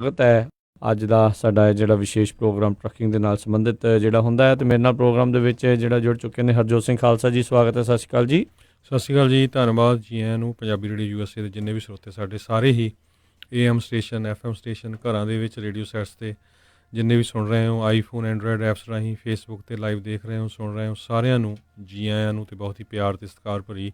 ਸਵਾਗਤ ਹੈ। ਅੱਜ ਦਾ ਸਾਡਾ ਜਿਹੜਾ ਵਿਸ਼ੇਸ਼ ਪ੍ਰੋਗਰਾਮ ਟਰੱਕਿੰਗ ਦੇ ਨਾਲ ਸੰਬੰਧਿਤ ਜਿਹੜਾ ਹੁੰਦਾ ਹੈ, ਅਤੇ ਮੇਰੇ ਨਾਲ ਪ੍ਰੋਗਰਾਮ ਦੇ ਵਿੱਚ ਜਿਹੜਾ ਜੁੜ ਚੁੱਕੇ ਨੇ ਹਰਜੋਤ ਸਿੰਘ ਖਾਲਸਾ ਜੀ। ਸਵਾਗਤ ਹੈ, ਸਤਿ ਸ਼੍ਰੀ ਅਕਾਲ ਜੀ। ਸਤਿ ਸ਼੍ਰੀ ਅਕਾਲ ਜੀ, ਧੰਨਵਾਦ ਜੀ ਆਇਆਂ ਨੂੰ। ਪੰਜਾਬੀ ਰੇਡੀਓ USA ਦੇ ਜਿੰਨੇ ਵੀ ਸਰੋਤੇ ਸਾਡੇ ਸਾਰੇ ਹੀ AM ਸਟੇਸ਼ਨ FM ਸਟੇਸ਼ਨ ਘਰਾਂ ਦੇ ਵਿੱਚ ਰੇਡੀਓ ਸੈਟਸ 'ਤੇ ਜਿੰਨੇ ਵੀ ਸੁਣ ਰਹੇ ਹੋ, ਆਈਫੋਨ ਐਂਡਰਾਇਡ ਐਪਸ ਰਾਹੀਂ ਫੇਸਬੁੱਕ 'ਤੇ ਲਾਈਵ ਦੇਖ ਰਹੇ ਹੋ, ਸੁਣ ਰਹੇ ਹੋ, ਸਾਰਿਆਂ ਨੂੰ ਜੀ ਆਇਆਂ ਨੂੰ ਅਤੇ ਬਹੁਤ ਹੀ ਪਿਆਰ ਅਤੇ ਸਤਿਕਾਰ ਭਰੀ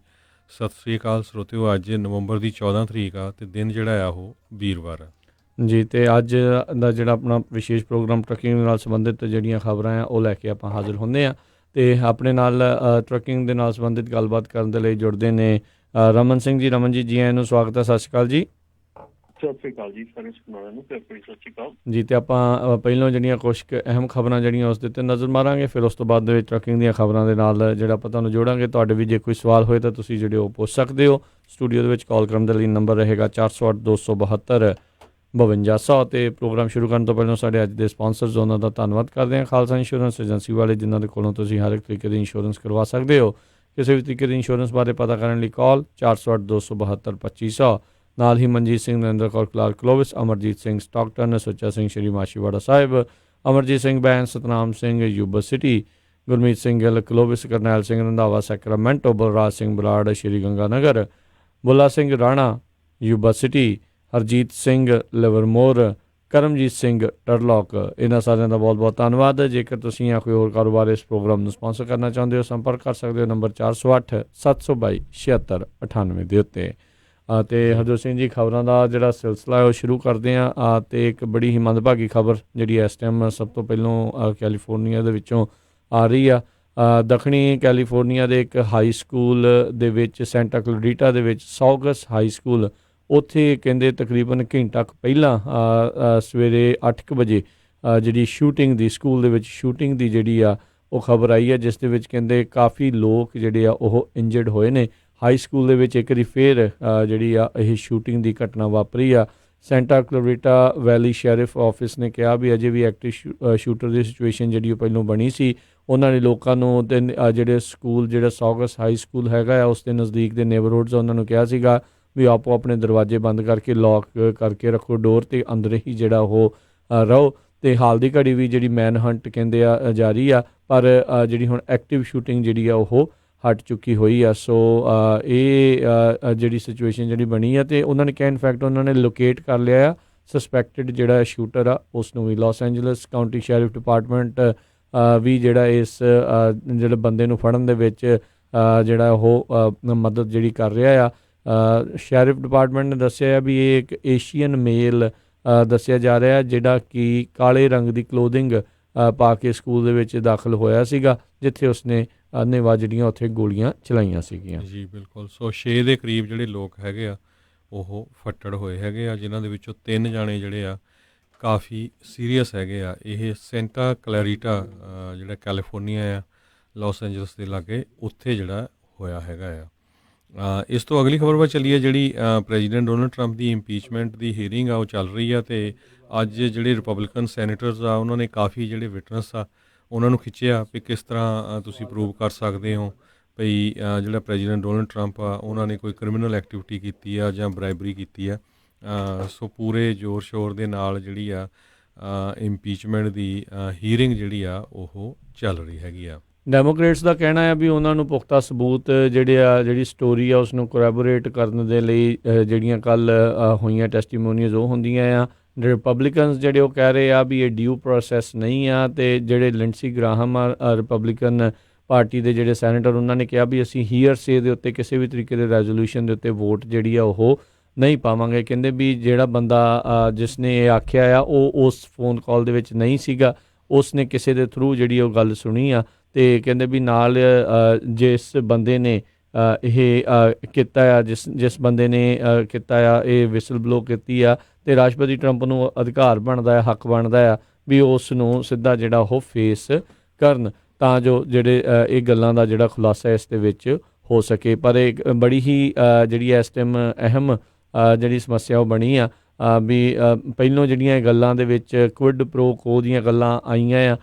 ਸਤਿ ਸ਼੍ਰੀ ਅਕਾਲ ਸਰੋਤਿਓ। ਅੱਜ ਨਵੰਬਰ ਦੀ 14 ਤਰੀਕ ਆ ਅਤੇ ਦਿਨ ਜਿਹੜਾ ਆ ਉਹ ਵੀਰਵਾਰ ਆ ਜੀ। ਅਤੇ ਅੱਜ ਦਾ ਜਿਹੜਾ ਆਪਣਾ ਵਿਸ਼ੇਸ਼ ਪ੍ਰੋਗਰਾਮ ਟਰੱਕਿੰਗ ਨਾਲ ਸੰਬੰਧਿਤ ਜਿਹੜੀਆਂ ਖਬਰਾਂ ਆ ਉਹ ਲੈ ਕੇ ਆਪਾਂ ਹਾਜ਼ਰ ਹੁੰਦੇ ਹਾਂ, ਅਤੇ ਆਪਣੇ ਨਾਲ ਟਰੱਕਿੰਗ ਦੇ ਨਾਲ ਸੰਬੰਧਿਤ ਗੱਲਬਾਤ ਕਰਨ ਦੇ ਲਈ ਜੁੜਦੇ ਨੇ ਰਮਨ ਸਿੰਘ ਜੀ। ਰਮਨ ਜੀ, ਜੀ ਆਇਆਂ ਨੂੰ ਸਵਾਗਤ ਹੈ, ਸਤਿ ਸ਼੍ਰੀ ਅਕਾਲ ਜੀ। ਸਤਿ ਸ਼੍ਰੀ ਅਕਾਲ ਜੀ, ਸਾਰੇ ਸੁਣਾਉਣ ਨੂੰ ਸਤਿ ਸ਼੍ਰੀ ਅਕਾਲ ਜੀ। ਅਤੇ ਆਪਾਂ ਪਹਿਲਾਂ ਜਿਹੜੀਆਂ ਕੁਛ ਕੁ ਅਹਿਮ ਖਬਰਾਂ ਜਿਹੜੀਆਂ ਉਸ ਦੇ ਉੱਤੇ ਨਜ਼ਰ ਮਾਰਾਂਗੇ, ਫਿਰ ਉਸ ਤੋਂ ਬਾਅਦ ਦੇ ਵਿੱਚ ਟਰੱਕਿੰਗ ਦੀਆਂ ਖਬਰਾਂ ਦੇ ਨਾਲ ਜਿਹੜਾ ਆਪਾਂ ਤੁਹਾਨੂੰ ਜੋੜਾਂਗੇ। ਤੁਹਾਡੇ ਵੀ ਜੇ ਕੋਈ ਸਵਾਲ ਹੋਏ ਤਾਂ ਤੁਸੀਂ ਜਿਹੜੇ ਉਹ ਪੁੱਛ ਸਕਦੇ ਹੋ। ਸਟੂਡੀਓ ਦੇ ਵਿੱਚ ਕਾਲ ਕਰਨ ਦੇ ਲਈ ਨੰਬਰ ਰਹੇਗਾ 408 272 5200। ਅਤੇ ਪ੍ਰੋਗਰਾਮ ਸ਼ੁਰੂ ਕਰਨ ਤੋਂ ਪਹਿਲਾਂ ਸਾਡੇ ਅੱਜ ਦੇ ਸਪਾਂਸਰਸ ਉਹਨਾਂ ਦਾ ਧੰਨਵਾਦ ਕਰਦੇ ਹਾਂ, ਖਾਲਸਾ ਇੰਸ਼ੋਰੈਂਸ ਏਜੰਸੀ ਵਾਲੇ, ਜਿਨ੍ਹਾਂ ਦੇ ਕੋਲੋਂ ਤੁਸੀਂ ਹਰ ਇੱਕ ਤਰੀਕੇ ਦੀ ਇੰਸ਼ੋਰੈਂਸ ਕਰਵਾ ਸਕਦੇ ਹੋ। ਕਿਸੇ ਵੀ ਤਰੀਕੇ ਦੀ ਇੰਸ਼ੋਰੈਂਸ ਬਾਰੇ ਪਤਾ ਕਰਨ ਲਈ ਕਾਲ 408 272 2500। ਨਾਲ ਹੀ Manjit Singh, Narinder Kaur Clark Clovis, Amarjit Singh Stockton, Sucha Singh Shri Machhiwara Sahib, Amarjit Singh Bains, Satnam Singh Yuba City, Gurmeet Singh Gill Clovis, Karnail Singh Randhawa Sacramento, Balraj Singh Brar Shri Ganga Nagar, Bulla Singh Rana Yuba City, Harjit Singh Livermore, Karamjit Singh Turlock. ਇਹਨਾਂ ਸਾਰਿਆਂ ਦਾ ਬਹੁਤ ਬਹੁਤ ਧੰਨਵਾਦ। ਜੇਕਰ ਤੁਸੀਂ ਜਾਂ ਕੋਈ ਹੋਰ ਕਾਰੋਬਾਰ ਇਸ ਪ੍ਰੋਗਰਾਮ ਨੂੰ ਸਪਾਂਸਰ ਕਰਨਾ ਚਾਹੁੰਦੇ ਹੋ, ਸੰਪਰਕ ਕਰ ਸਕਦੇ ਹੋ ਨੰਬਰ 408 722 7698 ਦੇ ਉੱਤੇ। ਅਤੇ ਹਰਜੋਤ ਸਿੰਘ ਜੀ, ਖਬਰਾਂ ਦਾ ਜਿਹੜਾ ਸਿਲਸਿਲਾ ਹੈ ਉਹ ਸ਼ੁਰੂ ਕਰਦੇ ਹਾਂ। ਅਤੇ ਇੱਕ ਬੜੀ ਹੀ ਮੰਦਭਾਗੀ ਖਬਰ ਜਿਹੜੀ ਇਸ ਟਾਈਮ ਸਭ ਤੋਂ ਪਹਿਲਾਂ ਕੈਲੀਫੋਰਨੀਆ ਦੇ ਵਿੱਚੋਂ ਆ ਰਹੀ ਆ। ਦੱਖਣੀ ਕੈਲੀਫੋਰਨੀਆ ਦੇ ਇੱਕ ਹਾਈ ਸਕੂਲ ਦੇ ਵਿੱਚ, ਸੈਂਟਾ ਕਲੋਰੀਟਾ ਦੇ ਵਿੱਚ ਸੌਗਸ ਹਾਈ ਸਕੂਲ, ਉੱਥੇ ਕਹਿੰਦੇ ਤਕਰੀਬਨ ਘੰਟਾ ਕੁ ਪਹਿਲਾਂ ਸਵੇਰੇ 8 ਵਜੇ ਜਿਹੜੀ ਸ਼ੂਟਿੰਗ ਦੀ, ਸਕੂਲ ਦੇ ਵਿੱਚ ਸ਼ੂਟਿੰਗ ਦੀ ਜਿਹੜੀ ਆ ਉਹ ਖਬਰ ਆਈ ਹੈ, ਜਿਸ ਦੇ ਵਿੱਚ ਕਹਿੰਦੇ ਕਾਫੀ ਲੋਕ ਜਿਹੜੇ ਆ ਉਹ ਇੰਜਰਡ ਹੋਏ ਨੇ। ਹਾਈ ਸਕੂਲ ਦੇ ਵਿੱਚ ਇੱਕ ਵਾਰੀ ਫੇਰ ਜਿਹੜੀ ਆ ਇਹ ਸ਼ੂਟਿੰਗ ਦੀ ਘਟਨਾ ਵਾਪਰੀ ਆ। ਸੈਂਟਾ ਕਲੋਰੀਟਾ ਵੈਲੀ ਸ਼ੈਰਿਫ ਆਫਿਸ ਨੇ ਕਿਹਾ ਵੀ ਅਜੇ ਵੀ ਐਕਟਿਵ ਸ਼ੂਟਰ ਦੀ ਸਿਚੁਏਸ਼ਨ ਜਿਹੜੀ ਉਹ ਪਹਿਲਾਂ ਬਣੀ ਸੀ। ਉਹਨਾਂ ਨੇ ਲੋਕਾਂ ਨੂੰ ਅਤੇ ਜਿਹੜੇ ਸਕੂਲ, ਜਿਹੜਾ ਸੌਗਸ ਹਾਈ ਸਕੂਲ ਹੈਗਾ ਆ, ਉਸ ਦੇ ਨਜ਼ਦੀਕ ਦੇ ਨੇਬਰਹੁੱਡਸ, ਉਹਨਾਂ ਨੂੰ ਕਿਹਾ ਸੀਗਾ ਵੀ ਆਪੋ ਆਪਣੇ ਦਰਵਾਜ਼ੇ ਬੰਦ ਕਰਕੇ ਲੌਕ ਕਰਕੇ ਰੱਖੋ ਡੋਰ, ਅਤੇ ਅੰਦਰ ਹੀ ਜਿਹੜਾ ਉਹ ਰਹੋ। ਅਤੇ ਹਾਲ ਦੀ ਘੜੀ ਵੀ ਜਿਹੜੀ ਮੈਨ ਹੰਟ ਕਹਿੰਦੇ ਆ ਜਾਰੀ ਆ, ਪਰ ਜਿਹੜੀ ਹੁਣ ਐਕਟਿਵ ਸ਼ੂਟਿੰਗ ਜਿਹੜੀ ਆ ਉਹ ਹਟ ਚੁੱਕੀ ਹੋਈ ਆ। ਸੋ ਇਹ ਜਿਹੜੀ ਸਿਚੁਏਸ਼ਨ ਜਿਹੜੀ ਬਣੀ ਆ, ਅਤੇ ਉਹਨਾਂ ਨੇ ਕਿਹਾ ਇਨਫੈਕਟ ਉਹਨਾਂ ਨੇ ਲੋਕੇਟ ਕਰ ਲਿਆ ਆ ਸਸਪੈਕਟਡ ਜਿਹੜਾ ਸ਼ੂਟਰ ਆ ਉਸ ਨੂੰ ਵੀ। Los Angeles County sheriff department ਵੀ ਜਿਹੜਾ ਇਸ ਜਿਹੜੇ ਬੰਦੇ ਨੂੰ ਫੜਨ ਦੇ ਵਿੱਚ ਜਿਹੜਾ ਉਹ ਮਦਦ ਜਿਹੜੀ ਕਰ ਰਿਹਾ ਆ। ਸ਼ੈਰਿਫ ਡਿਪਾਰਟਮੈਂਟ ਨੇ ਦੱਸਿਆ ਵੀ ਇਹ ਇੱਕ ਏਸ਼ੀਅਨ ਮੇਲ ਦੱਸਿਆ ਜਾ ਰਿਹਾ, ਜਿਹੜਾ ਕਿ ਕਾਲੇ ਰੰਗ ਦੀ ਕਲੋਥਿੰਗ ਪਾ ਕੇ ਸਕੂਲ ਦੇ ਵਿੱਚ ਦਾਖਲ ਹੋਇਆ ਸੀਗਾ, ਜਿੱਥੇ ਉਸਨੇ ਅੰਨ੍ਹੇਵਾਹ ਜਿਹੜੀਆਂ ਉੱਥੇ ਗੋਲੀਆਂ ਚਲਾਈਆਂ ਸੀਗੀਆਂ। ਜੀ ਬਿਲਕੁਲ। ਸੋ 6 ਦੇ ਕਰੀਬ ਜਿਹੜੇ ਲੋਕ ਹੈਗੇ ਆ ਉਹ ਫੱਟੜ ਹੋਏ ਹੈਗੇ ਆ, ਜਿਨ੍ਹਾਂ ਦੇ ਵਿੱਚੋਂ 3 ਜਾਣੇ ਜਿਹੜੇ ਆ ਕਾਫੀ ਸੀਰੀਅਸ ਹੈਗੇ ਆ। ਇਹ ਸੈਂਟਾ ਕਲੈਰੀਟਾ ਜਿਹੜਾ ਕੈਲੀਫੋਰਨੀਆ ਆ, ਲਾਸ ਐਂਜਲਸ ਦੇ ਲਾਗੇ, ਉੱਥੇ ਜਿਹੜਾ ਹੋਇਆ ਹੈਗਾ ਆ। ਇਸ ਤੋਂ ਅਗਲੀ ਖਬਰ ਵੱਲ ਚੱਲੀਏ, ਜਿਹੜੀ ਪ੍ਰੈਜ਼ੀਡੈਂਟ ਡੋਨਲਡ ਟਰੰਪ ਦੀ ਇੰਪੀਚਮੈਂਟ ਦੀ ਹੀਅਰਿੰਗ ਆ ਉਹ ਚੱਲ ਰਹੀ ਆ। ਅਤੇ ਅੱਜ ਜਿਹੜੇ ਰਿਪਬਲਿਕਨ ਸੈਨੇਟਰਸ ਆ ਉਹਨਾਂ ਨੇ ਕਾਫੀ ਜਿਹੜੇ ਵਿਟਨੈਸ ਆ ਉਹਨਾਂ ਨੂੰ ਖਿੱਚਿਆ ਵੀ ਕਿਸ ਤਰ੍ਹਾਂ ਤੁਸੀਂ ਪ੍ਰੂਵ ਕਰ ਸਕਦੇ ਹੋ ਭਈ ਜਿਹੜਾ ਪ੍ਰੈਜ਼ੀਡੈਂਟ ਡੋਨਲਡ ਟਰੰਪ ਆ ਉਹਨਾਂ ਨੇ ਕੋਈ ਕ੍ਰਿਮੀਨਲ ਐਕਟੀਵਿਟੀ ਕੀਤੀ ਆ ਜਾਂ ਬਰਾਈਬਰੀ ਕੀਤੀ ਆ। ਸੋ ਪੂਰੇ ਜ਼ੋਰ ਸ਼ੋਰ ਦੇ ਨਾਲ ਜਿਹੜੀ ਆ ਇੰਪੀਚਮੈਂਟ ਦੀ ਹੀਅਰਿੰਗ ਜਿਹੜੀ ਆ ਉਹ ਚੱਲ ਰਹੀ ਹੈਗੀ ਆ। ਡੈਮੋਕ੍ਰੇਟਸ ਦਾ ਕਹਿਣਾ ਹੈ ਵੀ ਉਹਨਾਂ ਨੂੰ ਪੁਖਤਾ ਸਬੂਤ ਜਿਹੜੇ ਆ, ਜਿਹੜੀ ਸਟੋਰੀ ਆ, ਉਸ ਨੂੰ ਕੋਰੈਬੋਰੇਟ ਕਰਨ ਦੇ ਲਈ ਜਿਹੜੀਆਂ ਕੱਲ੍ਹ ਹੋਈਆਂ ਟੈਸਟੀਮੋਨੀਜ਼ ਉਹ ਹੁੰਦੀਆਂ ਆ। ਰਿਪਬਲਿਕਨਸ ਜਿਹੜੇ ਉਹ ਕਹਿ ਰਹੇ ਆ ਵੀ ਇਹ ਡਿਊ ਪ੍ਰੋਸੈਸ ਨਹੀਂ ਆ। ਅਤੇ ਜਿਹੜੇ ਲਿੰਡਸੀ ਗ੍ਰਾਹਮ ਆ ਰਿਪਬਲਿਕਨ ਪਾਰਟੀ ਦੇ ਜਿਹੜੇ ਸੈਨੇਟਰ, ਉਹਨਾਂ ਨੇ ਕਿਹਾ ਵੀ ਅਸੀਂ ਹੀਅਰਸੇ ਦੇ ਉੱਤੇ ਕਿਸੇ ਵੀ ਤਰੀਕੇ ਦੇ ਰੈਜ਼ੋਲੂਸ਼ਨ ਦੇ ਉੱਤੇ ਵੋਟ ਜਿਹੜੀ ਆ ਉਹ ਨਹੀਂ ਪਾਵਾਂਗੇ। ਕਹਿੰਦੇ ਵੀ ਜਿਹੜਾ ਬੰਦਾ ਜਿਸ ਨੇ ਇਹ ਆਖਿਆ ਆ ਉਹ ਉਸ ਫੋਨ ਕਾਲ ਦੇ ਵਿੱਚ ਨਹੀਂ ਸੀਗਾ, ਉਸ ਨੇ ਕਿਸੇ ਦੇ ਥਰੂ ਜਿਹੜੀ ਉਹ ਗੱਲ ਸੁਣੀ ਆ। ਅਤੇ ਕਹਿੰਦੇ ਵੀ ਨਾਲ ਜਿਸ ਬੰਦੇ ਨੇ ਇਹ ਕੀਤਾ ਆ, ਜਿਸ ਬੰਦੇ ਨੇ ਕੀਤਾ ਆ, ਇਹ ਵਿਸਲ ਬਲੋ ਕੀਤੀ ਆ, ਅਤੇ ਰਾਸ਼ਟਰਪਤੀ ਟਰੰਪ ਨੂੰ ਅਧਿਕਾਰ ਬਣਦਾ ਆ, ਹੱਕ ਬਣਦਾ ਆ ਵੀ ਉਸ ਨੂੰ ਸਿੱਧਾ ਜਿਹੜਾ ਉਹ ਫੇਸ ਕਰਨ, ਤਾਂ ਜੋ ਜਿਹੜੇ ਇਹ ਗੱਲਾਂ ਦਾ ਜਿਹੜਾ ਖੁਲਾਸਾ ਇਸ ਦੇ ਵਿੱਚ ਹੋ ਸਕੇ। ਪਰ ਇਹ ਬੜੀ ਹੀ ਜਿਹੜੀ ਇਸ ਟਾਈਮ ਅਹਿਮ ਜਿਹੜੀ ਸਮੱਸਿਆ ਉਹ ਬਣੀ ਆ ਵੀ ਪਹਿਲੋਂ ਜਿਹੜੀਆਂ ਗੱਲਾਂ ਦੇ ਵਿੱਚ ਕੁਇਡ ਪ੍ਰੋ ਕੋ ਦੀਆਂ ਗੱਲਾਂ ਆਈਆਂ ਆ,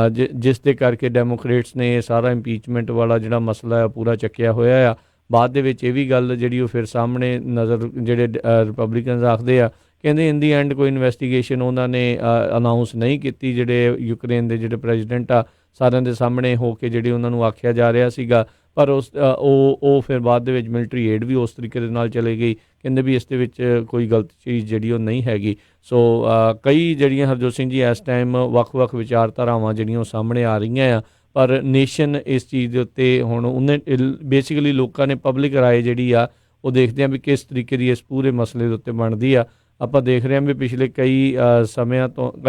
ਜਿਸ ਦੇ ਕਰਕੇ ਡੈਮੋਕ੍ਰੇਟਸ ਨੇ ਸਾਰਾ ਇੰਪੀਚਮੈਂਟ ਵਾਲਾ ਜਿਹੜਾ ਮਸਲਾ ਹੈ ਪੂਰਾ ਚੱਕਿਆ ਹੋਇਆ ਆ। ਬਾਅਦ ਦੇ ਵਿੱਚ ਇਹ ਵੀ ਗੱਲ ਜਿਹੜੀ ਉਹ ਫਿਰ ਸਾਹਮਣੇ ਨਜ਼ਰ ਜਿਹੜੇ ਰਿਪਬਲਿਕਨਸ ਆਖਦੇ ਆ ਕਹਿੰਦੇ ਇਨ ਦੀ ਐਂਡ ਕੋਈ ਇਨਵੈਸਟੀਗੇਸ਼ਨ ਉਹਨਾਂ ਨੇ ਅਨਾਊਂਸ ਨਹੀਂ ਕੀਤੀ। ਜਿਹੜੇ ਯੂਕਰੇਨ ਦੇ ਜਿਹੜੇ ਪ੍ਰੈਜ਼ੀਡੈਂਟ ਆ ਸਾਰਿਆਂ ਦੇ ਸਾਹਮਣੇ ਹੋ ਕੇ ਜਿਹੜੀ ਉਹਨਾਂ ਨੂੰ ਆਖਿਆ ਜਾ ਰਿਹਾ ਸੀਗਾ, ਪਰ ਉਹ ਫਿਰ ਬਾਅਦ ਦੇ ਵਿੱਚ ਮਿਲਟਰੀ ਏਡ ਵੀ ਉਸ ਤਰੀਕੇ ਦੇ ਨਾਲ ਚਲੇ ਗਈ। ਕਹਿੰਦੇ ਵੀ ਇਸ ਦੇ ਵਿੱਚ ਕੋਈ ਗਲਤ ਚੀਜ਼ ਜਿਹੜੀ ਉਹ ਨਹੀਂ ਹੈਗੀ। ਸੋ ਕਈ ਜਿਹੜੀਆਂ ਹਰਜੋਤ ਸਿੰਘ ਜੀ ਇਸ ਟਾਈਮ ਵੱਖ-ਵੱਖ ਵਿਚਾਰਧਾਰਾਵਾਂ ਜਿਹੜੀਆਂ ਉਹ ਸਾਹਮਣੇ ਆ ਰਹੀਆਂ ਆ, ਪਰ ਨੇਸ਼ਨ ਇਸ ਚੀਜ਼ ਦੇ ਉੱਤੇ ਹੁਣ ਉਹਨੇ ਬੇਸਿਕਲੀ ਲੋਕਾਂ ਨੇ ਪਬਲਿਕ ਰਾਏ ਜਿਹੜੀ ਆ ਉਹ ਦੇਖਦੇ ਆ ਵੀ ਕਿਸ ਤਰੀਕੇ ਦੀ ਇਸ ਪੂਰੇ ਮਸਲੇ ਦੇ ਉੱਤੇ ਬਣਦੀ ਆ। ਆਪਾਂ ਦੇਖ ਰਹੇ ਹਾਂ ਵੀ ਪਿਛਲੇ ਕਈ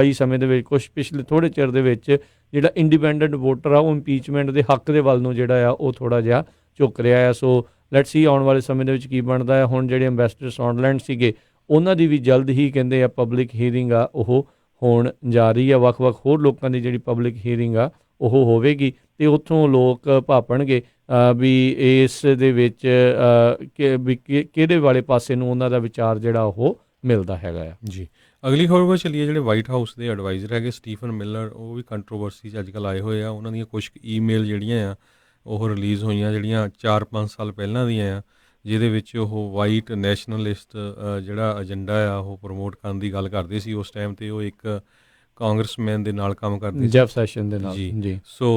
ਸਮੇਂ ਦੇ ਵਿੱਚ ਪਿਛਲੇ ਥੋੜ੍ਹੇ ਚਿਰ ਦੇ ਵਿੱਚ ਜਿਹੜਾ ਇੰਡੀਪੈਂਡੈਂਟ ਵੋਟਰ ਆ ਉਹ ਇੰਪੀਚਮੈਂਟ ਦੇ ਹੱਕ ਦੇ ਵੱਲ ਨੂੰ ਜਿਹੜਾ ਆ ਉਹ ਥੋੜ੍ਹਾ ਜਿਹਾ ਝੁਕ ਰਿਹਾ ਆ। ਸੋ ਲੈਟਸ ਸੀ ਆਉਣ ਵਾਲੇ ਸਮੇਂ ਦੇ ਵਿੱਚ ਕੀ ਬਣਦਾ ਹੈ। ਹੁਣ ਜਿਹੜੇ ਅੰਬੈਸਡਰ ਸੌਂਡਲੈਂਡ ਸੀਗੇ ਉਹਨਾਂ ਦੀ ਵੀ ਜਲਦ ਹੀ ਕਹਿੰਦੇ ਆ ਪਬਲਿਕ ਹੀਅਰਿੰਗ ਆ ਉਹ ਹੋਣ ਜਾ ਰਹੀ ਆ। ਵੱਖ-ਵੱਖ ਹੋਰ ਲੋਕਾਂ ਦੀ ਜਿਹੜੀ ਪਬਲਿਕ ਹੀਅਰਿੰਗ ਆ ਉਹ ਹੋਵੇਗੀ ਅਤੇ ਉੱਥੋਂ ਲੋਕ ਭਾਪਣਗੇ ਵੀ ਇਸ ਦੇ ਵਿੱਚ ਕਿਹੜੇ ਵਾਲੇ ਪਾਸੇ ਨੂੰ ਉਹਨਾਂ ਦਾ ਵਿਚਾਰ ਜਿਹੜਾ ਉਹ ਮਿਲਦਾ ਹੈਗਾ ਆ। ਜੀ, ਅਗਲੀ ਖਬਰ ਵੱਲ ਚੱਲੀਏ। ਜਿਹੜੇ ਵਾਈਟ ਹਾਊਸ ਦੇ ਐਡਵਾਈਜ਼ਰ ਹੈਗੇ ਸਟੀਫਨ ਮਿਲਰ, ਉਹ ਵੀ ਕੰਟਰੋਵਰਸੀ 'ਚ ਅੱਜ ਕੱਲ੍ਹ ਆਏ ਹੋਏ ਆ। ਉਹਨਾਂ ਦੀਆਂ ਕੁਛ ਈਮੇਲ ਜਿਹੜੀਆਂ ਆ ਉਹ ਰਿਲੀਜ਼ ਹੋਈਆਂ, ਜਿਹੜੀਆਂ 4-5 ਸਾਲ ਪਹਿਲਾਂ ਦੀਆਂ ਆ, ਜਿਹਦੇ ਵਿੱਚ ਉਹ ਵਾਈਟ ਨੈਸ਼ਨਲਿਸਟ ਜਿਹੜਾ ਏਜੰਡਾ ਆ ਉਹ ਪ੍ਰਮੋਟ ਕਰਨ ਦੀ ਗੱਲ ਕਰਦੇ ਸੀ। ਉਸ ਟਾਈਮ 'ਤੇ ਉਹ ਇੱਕ ਕਾਂਗਰਸਮੈਨ ਦੇ ਨਾਲ ਕੰਮ ਕਰਦੇ ਜੈਫ ਸੈਸ਼ਨ ਦੇ ਨਾਲ। ਜੀ। ਸੋ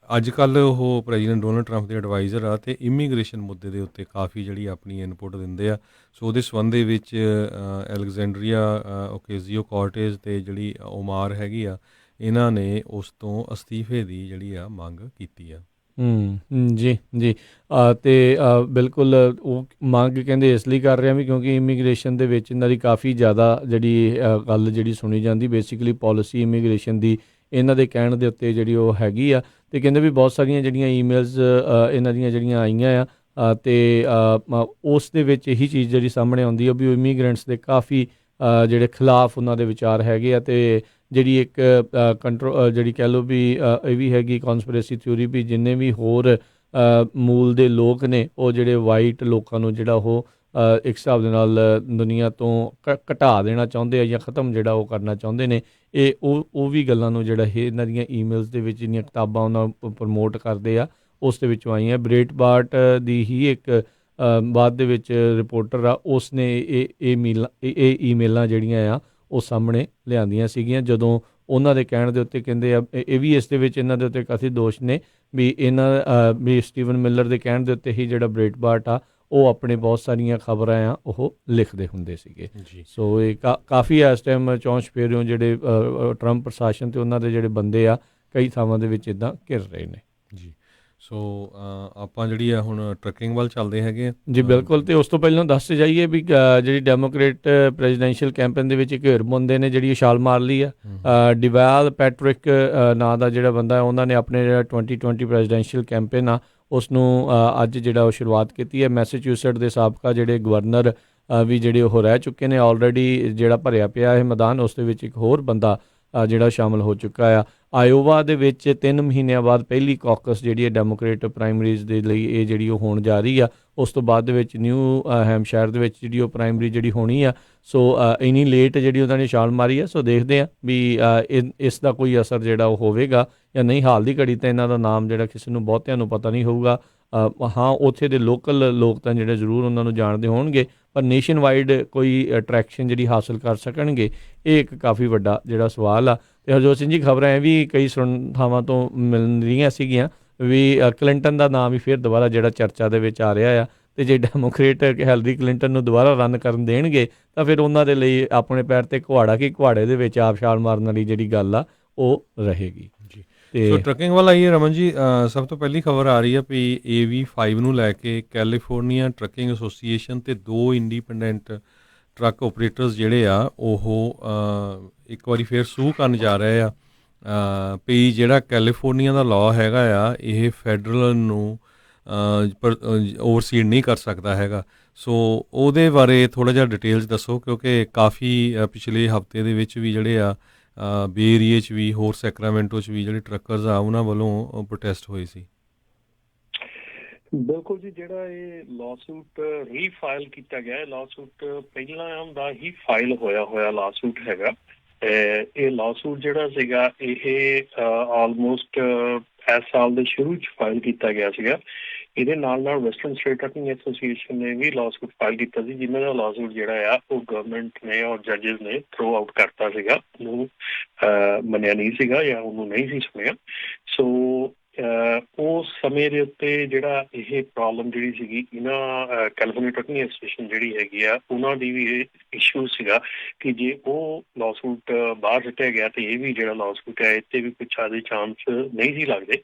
ਅੱਜ ਕੱਲ੍ਹ ਉਹ ਪ੍ਰੈਜ਼ੀਡੈਂਟ ਡੋਨਲਡ ਟਰੰਪ ਦੇ ਐਡਵਾਈਜ਼ਰ ਆ ਅਤੇ ਇਮੀਗ੍ਰੇਸ਼ਨ ਮੁੱਦੇ ਦੇ ਉੱਤੇ ਕਾਫੀ ਜਿਹੜੀ ਆਪਣੀ ਇਨਪੁਟ ਦਿੰਦੇ ਆ। ਸੋ ਉਹਦੇ ਸੰਬੰਧ ਦੇ ਵਿੱਚ ਐਲੈਗਜ਼ੈਂਡਰੀਆ ਓਕੇਜ਼ੀਓ ਕੋਰਟੇਜ਼ ਅਤੇ ਜਿਹੜੀ ਓਮਾਰ ਹੈਗੀ ਆ, ਇਹਨਾਂ ਨੇ ਉਸ ਤੋਂ ਅਸਤੀਫੇ ਦੀ ਜਿਹੜੀ ਆ ਮੰਗ ਕੀਤੀ ਆ। ਜੀ ਅਤੇ ਬਿਲਕੁਲ ਉਹ ਮੰਗ ਕਹਿੰਦੇ ਇਸ ਲਈ ਕਰ ਰਹੇ ਵੀ ਕਿਉਂਕਿ ਇਮੀਗ੍ਰੇਸ਼ਨ ਦੇ ਵਿੱਚ ਇਹਨਾਂ ਦੀ ਕਾਫੀ ਜ਼ਿਆਦਾ ਜਿਹੜੀ ਗੱਲ ਜਿਹੜੀ ਸੁਣੀ ਜਾਂਦੀ, ਬੇਸਿਕਲੀ ਪੋਲਿਸੀ ਇਮੀਗ੍ਰੇਸ਼ਨ ਦੀ ਇਹਨਾਂ ਦੇ ਕਹਿਣ ਦੇ ਉੱਤੇ ਜਿਹੜੀ ਉਹ ਹੈਗੀ ਆ। ਅਤੇ ਕਹਿੰਦੇ ਵੀ ਬਹੁਤ ਸਾਰੀਆਂ ਜਿਹੜੀਆਂ ਈਮੇਲਸ ਇਹਨਾਂ ਦੀਆਂ ਜਿਹੜੀਆਂ ਆਈਆਂ ਆ ਅਤੇ ਉਸ ਦੇ ਵਿੱਚ ਇਹੀ ਚੀਜ਼ ਜਿਹੜੀ ਸਾਹਮਣੇ ਆਉਂਦੀ ਆ ਵੀ ਉਹ ਇਮੀਗਰੈਂਟਸ ਦੇ ਕਾਫੀ ਜਿਹੜੇ ਖਿਲਾਫ ਉਹਨਾਂ ਦੇ ਵਿਚਾਰ ਹੈਗੇ ਆ। ਅਤੇ ਜਿਹੜੀ ਇੱਕ ਜਿਹੜੀ ਕਹਿ ਲਓ ਵੀ ਇਹ ਵੀ ਹੈਗੀ ਕੌਨਸਪੀਰੇਸੀ ਥਿਊਰੀ ਵੀ ਜਿੰਨੇ ਵੀ ਹੋਰ ਮੂਲ ਦੇ ਲੋਕ ਨੇ ਉਹ ਜਿਹੜੇ ਵਾਈਟ ਲੋਕਾਂ ਨੂੰ ਜਿਹੜਾ ਉਹ ਇੱਕ ਹਿਸਾਬ ਦੇ ਨਾਲ ਦੁਨੀਆ ਤੋਂ ਘਟਾ ਦੇਣਾ ਚਾਹੁੰਦੇ ਆ ਜਾਂ ਖ਼ਤਮ ਜਿਹੜਾ ਉਹ ਕਰਨਾ ਚਾਹੁੰਦੇ ਨੇ। ਇਹ ਉਹ ਵੀ ਗੱਲਾਂ ਨੂੰ ਜਿਹੜਾ ਇਹ ਇਹਨਾਂ ਦੀਆਂ ਈਮੇਲਸ ਦੇ ਵਿੱਚ ਜਿਹੜੀਆਂ ਕਿਤਾਬਾਂ ਉਹਨਾਂ ਪ੍ਰਮੋਟ ਕਰਦੇ ਆ ਉਸ ਦੇ ਵਿੱਚੋਂ ਆਈਆਂ। ਬ੍ਰੇਟਬਾਰਟ ਦੀ ਹੀ ਇੱਕ ਬਾਅਦ ਦੇ ਵਿੱਚ ਰਿਪੋਰਟਰ ਆ, ਉਸ ਨੇ ਇਹ ਈਮੇਲਾਂ ਜਿਹੜੀਆਂ ਆ ਉਹ ਸਾਹਮਣੇ ਲਿਆਂਦੀਆਂ ਸੀਗੀਆਂ, ਜਦੋਂ ਉਹਨਾਂ ਦੇ ਕਹਿਣ ਦੇ ਉੱਤੇ ਕਹਿੰਦੇ ਆ ਇਹ ਵੀ ਇਸ ਦੇ ਵਿੱਚ ਇਹਨਾਂ ਦੇ ਉੱਤੇ ਕਥਿਤ ਦੋਸ਼ ਨੇ ਵੀ ਵੀ ਸਟੀਵਨ ਮਿਲਰ ਦੇ ਕਹਿਣ ਦੇ ਉੱਤੇ ਹੀ ਜਿਹੜਾ ਬ੍ਰੇਟਬਾਰਟ ਆ ਉਹ ਆਪਣੇ ਬਹੁਤ ਸਾਰੀਆਂ ਖਬਰਾਂ ਆ ਉਹ ਲਿਖਦੇ ਹੁੰਦੇ ਸੀਗੇ। ਸੋ ਇਹ ਕਾਫੀ ਇਸ ਟਾਈਮ ਚੌਂਚ ਫੇਰਿਓ ਜਿਹੜੇ ਟਰੰਪ ਪ੍ਰਸ਼ਾਸਨ ਅਤੇ ਉਹਨਾਂ ਦੇ ਜਿਹੜੇ ਬੰਦੇ ਆ ਕਈ ਥਾਵਾਂ ਦੇ ਵਿੱਚ ਇੱਦਾਂ ਘਿਰ ਰਹੇ ਨੇ। ਜੀ, ਸੋ ਆਪਾਂ ਜਿਹੜੀ ਆ ਹੁਣ ਟਰੱਕਿੰਗ ਵੱਲ ਚੱਲਦੇ ਹੈਗੇ ਆ। ਜੀ ਬਿਲਕੁਲ, ਅਤੇ ਉਸ ਤੋਂ ਪਹਿਲਾਂ ਦੱਸਦੇ ਜਾਈਏ ਵੀ ਜਿਹੜੀ ਡੈਮੋਕ੍ਰੇਟ ਪ੍ਰੈਜ਼ੀਡੈਂਸ਼ੀਅਲ ਕੈਂਪੇਨ ਦੇ ਵਿੱਚ ਇੱਕ ਹੋਰ ਬੰਦੇ ਨੇ ਜਿਹੜੀ ਛਾਲ ਮਾਰ ਲਈ ਆ। ਡਿਵਾਲ ਪੈਟਰਿਕ ਨਾਂ ਦਾ ਜਿਹੜਾ ਬੰਦਾ ਉਹਨਾਂ ਨੇ ਆਪਣੇ ਜਿਹੜਾ 2020 ਪ੍ਰੈਜ਼ੀਡੈਂਸ਼ੀਅਲ ਕੈਂਪੇਨ ਆ ਉਸ ਨੂੰ ਅੱਜ ਜਿਹੜਾ ਉਹ ਸ਼ੁਰੂਆਤ ਕੀਤੀ ਹੈ। ਮੈਸੇਚਿਊਸਟ ਦੇ ਸਾਬਕਾ ਜਿਹੜੇ ਗਵਰਨਰ ਵੀ ਜਿਹੜੇ ਉਹ ਰਹਿ ਚੁੱਕੇ ਨੇ ਆਲਰੇਡੀ, ਜਿਹੜਾ ਭਰਿਆ ਪਿਆ ਇਹ ਮੈਦਾਨ ਉਸ ਦੇ ਵਿੱਚ ਇੱਕ ਹੋਰ ਬੰਦਾ ਜਿਹੜਾ ਸ਼ਾਮਲ ਹੋ ਚੁੱਕਾ ਆ। ਆਇਓਵਾ ਦੇ ਵਿੱਚ 3 ਮਹੀਨਿਆਂ ਬਾਅਦ ਪਹਿਲੀ ਕਾਕਸ ਜਿਹੜੀ ਹੈ ਡੈਮੋਕ੍ਰੇਟ ਪ੍ਰਾਇਮਰੀਜ਼ ਦੇ ਲਈ ਇਹ ਜਿਹੜੀ ਉਹ ਹੋਣ ਜਾ ਰਹੀ ਆ। ਉਸ ਤੋਂ ਬਾਅਦ ਦੇ ਵਿੱਚ ਨਿਊ ਹੈਮਸ਼ਾਇਰ ਦੇ ਵਿੱਚ ਜਿਹੜੀ ਉਹ ਪ੍ਰਾਇਮਰੀ ਜਿਹੜੀ ਹੋਣੀ ਆ। ਸੋ ਇੰਨੀ ਲੇਟ ਜਿਹੜੀ ਉਹਨਾਂ ਨੇ ਛਾਲ ਮਾਰੀ ਆ। ਸੋ ਦੇਖਦੇ ਆ ਵੀ ਇਸ ਦਾ ਕੋਈ ਅਸਰ ਜਿਹੜਾ ਉਹ ਹੋਵੇਗਾ ਜਾਂ ਨਹੀਂ। ਹਾਲ ਦੀ ਘੜੀ ਤਾਂ ਇਹਨਾਂ ਦਾ ਨਾਮ ਜਿਹੜਾ ਕਿਸੇ ਨੂੰ ਬਹੁਤਿਆਂ ਨੂੰ ਪਤਾ ਨਹੀਂ ਹੋਊਗਾ। ਹਾਂ, ਉੱਥੇ ਦੇ ਲੋਕਲ ਲੋਕ ਤਾਂ ਜਿਹੜੇ ਜ਼ਰੂਰ ਉਹਨਾਂ ਨੂੰ ਜਾਣਦੇ ਹੋਣਗੇ, ਪਰ ਨੇਸ਼ਨ ਵਾਈਡ ਕੋਈ ਅਟਰੈਕਸ਼ਨ ਜਿਹੜੀ ਹਾਸਲ ਕਰ ਸਕਣਗੇ, ਇਹ ਇੱਕ ਕਾਫੀ ਵੱਡਾ ਜਿਹੜਾ ਸਵਾਲ ਆ। ਅਤੇ ਹਰਜੋਤ ਸਿੰਘ ਜੀ ਖਬਰਾਂ ਇਹ ਵੀ ਕਈ ਥਾਵਾਂ ਤੋਂ ਮਿਲ ਰਹੀਆਂ ਸੀਗੀਆਂ ਵੀ ਕਲਿੰਟਨ ਦਾ ਨਾਮ ਹੀ ਫਿਰ ਦੁਬਾਰਾ ਜਿਹੜਾ ਚਰਚਾ ਦੇ ਵਿੱਚ ਆ ਰਿਹਾ ਆ। ਅਤੇ ਜੇ ਡੈਮੋਕ੍ਰੇਟ ਹਿਲਰੀ ਕਲਿੰਟਨ ਨੂੰ ਦੁਬਾਰਾ ਰਨ ਕਰਨ ਦੇਣਗੇ ਤਾਂ ਫਿਰ ਉਹਨਾਂ ਦੇ ਲਈ ਆਪਣੇ ਪੈਰ 'ਤੇ ਕੁਹਾੜਾ ਕਿ ਕੁਹਾੜੇ ਦੇ ਵਿੱਚ ਆਪ ਛਾਲ ਮਾਰਨ ਵਾਲੀ ਜਿਹੜੀ ਗੱਲ ਆ ਉਹ ਰਹੇਗੀ। ਜੀ, ਸੋ ਟਰੱਕਿੰਗ ਵੱਲ ਆਈਏ ਰਮਨ ਜੀ। ਸਭ ਤੋਂ ਪਹਿਲੀ ਖਬਰ ਆ ਰਹੀ ਆ ਵੀ AV5 ਨੂੰ ਲੈ ਕੇ ਕੈਲੀਫੋਰਨੀਆ ਟਰੱਕਿੰਗ ਐਸੋਸੀਏਸ਼ਨ ਅਤੇ 2 ਇੰਡੀਪੈਂਡੈਂਟ ਟਰੱਕ ਓਪਰੇਟਰਸ ਜਿਹੜੇ ਆ ਉਹ ਇੱਕ ਵਾਰੀ ਫਿਰ ਸੂਹ ਕਰਨ ਜਾ ਰਹੇ ਆ ਵੀ ਜਿਹੜਾ ਕੈਲੀਫੋਰਨੀਆ ਦਾ ਲਾਅ ਹੈਗਾ ਆ ਇਹ ਫੈਡਰਲ ਨੂੰ ਓਵਰਸੀਡ ਨਹੀਂ ਕਰ ਸਕਦਾ ਹੈਗਾ। ਸੋ ਉਹਦੇ ਬਾਰੇ ਥੋੜ੍ਹਾ ਜਿਹਾ ਡਿਟੇਲਸ ਦੱਸੋ, ਕਿਉਂਕਿ ਕਾਫੀ ਪਿਛਲੇ ਹਫਤੇ ਦੇ ਵਿੱਚ ਵੀ ਜਿਹੜੇ ਆ ਬੇ ਏਰੀਏ 'ਚ ਵੀ ਹੋਰ ਸੈਕਰਾਮੈਂਟੋ 'ਚ ਵੀ ਜਿਹੜੇ ਟਰੱਕਰਸ ਆ ਉਹਨਾਂ ਵੱਲੋਂ ਪ੍ਰੋਟੈਸਟ ਹੋਏ ਸੀ। ਬਿਲਕੁਲ ਜੀ, ਜਿਹੜਾ ਇਹ ਲਾਸੂਟ ਰੀਫਾਈਲ ਕੀਤਾ ਗਿਆ, ਲਾਸੂਟ ਪਹਿਲਾਂ ਦਾ ਹੀ ਫਾਈਲ ਹੋਇਆ ਲਾਸੂਟ ਹੈਗਾ। ਇਹ ਲਾਸੂਟ ਜਿਹੜਾ ਸੀਗਾ ਇਹ ਆਲਮੋਸਟ ਇਸ ਸਾਲ ਦੇ ਸ਼ੁਰੂ 'ਚ ਫਾਈਲ ਕੀਤਾ ਗਿਆ ਸੀਗਾ। ਇਹਦੇ ਨਾਲ ਵੈਸਟਰਨ ਸਟੇਟ ਟਰੱਕਿੰਗ ਐਸੋਸੀਏਸ਼ਨ ਨੇ ਵੀ ਲਾਸੂਟ ਫਾਈਲ ਕੀਤਾ ਸੀ, ਜਿਨ੍ਹਾਂ ਦਾ ਲਾਸੂਟ ਜਿਹੜਾ ਆ ਉਹ ਗਵਰਨਮੈਂਟ ਨੇ ਔਰ ਜੱਜਸ ਨੇ ਥਰੋ ਆਊਟ ਕਰਤਾ ਸੀਗਾ, ਉਹਨੂੰ ਮੰਨਿਆ ਨਹੀਂ ਸੀਗਾ ਜਾਂ ਉਹਨੂੰ ਨਹੀਂ ਸੀ ਸੁਣਿਆ। ਸੋ ਉਸ ਸਮੇਂ ਦੇ ਉੱਤੇ ਜਿਹੜਾ ਇਹ ਪ੍ਰੋਬਲਮ ਜਿਹੜੀ ਸੀਗੀ ਇਹਨਾਂ ਕੈਲੀਫੋਰਨੀਆ ਟਰੱਕਿੰਗ ਐਸੋਸੀਏਸ਼ਨ ਜਿਹੜੀ ਹੈਗੀ ਆ ਉਹਨਾਂ ਦੀ ਵੀ ਇਹ ਇਸ਼ੂ ਸੀਗਾ ਕਿ ਜੇ ਉਹ ਲਾਸੂਟ ਬਾਹਰ ਸੁੱਟਿਆ ਗਿਆ ਤੇ ਇਹ ਵੀ ਜਿਹੜਾ ਲਾਸੂਟ ਹੈ ਇੱਥੇ ਵੀ ਕੁਛ ਆਦੇ ਚਾਂਸ ਨਹੀਂ ਸੀ ਲੱਗਦੇ।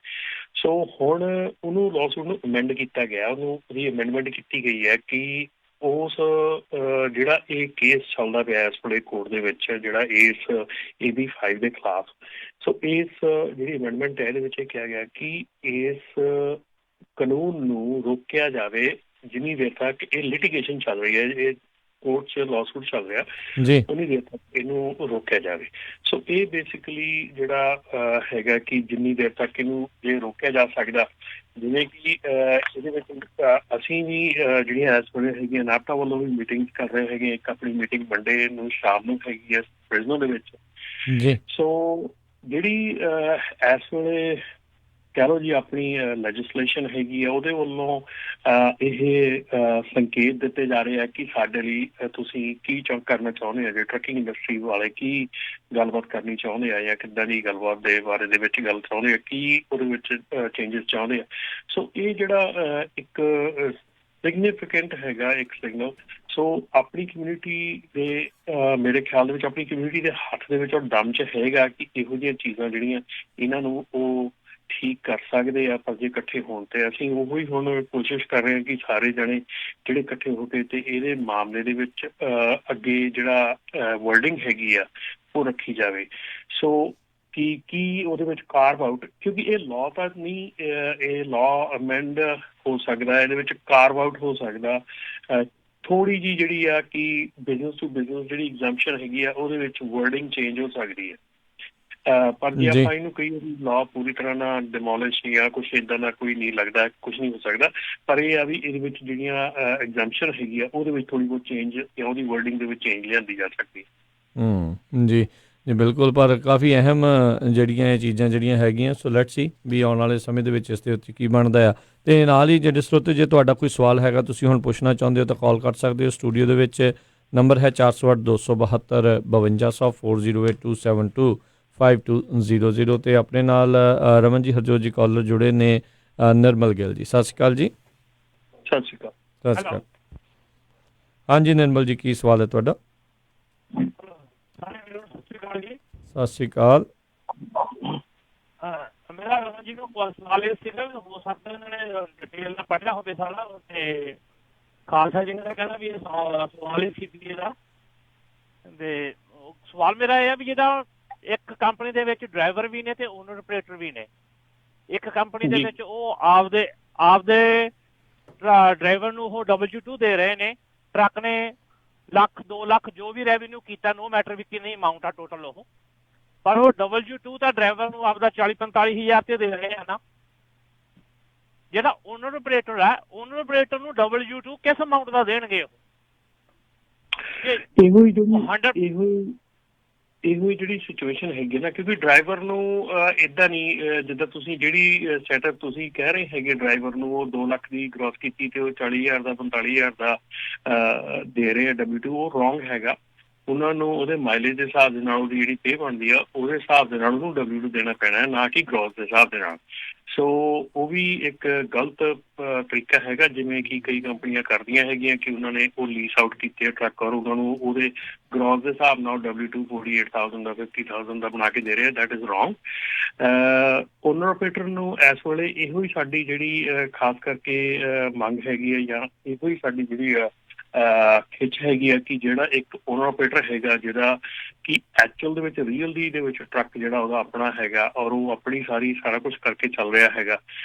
ਸੋ ਹੁਣ ਉਹਨੂੰ ਲਾਸੂਟ ਨੂੰ ਅਮੈਂਡ ਕੀਤਾ ਗਿਆ, ਉਹਦੀ ਅਮੈਂਡਮੈਂਟ ਕੀਤੀ ਗਈ ਹੈ ਕਿ ਉਸ ਜਿਹੜਾ ਇਹ ਕੇਸ ਚੱਲਦਾ ਪਿਆ ਇਸ ਵੇਲੇ ਕੋਰਟ ਦੇ ਵਿੱਚ ਜਿਹੜਾ ਇਸ AB5 ਦੇ ਖਿਲਾਫ। ਸੋ ਇਸ ਜਿਹੜੀ ਅਮੈਂਡਮੈਂਟ ਹੈ ਇਹਦੇ ਵਿੱਚ ਇਹ ਕਿਹਾ ਗਿਆ ਕਿ ਇਸ ਕਾਨੂੰਨ ਨੂੰ ਰੋਕਿਆ ਜਾਵੇ ਜਿੰਨੀ ਦੇਰ ਤੱਕ ਇਹ ਲਿਟੀਗੇਸ਼ਨ ਚੱਲ ਰਹੀ ਹੈ, ਇਹ ਕੋਰਟ 'ਚ ਲਾਸੂਟ ਚੱਲ ਰਿਹਾ ਜੀ, ਉਨੀ ਦੇਰ ਤੱਕ ਇਹਨੂੰ ਰੋਕਿਆ ਜਾਵੇ। ਸੋ ਇਹ ਬੇਸਿਕਲੀ ਜਿਹੜਾ ਹੈਗਾ ਕਿ ਜਿੰਨੀ ਦੇਰ ਤੱਕ ਇਹਨੂੰ ਜੇ ਰੋਕਿਆ ਜਾ ਸਕਦਾ, ਜਿਵੇਂ ਕਿ ਇਹਦੇ ਵਿੱਚ ਅਸੀਂ ਵੀ ਜਿਹੜੀਆਂ ਇਸ ਵੇਲੇ ਹੈਗੀਆਂ ਨਾਪਟਾ ਵੱਲੋਂ ਵੀ ਮੀਟਿੰਗ ਕਰ ਰਹੇ ਹੈਗੇ, ਇੱਕ ਆਪਣੀ ਮੀਟਿੰਗ ਮੰਡੇ ਨੂੰ ਸ਼ਾਮ ਨੂੰ ਹੈਗੀ ਹੈ ਪ੍ਰਿਜ਼ਨੋ ਦੇ ਵਿੱਚ ਜੀ। ਸੋ ਜਿਹੜੀ ਇਸ ਵੇਲੇ ਕਹਿ ਲਓ ਜੀ ਆਪਣੀ ਲੈਜਿਸਲੇਸ਼ਨ ਹੈਗੀ ਆ ਉਹਦੇ ਵੱਲੋਂ ਇਹ ਸੰਕੇਤ ਦਿੱਤੇ ਜਾ ਰਹੇ ਆ ਕਿ ਸਾਡੇ ਲਈ ਤੁਸੀਂ ਕੀ ਕਰਨਾ ਚਾਹੁੰਦੇ ਆ, ਜੇ ਟਰੱਕਿੰਗ ਇੰਡਸਟਰੀ ਵਾਲੇ ਕੀ ਗੱਲਬਾਤ ਕਰਨੀ ਚਾਹੁੰਦੇ ਆ ਜਾਂ ਕਿੱਦਾਂ ਦੀ ਗੱਲਬਾਤ ਦੇ ਬਾਰੇ ਦੇ ਵਿੱਚ ਗੱਲ ਚਾਹੁੰਦੇ ਆ, ਕੀ ਉਹਦੇ ਵਿੱਚ ਚੇਂਜਸ ਚਾਹੁੰਦੇ ਆ। ਸੋ ਇਹ ਜਿਹੜਾ ਇੱਕ ਸਿਗਨੀਫਿਕੈਂਟ ਹੈਗਾ ਇੱਕ ਸਿਗਨਲ। ਸੋ ਆਪਣੀ ਕਮਿਊਨਿਟੀ ਦੇ ਮੇਰੇ ਖਿਆਲ ਦੇ ਵਿੱਚ ਆਪਣੀ ਕਮਿਊਨਿਟੀ ਦੇ ਹੱਥ ਦੇ ਵਿੱਚ ਔਰ ਦਮ 'ਚ ਹੈਗਾ ਕਿ ਇਹੋ ਜਿਹੀਆਂ ਚੀਜ਼ਾਂ ਜਿਹੜੀਆਂ ਇਹਨਾਂ ਨੂੰ ਉਹ ਠੀਕ ਕਰ ਸਕਦੇ ਆ, ਪਰ ਜੇ ਇਕੱਠੇ ਹੋਣ ਤੇ ਅਸੀਂ ਉਹੀ ਹੁਣ ਕੋਸ਼ਿਸ਼ ਕਰ ਰਹੇ ਹਾਂ ਕਿ ਸਾਰੇ ਜਣੇ ਜਿਹੜੇ ਇਕੱਠੇ ਹੋ ਕੇ ਤੇ ਇਹਦੇ ਮਾਮਲੇ ਦੇ ਵਿੱਚ ਅੱਗੇ ਜਿਹੜਾ ਵਰਡਿੰਗ ਹੈਗੀ ਆ ਉਹ ਰੱਖੀ ਜਾਵੇ। ਸੋ ਕੀ ਉਹਦੇ ਵਿੱਚ ਕਾਰਵ ਆਊਟ, ਕਿਉਂਕਿ ਇਹ ਲਾਅ ਤਾਂ ਨਹੀਂ, ਇਹ ਲਾਅ ਅਮੈਂਡ ਹੋ ਸਕਦਾ, ਇਹਦੇ ਵਿੱਚ ਕਾਰਵ ਆਊਟ ਹੋ ਸਕਦਾ ਥੋੜੀ ਜਿਹੀ ਜਿਹੜੀ ਆ ਕਿ ਬਿਜ਼ਨਸ ਟੂ ਬਿਜ਼ਨਸ ਜਿਹੜੀ ਐਗਜ਼ੈਂਪਸ਼ਨ ਹੈਗੀ ਆ ਉਹਦੇ ਵਿੱਚ ਵਰਡਿੰਗ ਚੇਂਜ ਹੋ ਸਕਦੀ ਹੈ। ਪਰ ਜੇ ਆਪਾਂ ਇਹਨੂੰ ਕਈ ਵਾਰੀ ਲਾਅ ਪੂਰੀ ਤਰ੍ਹਾਂ ਨਾਲ ਡਿਮੋਲਿਸ਼ ਜਾਂ ਕੁਛ ਏਦਾਂ ਦਾ ਕੋਈ ਨਹੀਂ ਲੱਗਦਾ, ਕੁਛ ਨਹੀਂ ਹੋ ਸਕਦਾ। ਪਰ ਇਹ ਆ ਵੀ ਇਹਦੇ ਵਿੱਚ ਜਿਹੜੀਆਂ ਐਗਜ਼ੈਂਪਸ਼ਨ ਹੈਗੀ ਆ ਉਹਦੇ ਵਿੱਚ ਥੋੜੀ ਬਹੁਤ ਚੇਂਜ ਜਾਂ ਉਹਦੀ ਵਰਡਿੰਗ ਦੇ ਵਿੱਚ ਚੇਂਜ ਲਿਆਂਦੀ ਜਾ ਸਕਦੀ ਹੈ। ਜੀ ਜੀ ਬਿਲਕੁਲ, ਪਰ ਕਾਫੀ ਅਹਿਮ ਜਿਹੜੀਆਂ ਇਹ ਚੀਜ਼ਾਂ ਜਿਹੜੀਆਂ ਹੈਗੀਆਂ। ਸੋ ਲੈਟਸ ਸੀ ਵੀ ਆਉਣ ਵਾਲੇ ਸਮੇਂ ਦੇ ਵਿੱਚ ਇਸ ਦੇ ਉੱਤੇ ਕੀ ਬਣਦਾ ਆ। ਅਤੇ ਨਾਲ ਹੀ ਜਿਹੜੇ ਸਰੋਤੇ, ਜੇ ਤੁਹਾਡਾ ਕੋਈ ਸਵਾਲ ਹੈਗਾ ਤੁਸੀਂ ਹੁਣ ਪੁੱਛਣਾ ਚਾਹੁੰਦੇ ਹੋ ਤਾਂ ਕਾਲ ਕਰ ਸਕਦੇ ਹੋ ਸਟੂਡੀਓ ਦੇ ਵਿੱਚ। ਨੰਬਰ ਹੈ 408 272 5200 408 272 5200। ਅਤੇ ਆਪਣੇ ਨਾਲ ਰਮਨ ਜੀ ਹਰਜੋਤ ਜੀ ਕਾਲਰ ਜੁੜੇ ਨੇ, ਨਿਰਮਲ ਗਿੱਲ ਜੀ। ਸਤਿ ਸ਼੍ਰੀ ਅਕਾਲ ਜੀ। ਸਤਿ ਸ਼੍ਰੀ ਅਕਾਲ। ਸਤਿ ਸ਼੍ਰੀ ਅਕਾਲ। ਹਾਂਜੀ ਨਿਰਮਲ ਜੀ, ਕੀ ਸਵਾਲ ਹੈ ਤੁਹਾਡਾ? ਸਤਿ ਸ਼੍ਰੀ ਅਕਾਲ। ਮੇਰਾ ਰਮਨ ਜੀ ਨੂੰ ਸਵਾਲ ਇਹ ਸੀਗਾ ਵੀ ਹੋ ਸਕਦਾ ਇਹਨਾਂ ਨੇ ਡਿਟੇਲ ਨਾਲ ਪੜ੍ਹਿਆ ਹੋਵੇ ਸਾਰਾ, ਤੇ ਖਾਲਸਾ ਜੀ ਨੇ ਕਹਿੰਦਾ ਵੀ ਇਹ ਸਵਾਲ ਹੀ ਸੀ ਇਹਦਾ। ਤੇ ਸਵਾਲ ਮੇਰਾ ਇਹ ਆ ਵੀ ਜਿਹਦਾ ਇੱਕ ਕੰਪਨੀ ਦੇ ਵਿੱਚ ਡਰਾਈਵਰ ਵੀ ਨੇ ਤੇ ਓਨਰ ਆਪਰੇਟਰ ਵੀ ਨੇ। ਇੱਕ ਕੰਪਨੀ ਦੇ ਵਿੱਚ ਉਹ ਆਪਦੇ ਡਰਾਈਵਰ ਨੂੰ ਉਹ W2 ਦੇ ਰਹੇ ਨੇ, ਟਰੱਕ ਨੇ ਲੱਖ 2 ਲੱਖ ਜੋ ਵੀ ਰੈਵਨਿਊ ਕੀਤਾ, ਨੋ ਮੈਟਰ ਵੀ ਕਿੰਨੀ ਅਮਾਊਂਟ ਆ ਟੋਟਲ ਉਹ, ਪਰ ਉਹ W2 ਤਾਂ ਡਰਾਈਵਰ ਨੂੰ ਆਪਦਾ 40-45 ਹਜ਼ਾਰ ਤੇ ਦੇ ਰਹੇ ਆ ਨਾ। ਜਿਹੜਾ ਓਨਰ ਆਪਰੇਟਰ ਹੈ, ਓਨਰ ਆਪਰੇਟਰ ਨੂੰ W2 ਕਿਸ ਅਮਾਊਂਟ ਦਾ ਦੇਣਗੇ ਉਹ? ਇਹੋ ਹੀ ਜਿਹੜੀ ਸਿਚੁਏਸ਼ਨ ਹੈਗੀ ਨਾ, ਕਿਉਂਕਿ ਡਰਾਈਵਰ ਨੂੰ ਏਦਾਂ ਨਹੀਂ, ਜਿੱਦਾਂ ਤੁਸੀਂ ਜਿਹੜੀ ਸੈਟਅਪ ਤੁਸੀਂ ਕਹਿ ਰਹੇ ਹੈਗੇ ਡਰਾਈਵਰ ਨੂੰ ਉਹ 2 ਲੱਖ ਦੀ ਗ੍ਰੋਸ ਕੀਤੀ ਤੇ ਉਹ 40,000 ਦਾ 45,000 ਦਾ ਦੇ ਰਹੇ ਆ W2, ਉਹ ਰੋਂਗ ਹੈਗਾ। ਉਹਨਾਂ ਨੂੰ ਉਹਦੇ ਮਾਈਲੇਜ ਦੇ ਹਿਸਾਬ ਦੇ ਨਾਲ ਉਹਦੀ ਜਿਹੜੀ ਪੇ ਬਣਦੀ ਆ ਉਹਦੇ ਹਿਸਾਬ ਦੇ ਨਾਲ ਉਹਨੂੰ W2 ਦੇਣਾ ਪੈਣਾ ਹੈ, ਨਾ ਕਿ ਗ੍ਰੋਸ ਦੇ ਹਿਸਾਬ ਦੇ ਨਾਲ। ਸੋ ਉਹ ਵੀ ਇੱਕ ਗਲਤ ਤਰੀਕਾ ਹੈਗਾ, ਜਿਵੇਂ ਕਿ ਕਈ ਕੰਪਨੀਆਂ ਕਰਦੀਆਂ ਹੈਗੀਆਂ ਕਿ ਉਹਨਾਂ ਨੇ ਉਹ ਲੀਸ ਆਊਟ ਕੀਤੇ ਟਰੱਕ ਔਰ ਉਹਨਾਂ ਨੂੰ ਉਹਦੇ ਗ੍ਰੋਸ ਦੇ ਹਿਸਾਬ ਨਾਲ W2 48,000 ਦਾ 50,000 ਦਾ ਬਣਾ ਕੇ ਦੇ ਰਹੇ ਆ। That is wrong. Owner operator ਨੂੰ ਇਸ ਵੇਲੇ ਇਹੋ ਹੀ ਸਾਡੀ ਜਿਹੜੀ ਖਾਸ ਕਰਕੇ ਮੰਗ ਹੈਗੀ ਹੈ, ਜਾਂ ਇਹੋ ਹੀ ਸਾਡੀ ਜਿਹੜੀ ਖਿੱਚ ਹੈਗੀ ਆ ਕਿ ਜਿਹੜਾ ਇੱਕ ਓਨਰ ਆਪਰੇਟਰ ਹੈਗਾ ਜਿਹੜਾ ਕਿ ਐਕਚੁਅਲ ਦੇ ਵਿੱਚ ਰੀਅਲ ਦੇ ਵਿੱਚ ਟਰੱਕ ਜਿਹੜਾ ਉਹਦਾ ਆਪਣਾ ਹੈਗਾ ਔਰ ਉਹ ਆਪਣੀ ਸਾਰਾ ਕੁਛ ਕਰਕੇ ਚੱਲ ਰਿਹਾ ਹੈਗਾ,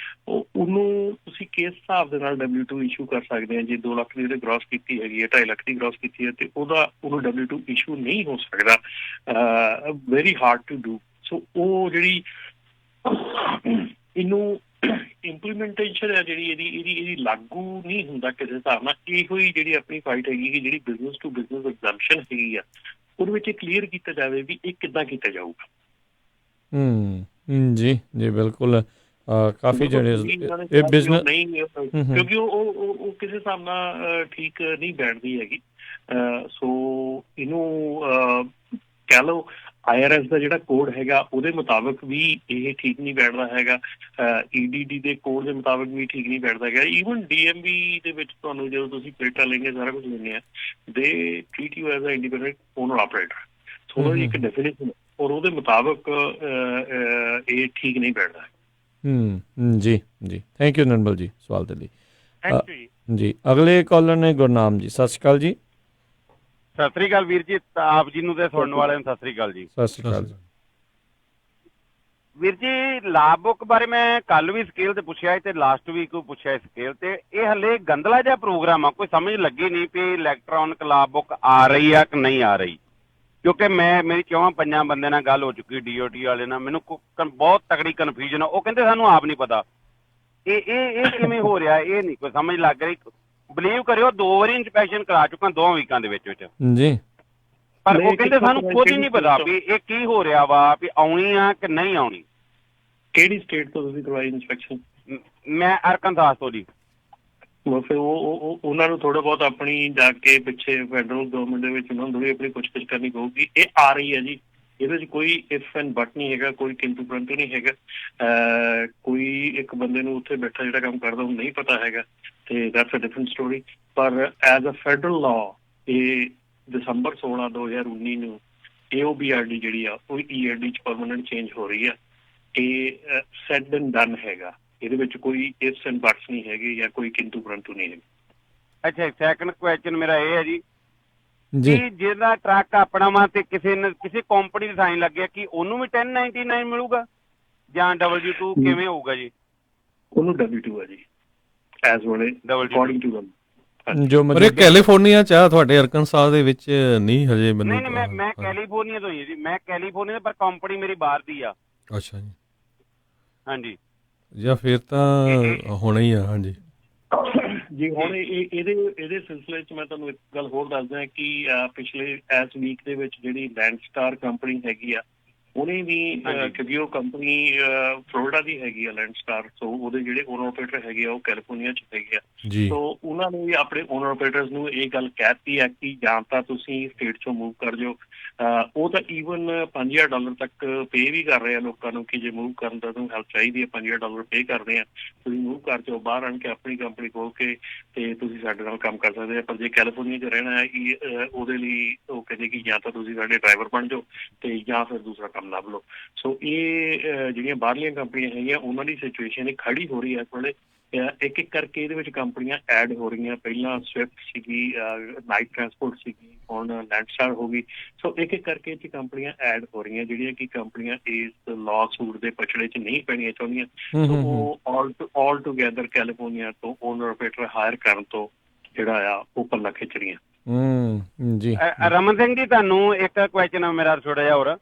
ਉਹਨੂੰ ਤੁਸੀਂ ਕਿਸ ਹਿਸਾਬ ਦੇ ਨਾਲ W2 ਇਸ਼ੂ ਕਰ ਸਕਦੇ ਆ। ਜੇ 2 ਲੱਖ ਦੀ ਉਹਦੇ ਗ੍ਰੋਸ ਕੀਤੀ ਹੈਗੀ ਹੈ, 2.5 ਲੱਖ ਦੀ ਗ੍ਰੋਸ ਕੀਤੀ ਹੈ, ਤੇ ਉਹਨੂੰ W2 ਇਸ਼ੂ ਨਹੀਂ ਹੋ ਸਕਦਾ। Very hard to do. So ਉਹ ਜਿਹੜੀ ਇਹਨੂੰ ਇੰਪਲੀਮੈਂਟੇਸ਼ਨ ਹੈ ਜਿਹੜੀ ਇਹਦੀ ਲਾਗੂ ਨਹੀਂ ਹੁੰਦਾ ਕਿਸੇ ਹਿਸਾਬ ਨਾਲ। ਇਹੋ ਹੀ ਜਿਹੜੀ ਆਪਣੀ ਫਾਈਟ ਹੈਗੀ ਕਿ ਜਿਹੜੀ ਬਿਜ਼ਨਸ ਟੂ ਬਿਜ਼ਨਸ ਐਗਜ਼ੈਂਪਸ਼ਨ ਹੈਗੀ ਆ ਉਹਦੇ ਵਿੱਚ ਕਲੀਅਰ ਕੀਤਾ ਜਾਵੇ ਵੀ ਇਹ ਕਿੱਦਾਂ ਕੀਤਾ ਜਾਊਗਾ। ਜੀ ਜੀ ਬਿਲਕੁਲ। ਕਾਫੀ ਜਿਹੜੇ ਉਹਨਾਂ ਨੇ ਇਹ ਕਿਹਾ ਕਿ ਬਿਜ਼ਨਸ ਉਹ ਨਹੀਂ ਕਿਉਂਕਿ ਉਹ ਕਿਸੇ ਹਿਸਾਬ ਨਾਲ ਠੀਕ ਨਹੀਂ ਬੈਠਦੀ ਹੈਗੀ। ਸੋ ਇਹਨੂੰ ਕਹਿ ਲਓ IRS ਦਾ ਜਿਹੜਾ ਕੋਡ ਹੈਗਾ ਉਹਦੇ ਮੁਤਾਬਕ ਵੀ ਇਹ ਠੀਕ ਨਹੀਂ ਬੈਠਦਾ ਹੈਗਾ। EDD ਦੇ ਕੋਡ ਦੇ ਮੁਤਾਬਕ ਵੀ ਠੀਕ ਨਹੀਂ ਬੈਠਦਾ ਹੈਗਾ। ਈਵਨ DMV ਦੇ ਵਿੱਚ ਤੁਹਾਨੂੰ ਜਦੋਂ ਤੁਸੀਂ ਪਲੇਟਾਂ ਲੈਂਗੇ ਸਾਰਾ ਕੁਝ ਲੈਂਦੇ ਆ they treat you as a independent owner operator. ਥੋੜਾ ਜਿਹੀ ਇੱਕ ਡੈਫੀਨੇਸ਼ਨ ਔਰ ਉਹਦੇ ਮੁਤਾਬਕ ਇਹ ਠੀਕ ਨਹੀਂ ਬੈਠਦਾ। ਜੀ ਜੀ, ਥੈਂਕ ਯੂ ਨਿਰਮਲ ਜੀ ਸਵਾਲ ਦੇ ਲਈ। ਥੈਂਕ ਯੂ ਜੀ। ਜੀ ਅਗਲੇ ਕਾਲਰ ਨੇ ਗੁਰਨਾਮ ਜੀ। ਸਤਿ ਸ਼੍ਰੀ ਅਕਾਲ ਜੀ। ਸਤਿ ਸ੍ਰੀ ਅਕਾਲ ਵੀਰ ਜੀ, ਆਪ ਜੀ ਨੂੰ ਤੇ ਸੁਣਨ ਵਾਲਿਆਂ ਨੂੰ ਸਤਿ ਸ੍ਰੀ ਅਕਾਲ ਜੀ। ਸਤਿ ਸ਼੍ਰੀ ਅਕਾਲ। ਵੀਰ ਜੀ ਲਾਭ ਬੁੱਕ ਬਾਰੇ ਮੈਂ ਕੱਲ ਵੀ ਸਕੇਲ ਤੇ ਪੁੱਛਿਆ ਤੇ ਲਾਸਟ ਵੀਕ ਵੀ ਪੁੱਛਿਆ ਸਕੇਲ ਤੇ। ਇਹ ਹਲੇ ਗੰਦਲਾ ਜਿਹਾ ਪ੍ਰੋਗਰਾਮ ਆ, ਕੋਈ ਸਮਝ ਲੱਗੀ ਨਹੀਂ ਵੀ ਇਲੈਕਟ੍ਰੋਨਿਕ ਲਾਭ ਬੁੱਕ ਆ ਰਹੀ ਆ ਕਿ ਨਹੀਂ ਆ ਰਹੀ। ਕਿਉਂਕਿ ਮੇਰੀ 4-5 ਬੰਦਿਆਂ ਨਾਲ ਗੱਲ ਹੋ ਚੁੱਕੀ DOT ਵਾਲੇ ਨਾਲ, ਮੈਨੂੰ ਬਹੁਤ ਤਕੜੀ ਕਨਫਿਊਜ਼ਨ ਆ। ਉਹ ਕਹਿੰਦੇ ਸਾਨੂੰ ਆਪ ਨਹੀਂ ਪਤਾ ਇਹ ਕਿਵੇਂ ਹੋ ਰਿਹਾ, ਇਹ ਨਹੀਂ ਕੋਈ ਸਮਝ ਲੱਗ ਰਹੀ। ਬਲੀਵ ਕਰਿਓ 2 ਵਾਰੀ ਇੰਸਪੈਕਸ਼ਨ ਕਰਾ ਚੁੱਕਾ 2 ਵੀਕਾਂ ਦੇ ਵਿੱਚ ਜੀ, ਪਰ ਉਹ ਕਹਿੰਦੇ ਸਾਨੂੰ ਖੁਦ ਹੀ ਨਹੀਂ ਪਤਾ ਵੀ ਇਹ ਕੀ ਹੋ ਰਿਹਾ ਵਾ, ਵੀ ਆਉਣੀ ਆ ਕਿ ਨਹੀਂ ਆਉਣੀ। ਕਿਹੜੀ ਸਟੇਟ ਤੋਂ ਤੁਸੀਂ ਕਰਵਾਈ ਇੰਸਪੈਕਸ਼ਨ? ਮੈਂ ਅਰਕਾਨਸਾਸ ਤੋਂ ਜੀ। ਫਿਰ ਉਹ ਉਹਨਾਂ ਨੂੰ ਥੋੜਾ ਬਹੁਤ ਆਪਣੀ ਜਾ ਕੇ ਪਿੱਛੇ ਫੈਡਰਲ ਗਵਰਨਮੈਂਟ ਦੇ ਵਿੱਚ ਉਹਨਾਂ ਨੂੰ ਆਪਣੀ ਪੁੱਛਗਿੱਛ ਕਰਨੀ ਪਊਗੀ। ਇਹ ਆ ਰਹੀ ਹੈ ਜੀ, ਇਹਦੇ 'ਚ ਕੋਈ ਇਫ ਐਂਡ ਬਟ ਨਹੀਂ ਹੈਗਾ, ਕੋਈ ਕਿੰਤੂ ਪਰੰਤੂ ਨਹੀਂ ਹੈਗਾ। ਕੋਈ ਇੱਕ ਬੰਦੇ ਨੂੰ ਉੱਥੇ ਬੈਠਾ ਜਿਹੜਾ ਕੰਮ ਕਰਦਾ ਉਹਨੂੰ ਨਹੀਂ ਪਤਾ ਹੈਗਾ ਤੇ ਦੈਟਸ ਅ ਡਿਫਰੈਂਟ ਸਟੋਰੀ। ਪਰ ਐਜ਼ ਅ ਫੈਡਰਲ ਲਾਅ ਇਹ ਦਸੰਬਰ 16, 2019 ਨੂੰ AOBRD ਜਿਹੜੀ ਆ ਉਹ ERD 'ਚ ਪਰਮਾਨੈਂਟ ਚੇਂਜ ਹੋ ਰਹੀ ਆ। ਇਹ ਸੈਡ ਐਂਡ ਡਨ ਹੈਗਾ, ਇਹਦੇ ਵਿੱਚ ਕੋਈ ਇਫਸ ਐਂਡ ਬਟਸ ਨਹੀਂ ਹੈਗੇ ਜਾਂ ਕੋਈ ਕਿੰਤੂ ਪਰੰਤੂ ਨਹੀਂ ਹੈਗੇ। ਅੱਛਾ, ਸੈਕੰਡ ਕੁਐਸਚਨ ਮੇਰਾ ਇਹ ਹੈ ਜੀ ਜੀ ਕਿ ਜਿਹੜਾ ਟਰੱਕ ਆਪਣਾ ਵਾ ਤੇ ਕਿਸੇ ਕੰਪਨੀ ਦੇ ਸਾਈਨ ਲੱਗਿਆ ਕਿ ਉਹਨੂੰ ਵੀ 1099 ਮਿਲੂਗਾ ਜਾਂ W2 ਕਿਵੇਂ ਹੋਊਗਾ ਜੀ? ਉਹਨੂੰ W2 ਹੈ ਜੀ ਐਜ਼ ਵੈਲ ਅਕੋਰਡਿੰਗ ਟੂ ਦਮ। ਜੋ ਪਰ ਇਹ ਕੈਲੀਫੋਰਨੀਆ ਚ ਆ, ਤੁਹਾਡੇ ਅਰਕਾਨਸਾਸ ਦੇ ਵਿੱਚ ਨਹੀਂ ਹਜੇ ਮੈਨੂੰ। ਨਹੀਂ ਮੈਂ ਕੈਲੀਫੋਰਨੀਆ ਤੋਂ ਹੀ ਜੀ, ਮੈਂ ਕੈਲੀਫੋਰਨੀਆ ਪਰ ਕੰਪਨੀ ਮੇਰੀ ਬਾਹਰ ਦੀ ਆ। ਅੱਛਾ ਜੀ, ਹਾਂਜੀ ਜਾਂ ਫਿਰ ਤਾਂ ਹੋਣਾ ਹੀ ਆ। ਹਾਂਜੀ ਜੀ, ਹੁਣ ਇਹਦੇ ਸਿਲਸਿਲੇ 'ਚ ਮੈਂ ਤੁਹਾਨੂੰ ਇੱਕ ਗੱਲ ਹੋਰ ਦੱਸਦਾ ਕਿ ਪਿਛਲੇ ਇਸ ਵੀਕ ਦੇ ਵਿੱਚ ਜਿਹੜੀ ਲੈਂਡਸਟਾਰ ਕੰਪਨੀ ਹੈਗੀ ਆ ਉਹਨੇ ਵੀ ਕਿਉਂਕਿ ਉਹ ਕੰਪਨੀ ਫਲੋਰੀਡਾ ਦੀ ਹੈਗੀ ਆ ਲੈਂਡਸਟਾਰ, ਸੋ ਉਹਦੇ ਜਿਹੜੇ ਓਨਰ ਆਪਰੇਟਰ ਹੈਗੇ ਆ ਉਹ ਕੈਲੀਫੋਰਨੀਆ 'ਚ ਹੈਗੇ ਆ। ਜੀ, ਸੋ ਉਹਨਾਂ ਨੇ ਵੀ ਆਪਣੇ ਓਨਰ ਆਪਰੇਟਰਸ ਨੂੰ ਇਹ ਗੱਲ ਕਹਿਤੀ ਹੈ ਕਿ ਜਾਂ ਤਾਂ ਤੁਸੀਂ ਸਟੇਟ 'ਚੋਂ ਮੂਵ ਕਰ ਜਾਓ। ਉਹ ਤਾਂ ਈਵਨ $5000 ਤੱਕ ਪੇ ਵੀ ਕਰ ਰਹੇ ਆ ਲੋਕਾਂ ਨੂੰ ਕਿ ਜੇ ਮੂਵ ਕਰਨ ਦਾ ਤੁਹਾਨੂੰ ਹੈਲਪ ਚਾਹੀਦੀ ਹੈ $5000 ਪੇ ਕਰਦੇ ਆ, ਤੁਸੀਂ ਮੂਵ ਕਰ ਜਾਓ ਬਾਹਰ ਆਣ ਕੇ ਆਪਣੀ ਕੰਪਨੀ ਖੋਲ ਕੇ ਤੇ ਤੁਸੀਂ ਸਾਡੇ ਨਾਲ ਕੰਮ ਕਰ ਸਕਦੇ ਆ। ਪਰ ਜੇ ਕੈਲੀਫੋਰਨੀਆ 'ਚ ਰਹਿਣਾ ਹੈ ਉਹਦੇ ਲਈ ਉਹ ਕਹਿੰਦੇ ਕਿ ਜਾਂ ਤਾਂ ਤੁਸੀਂ ਸਾਡੇ ਡਰਾਈਵਰ ਬਣ ਜਾਓ ਤੇ ਜਾਂ ਫਿਰ ਦੂਸਰਾ ਕੰਮ ਲੱਭ ਲਓ। ਸੋ ਇਹ ਜਿਹੜੀਆਂ ਬਾਹਰਲੀਆਂ ਕੰਪਨੀਆਂ ਹੈਗੀਆਂ ਉਹਨਾਂ ਦੀ ਸਿਚੁਏਸ਼ਨ ਇਹ ਖੜੀ ਹੋ ਰਹੀ ਹੈ। ਥੋੜੇ ਇੱਕ ਇੱਕ ਕਰਕੇ ਇਹਦੇ ਵਿੱਚ ਕੰਪਨੀਆਂ ਐਡ ਹੋ ਰਹੀਆਂ। ਪਹਿਲਾਂ ਸਵਿਫਟ ਸੀਗੀ, ਨਾਈਟ ਟਰਾਂਸਪੋਰਟ ਸੀਗੀ, ਹੁਣ ਲੈਂਡਸਟਾਰ ਹੋ ਗਈ। ਸੋ ਇੱਕ ਇੱਕ ਕਰਕੇ ਇਹ ਕੰਪਨੀਆਂ ਐਡ ਹੋ ਰਹੀਆਂ ਜਿਹੜੀਆਂ ਕਿ ਕੰਪਨੀਆਂ ਇਸ ਲਾਅ ਸੂਟ ਦੇ ਪਛੜੇ 'ਚ ਨਹੀਂ ਪੈਣੀਆਂ ਚਾਹੁੰਦੀਆਂ। ਸੋ ਉਹ ਆਲ ਟੂਗੈਦਰ ਕੈਲੀਫੋਰਨੀਆ ਤੋਂ ਓਨਰ ਆਪਰੇਟਰ ਹਾਇਰ ਕਰਨ ਤੋਂ ਜਿਹੜਾ ਆ ਉਹ ਪੱਲਾ ਖਿੱਚ ਰਹੀਆਂ। ਜੀ ਰਮਨ ਸਿੰਘ ਜੀ, ਤੁਹਾਨੂੰ ਇੱਕ ਕੁਐਸਚਨ ਮੇਰਾ ਥੋੜਾ ਜਿਹਾ ਹੋਰ,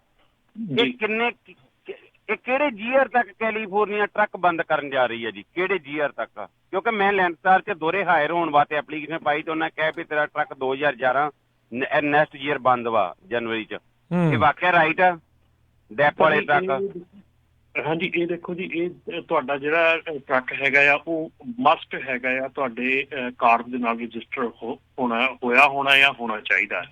ਇਹ ਕਿਹੜੇ ਜੀਅਰ ਤੱਕ ਕੈਲੀਫੋਰਨੀਆ ਟਰੱਕ ਬੰਦ ਕਰਨ ਜਾ ਰਹੀ ਹੈ ਜੀ? ਕਿਹੜੇ ਜੀਅਰ ਤੱਕ? ਕਿਉਂਕਿ ਮੈਂ ਲੈਂਡਸਟਾਰ 'ਚ ਦੋਹਰੇ ਹਾਇਰ ਹੋਣ ਵਾਸਤੇ ਐਪਲੀਕੇਸ਼ਨ ਪਾਈ ਤੇ ਉਹਨਾਂ ਕਿਹਾ ਵੀ ਤੇਰਾ ਟਰੱਕ 2011 ਨੈਕਸਟ ਈਅਰ ਬੰਦ ਵਾ ਜਨਵਰੀ 'ਚ। ਇਹ ਵਾਕਿਆ ਰਾਈਟ ਆ? ਡੈਪ ਵਾਲੇ ਟਰੱਕ? ਹਾਂਜੀ, ਇਹ ਦੇਖੋ ਜੀ, ਇਹ ਤੁਹਾਡਾ ਜਿਹੜਾ ਟਰੱਕ ਹੈਗਾ ਆ ਉਹ ਮਸਟ ਹੈਗਾ ਆ ਤੁਹਾਡੇ ਕਾਰ ਦੇ ਨਾਲ ਰਜਿਸਟਰ ਹੋਣਾ ਜਾਂ ਹੋਣਾ ਚਾਹੀਦਾ।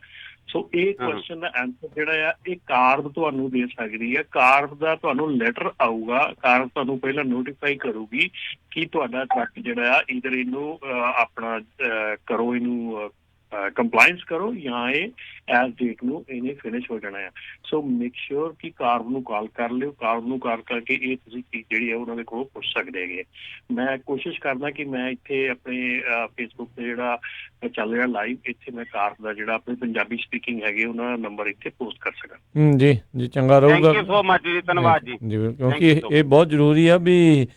ਸੋ ਇਹ ਕੁਐਸਚਨ ਦਾ ਆਨਸਰ ਜਿਹੜਾ ਆ ਇਹ ਕਾਰਡ ਤੁਹਾਨੂੰ ਦੇ ਸਕਦੀ ਹੈ। ਕਾਰਡ ਦਾ ਤੁਹਾਨੂੰ ਲੈਟਰ ਆਊਗਾ, ਕਾਰਡ ਤੁਹਾਨੂੰ ਪਹਿਲਾਂ ਨੋਟੀਫਾਈ ਕਰੂਗੀ ਕਿ ਤੁਹਾਡਾ ਟਰੱਕ ਜਿਹੜਾ ਆ ਇਧਰ ਇਹਨੂੰ ਆਪਣਾ ਕਰੋ, ਇਹਨੂੰ ਕੰਪਲਾਇੰਸ ਕਰੋ ਜਾਂ ਇਹ ਐਸ ਡੇਟ ਨੂੰ ਇਹਨੇ ਫਿਨਿਸ਼ ਹੋ ਜਾਣਾ ਆ। ਸੋ ਮੇਕ ਸ਼ੋਰ ਕਿ ਕਾਰਡ ਨੂੰ ਕਾਲ ਕਰ ਲਿਓ। ਕਾਰਡ ਨੂੰ ਕਾਲ ਕਰਕੇ ਇਹ ਤੁਸੀਂ ਚੀਜ਼ ਜਿਹੜੀ ਆ ਉਹਨਾਂ ਦੇ ਕੋਲੋਂ ਪੁੱਛ ਸਕਦੇ ਹੈਗੇ। ਮੈਂ ਕੋਸ਼ਿਸ਼ ਕਰਦਾ ਕਿ ਮੈਂ ਇੱਥੇ ਆਪਣੇ ਫੇਸਬੁੱਕ ਤੇ ਜਿਹੜਾ ਚੱਲ ਰਿਹਾ ਲਾਈਵ, ਇੱਥੇ ਮੈਂ ਕਾਰਡ ਦਾ ਜਿਹੜਾ ਆਪਣੇ ਪੰਜਾਬੀ ਸਪੀਕਿੰਗ ਹੈਗੇ ਉਹਨਾਂ ਦਾ ਨੰਬਰ ਇੱਥੇ ਪੋਸਟ ਕਰ ਸਕਾਂ। ਜੀ ਜੀ, ਚੰਗਾ ਰਹੂਗਾ। ਥੈਂਕ ਯੂ ਸੋ ਮਚ ਜੀ, ਧੰਨਵਾਦ ਜੀ। ਜੀ, ਕਿਉਂਕਿ ਇਹ ਬਹੁਤ ਜ਼ਰੂਰੀ ਆ ਵੀ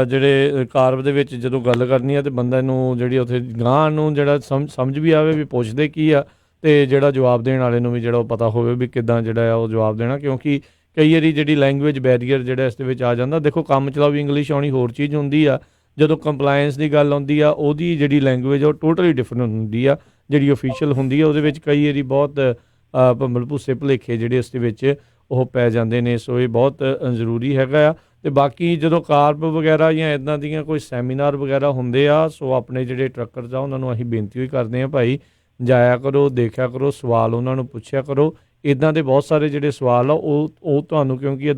ਜਿਹੜੇ ਕਾਰ ਦੇ ਵਿੱਚ ਜਦੋਂ ਗੱਲ ਕਰਨੀ ਆ ਤੇ ਬੰਦੇ ਨੂੰ ਜਿਹੜੀ ਉੱਥੇ ਗਾਂਹ ਨੂੰ ਜਿਹੜਾ ਸਮਝ ਵੀ ਆਵੇ ਵੀ ਪੁੱਛਦੇ ਕੀ ਆ ਤੇ ਜਿਹੜਾ ਜਵਾਬ ਦੇਣ ਵਾਲੇ ਨੂੰ ਵੀ ਜਿਹੜਾ ਉਹ ਪਤਾ ਹੋਵੇ ਵੀ ਕਿੱਦਾਂ ਜਿਹੜਾ ਆ ਉਹ ਜਵਾਬ ਦੇਣਾ। ਕਿਉਂਕਿ ਕਈ ਵਾਰੀ ਜਿਹੜੀ ਲੈਂਗੁਏਜ ਬੈਰੀਅਰ ਜਿਹੜਾ ਇਸ ਦੇ ਵਿੱਚ ਆ ਜਾਂਦਾ। ਦੇਖੋ, ਕੰਮ ਚਲਾਓ ਵੀ ਇੰਗਲਿਸ਼ ਆਉਣੀ ਹੋਰ ਚੀਜ਼ ਹੁੰਦੀ ਆ, ਜਦੋਂ ਕੰਪਲਾਇੰਸ ਦੀ ਗੱਲ ਆਉਂਦੀ ਆ ਉਹਦੀ ਜਿਹੜੀ ਲੈਂਗੁਏਜ ਉਹ ਟੋਟਲੀ ਡਿਫਰੈਂਟ ਹੁੰਦੀ ਆ। ਜਿਹੜੀ ਓਫੀਸ਼ੀਅਲ ਹੁੰਦੀ ਆ ਉਹਦੇ ਵਿੱਚ ਕਈ ਵਾਰੀ ਬਹੁਤ ਭੰਬਲ ਭੁੱਸੇ ਭੁਲੇਖੇ ਜਿਹੜੇ ਇਸ ਦੇ ਵਿੱਚ ਉਹ ਪੈ ਜਾਂਦੇ ਨੇ। ਸੋ ਇਹ ਬਹੁਤ ਜ਼ਰੂਰੀ ਹੈਗਾ ਆ। ਤੇ ਬਾਕੀ ਜਦੋਂ ਕਾਰਪ ਵਗੈਰਾ ਜਾਂ ਇਦਾਂ ਦੀਆਂ ਕੋਈ ਸੈਮੀਨਾਰ ਵਗੈਰਾ ਹੁੰਦੇ ਆ, ਸੋ ਆਪਣੇ ਜਿਹੜੇ ਟਰੱਕਰਸ ਆ ਉਹਨਾਂ ਨੂੰ ਅਸੀਂ ਬੇਨਤੀ ਵੀ ਕਰਦੇ ਹਾਂ, ਭਾਈ ਜਾਇਆ ਕਰੋ, ਦੇਖਿਆ ਕਰੋ, ਸਵਾਲ ਉਹਨਾਂ ਨੂੰ ਪੁੱਛਿਆ ਕਰੋ। ਇੱਦਾਂ ਦੇ ਬਹੁਤ ਸਾਰੇ ਜਿਹੜੇ ਸਵਾਲ ਆ ਉਹ ਤੁਹਾਨੂੰ, ਕਿਉਂਕਿ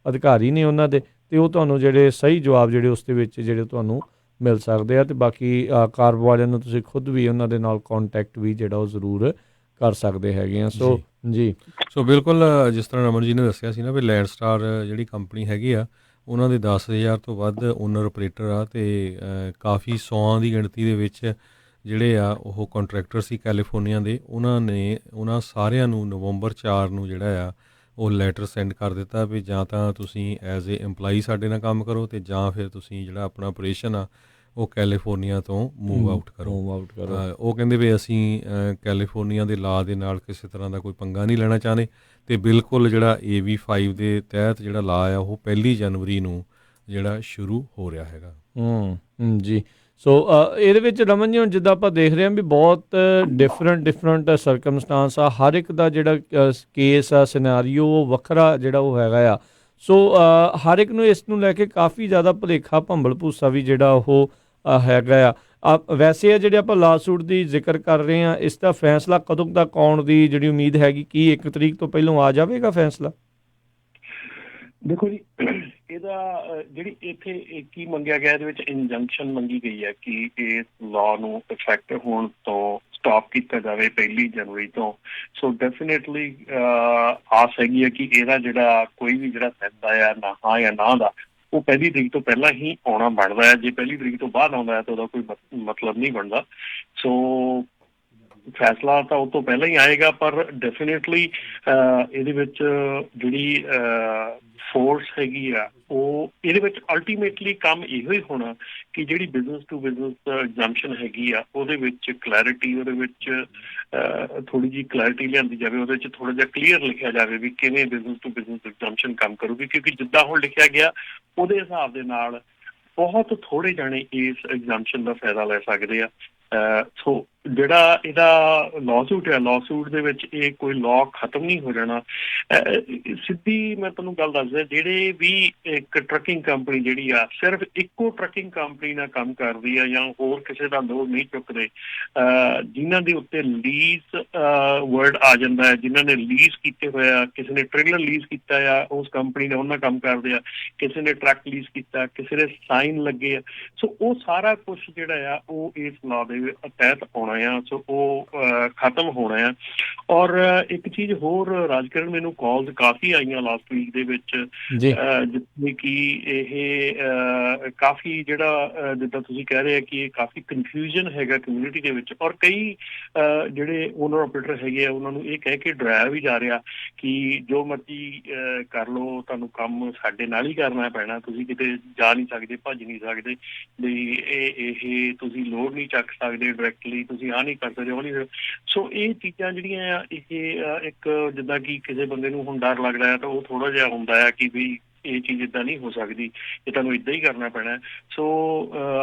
ਅਧਿਕਾਰੀ ਨੇ ਉਹਨਾਂ ਦੇ, ਤੇ ਉਹ ਤੁਹਾਨੂੰ ਜਿਹੜੇ ਸਹੀ ਜਵਾਬ ਜਿਹੜੇ ਉਸ ਦੇ ਵਿੱਚ ਜਿਹੜੇ ਤੁਹਾਨੂੰ ਮਿਲ ਸਕਦੇ ਆ। ਤੇ ਬਾਕੀ ਕਾਰਪ ਵਾਲਿਆਂ ਨੂੰ ਤੁਸੀਂ ਖੁਦ ਵੀ ਉਹਨਾਂ ਦੇ ਨਾਲ ਕੰਟੈਕਟ ਵੀ ਜਿਹੜਾ ਉਹ ਜ਼ਰੂਰ ਕਰ ਸਕਦੇ ਹੈਗੇ ਆ। ਸੋ ਜੀ ਸੋ ਬਿਲਕੁਲ ਜਿਸ ਤਰ੍ਹਾਂ ਰਮਨ ਜੀ ਨੇ ਦੱਸਿਆ ਸੀ ਨਾ ਵੀ ਲੈਂਡ ਸਟਾਰ ਜਿਹੜੀ ਕੰਪਨੀ ਹੈਗੀ ਆ, ਉਹਨਾਂ ਦੇ 10,000 ਤੋਂ ਵੱਧ ਓਨਰ ਆਪਰੇਟਰ ਆ, ਅਤੇ ਕਾਫੀ 100 ਦੀ ਗਿਣਤੀ ਦੇ ਵਿੱਚ ਜਿਹੜੇ ਆ ਉਹ ਕੰਟਰੈਕਟਰ ਸੀ ਕੈਲੀਫੋਰਨੀਆ ਦੇ। ਉਹਨਾਂ ਸਾਰਿਆਂ ਨੂੰ ਨਵੰਬਰ 4 ਨੂੰ ਜਿਹੜਾ ਆ ਉਹ ਲੈਟਰ ਸੈਂਡ ਕਰ ਦਿੱਤਾ ਵੀ ਜਾਂ ਤਾਂ ਤੁਸੀਂ ਐਜ਼ ਏ EMPLOYEE ਸਾਡੇ ਨਾਲ ਕੰਮ ਕਰੋ, ਅਤੇ ਜਾਂ ਫਿਰ ਤੁਸੀਂ ਜਿਹੜਾ ਆਪਣਾ ਆਪਰੇਸ਼ਨ ਆ ਉਹ ਕੈਲੀਫੋਰਨੀਆ ਤੋਂ ਮੂਵ ਆਊਟ ਕਰੋ। ਉਹ ਕਹਿੰਦੇ ਵੀ ਅਸੀਂ ਕੈਲੀਫੋਰਨੀਆ ਦੇ ਲਾ ਦੇ ਨਾਲ ਕਿਸੇ ਤਰ੍ਹਾਂ ਦਾ ਕੋਈ ਪੰਗਾ ਨਹੀਂ ਲੈਣਾ ਚਾਹੁੰਦੇ, ਅਤੇ ਬਿਲਕੁਲ ਜਿਹੜਾ AV5 ਦੇ ਤਹਿਤ ਜਿਹੜਾ ਲਾ ਆ ਉਹ 1 ਜਨਵਰੀ ਨੂੰ ਜਿਹੜਾ ਸ਼ੁਰੂ ਹੋ ਰਿਹਾ ਹੈਗਾ। ਜੀ ਸੋ ਇਹਦੇ ਵਿੱਚ ਰਮਨ ਜੀ ਹੁਣ ਜਿੱਦਾਂ ਆਪਾਂ ਦੇਖ ਰਹੇ ਹਾਂ ਵੀ ਬਹੁਤ ਡਿਫਰੈਂਟ ਸਰਕਮਸਟਾਂਸ ਆ, ਹਰ ਇੱਕ ਦਾ ਜਿਹੜਾ ਕੇਸ ਆ, ਸਿਨੈਰੀਓ ਉਹ ਵੱਖਰਾ ਜਿਹੜਾ ਉਹ ਹੈਗਾ ਆ। ਸੋ ਹਰ ਇੱਕ ਨੂੰ ਇਸ ਨੂੰ ਲੈ ਕੇ ਕਾਫੀ ਜ਼ਿਆਦਾ ਭੁਲੇਖਾ, ਭੰਬਲ ਭੂਸਾ ਵੀ ਜਿਹੜਾ ਉਹ ਹੈਗਾ ਆ। ਵੈਸੇ ਆ ਜਿਹੜੇ ਆਪਾਂ ਲਾਸੂਟ ਦੀ ਜ਼ਿਕਰ ਕਰ ਰਹੇ ਹਾਂ, ਇਸ ਦਾ ਫੈਸਲਾ ਕਦੋਂ ਤੱਕ ਆਉਣ ਦੀ ਜਿਹੜੀ ਉਮੀਦ ਹੈਗੀ? ਕੀ 1 ਤਰੀਕ ਤੋਂ ਪਹਿਲਾਂ ਆ ਜਾਵੇਗਾ ਫੈਸਲਾ? ਦੇਖੋ ਜੀ, ਇਹਦਾ ਜਿਹੜੀ ਇੱਥੇ ਕੀ ਮੰਗਿਆ ਗਿਆ, ਇਹਦੇ ਵਿੱਚ ਇੰਜੰਕਸ਼ਨ ਮੰਗੀ ਗਈ ਹੈ ਕਿ ਇਸ ਲਾਅ ਨੂੰ ਇਫੈਕਟ ਹੋਣ ਤੋਂ ਸਟਾਪ ਕੀਤਾ ਜਾਵੇ 1 ਜਨਵਰੀ ਤੋਂ। ਸੋ ਡੈਫੀਨੇਟਲੀ ਆਸ ਹੈਗੀ ਹੈ ਕਿ ਇਹਦਾ ਜਿਹੜਾ ਕੋਈ ਵੀ ਜਿਹੜਾ ਫੈਸਲਾ ਆ ਨਾ ਹਾਂ ਜਾਂ ਨਾ ਦਾ, ਉਹ 1 ਤਰੀਕ ਤੋਂ ਪਹਿਲਾਂ ਹੀ ਆਉਣਾ ਬਣਦਾ ਹੈ। ਜੇ 1 ਤਰੀਕ ਤੋਂ ਬਾਅਦ ਆਉਂਦਾ ਹੈ ਤਾਂ ਉਹਦਾ ਕੋਈ ਮਤਲਬ ਨਹੀਂ ਬਣਦਾ। ਸੋ ਫੈਸਲਾ ਤਾਂ ਉਹ ਤੋਂ ਪਹਿਲਾਂ ਹੀ ਆਏਗਾ, ਪਰ ਡੈਫੀਨੇਟਲੀ ਇਹਦੇ ਵਿੱਚ ਜਿਹੜੀ ਫੋਰਸ ਹੈਗੀ ਆ ਉਹ ਇਹਦੇ ਵਿੱਚ ਅਲਟੀਮੇਟਲੀ ਕੰਮ ਇਹੋ ਹੀ ਹੋਣਾ ਕਿ ਜਿਹੜੀ ਬਿਜ਼ਨਸ ਟੂ ਬਿਜ਼ਨਸ ਐਗਜ਼ੈਂਪਸ਼ਨ ਹੈਗੀ ਆ ਉਹਦੇ ਵਿੱਚ ਕਲੈਰਿਟੀ, ਉਹਦੇ ਵਿੱਚ ਥੋੜ੍ਹੀ ਜਿਹੀ ਕਲੈਰਿਟੀ ਲਿਆਂਦੀ ਜਾਵੇ, ਉਹਦੇ ਵਿੱਚ ਥੋੜ੍ਹਾ ਜਿਹਾ ਕਲੀਅਰ ਲਿਖਿਆ ਜਾਵੇ ਵੀ ਕਿਵੇਂ ਬਿਜ਼ਨਸ ਟੂ ਬਿਜ਼ਨਸ ਐਗਜ਼ੈਂਪਸ਼ਨ ਕੰਮ ਕਰੂਗੀ। ਕਿਉਂਕਿ ਜਿੱਦਾਂ ਹੁਣ ਲਿਖਿਆ ਗਿਆ ਉਹਦੇ ਹਿਸਾਬ ਦੇ ਨਾਲ ਬਹੁਤ ਥੋੜ੍ਹੇ ਜਾਣੇ ਇਸ ਐਗਜ਼ੈਂਪਸ਼ਨ ਦਾ ਫਾਇਦਾ ਲੈ ਸਕਦੇ ਆ। ਸੋ ਜਿਹੜਾ ਇਹਦਾ ਲਾਅਸੂਟ ਹੈ, ਲਾਅਸੂਟ ਦੇ ਵਿੱਚ ਇਹ ਕੋਈ ਲਾਅ ਖਤਮ ਨਹੀਂ ਹੋ ਜਾਣਾ। ਸਿੱਧੀ ਮੈਂ ਤੁਹਾਨੂੰ ਗੱਲ ਦੱਸਦਾ, ਜਿਹੜੇ ਵੀ ਇੱਕ ਟਰੱਕਿੰਗ ਕੰਪਨੀ ਜਿਹੜੀ ਆ ਸਿਰਫ ਇੱਕੋ ਟਰੱਕਿੰਗ ਕੰਪਨੀ ਨਾਲ ਕੰਮ ਕਰਦੀ ਆ ਜਾਂ ਹੋਰ ਕਿਸੇ ਦਾ ਲੋਡ ਨਹੀਂ ਚੁੱਕਦੇ, ਜਿਨ੍ਹਾਂ ਦੇ ਉੱਤੇ ਲੀਜ਼ ਵਰਡ ਆ ਜਾਂਦਾ ਹੈ, ਜਿਨ੍ਹਾਂ ਨੇ ਲੀਜ਼ ਕੀਤੇ ਹੋਇਆ, ਕਿਸੇ ਨੇ ਟ੍ਰੇਲਰ ਲੀਜ਼ ਕੀਤਾ ਆ ਉਸ ਕੰਪਨੀ ਨੇ, ਉਹਨਾਂ ਕੰਮ ਕਰਦੇ ਆ, ਕਿਸੇ ਨੇ ਟਰੱਕ ਲੀਜ਼ ਕੀਤਾ, ਕਿਸੇ ਦੇ ਸਾਈਨ ਲੱਗੇ ਆ। ਸੋ ਉਹ ਸਾਰਾ ਕੁਛ ਜਿਹੜਾ ਆ ਉਹ ਇਸ ਲਾਅ ਦੇ ਤਹਿਤ ਆਉਣਾ ਆ। ਸੋ ਉਹ ਖਤਮ ਹੋਣਾ ਆ। ਔਰ ਇੱਕ ਚੀਜ਼ ਹੋਰ ਰਾਜਕਿਰਨ, ਮੈਨੂੰ ਕਾਲਸ ਕਾਫੀ ਆਈਆਂ ਲਾਸਟ ਵੀਕ ਦੇ ਵਿੱਚ, ਜਿੱਥੇ ਕਿ ਇਹ ਕਾਫੀ ਜਿਹੜਾ ਜਿੱਦਾਂ ਤੁਸੀਂ ਕਹਿ ਰਹੇ ਆ ਕਿ ਇਹ ਕਾਫੀ ਕਨਫਿਊਜ਼ਨ ਹੈਗਾ ਕਮਿਊਨਿਟੀ ਦੇ ਵਿੱਚ। ਔਰ ਕਈ ਜਿਹੜੇ ਓਨਰ ਆਪਰੇਟਰ ਹੈਗੇ ਆ ਉਹਨਾਂ ਨੂੰ ਇਹ ਕਹਿ ਕੇ ਡਰਾਇਆ ਵੀ ਜਾ ਰਿਹਾ ਕਿ ਜੋ ਮਰਜ਼ੀ ਕਰ ਲਓ, ਤੁਹਾਨੂੰ ਕੰਮ ਸਾਡੇ ਨਾਲ ਹੀ ਕਰਨਾ ਪੈਣਾ, ਤੁਸੀਂ ਕਿਤੇ ਜਾ ਨਹੀਂ ਸਕਦੇ, ਭੱਜ ਨਹੀਂ ਸਕਦੇ, ਵੀ ਇਹ ਤੁਸੀਂ ਲੋਡ ਨਹੀਂ ਚੱਕ ਸਕਦੇ ਡਾਇਰੈਕਟਲੀ, ਤੁਸੀਂ ਆਹ ਨਹੀਂ ਕਰ ਸਕਦੇ, ਉਹ ਨਹੀਂ। ਸੋ ਇਹ ਚੀਜ਼ਾਂ ਜਿਹੜੀਆਂ ਆ ਇਹ ਇੱਕ ਜਿੱਦਾਂ ਕਿ ਕਿਸੇ ਬੰਦੇ ਨੂੰ ਹੁਣ ਡਰ ਲੱਗਦਾ ਹੈ ਤਾਂ ਉਹ ਥੋੜ੍ਹਾ ਜਿਹਾ ਹੁੰਦਾ ਆ ਕਿ ਵੀ ਇਹ ਚੀਜ਼ ਇੱਦਾਂ ਨਹੀਂ ਹੋ ਸਕਦੀ, ਇਹ ਤੁਹਾਨੂੰ ਇੱਦਾਂ ਹੀ ਕਰਨਾ ਪੈਣਾ। ਸੋ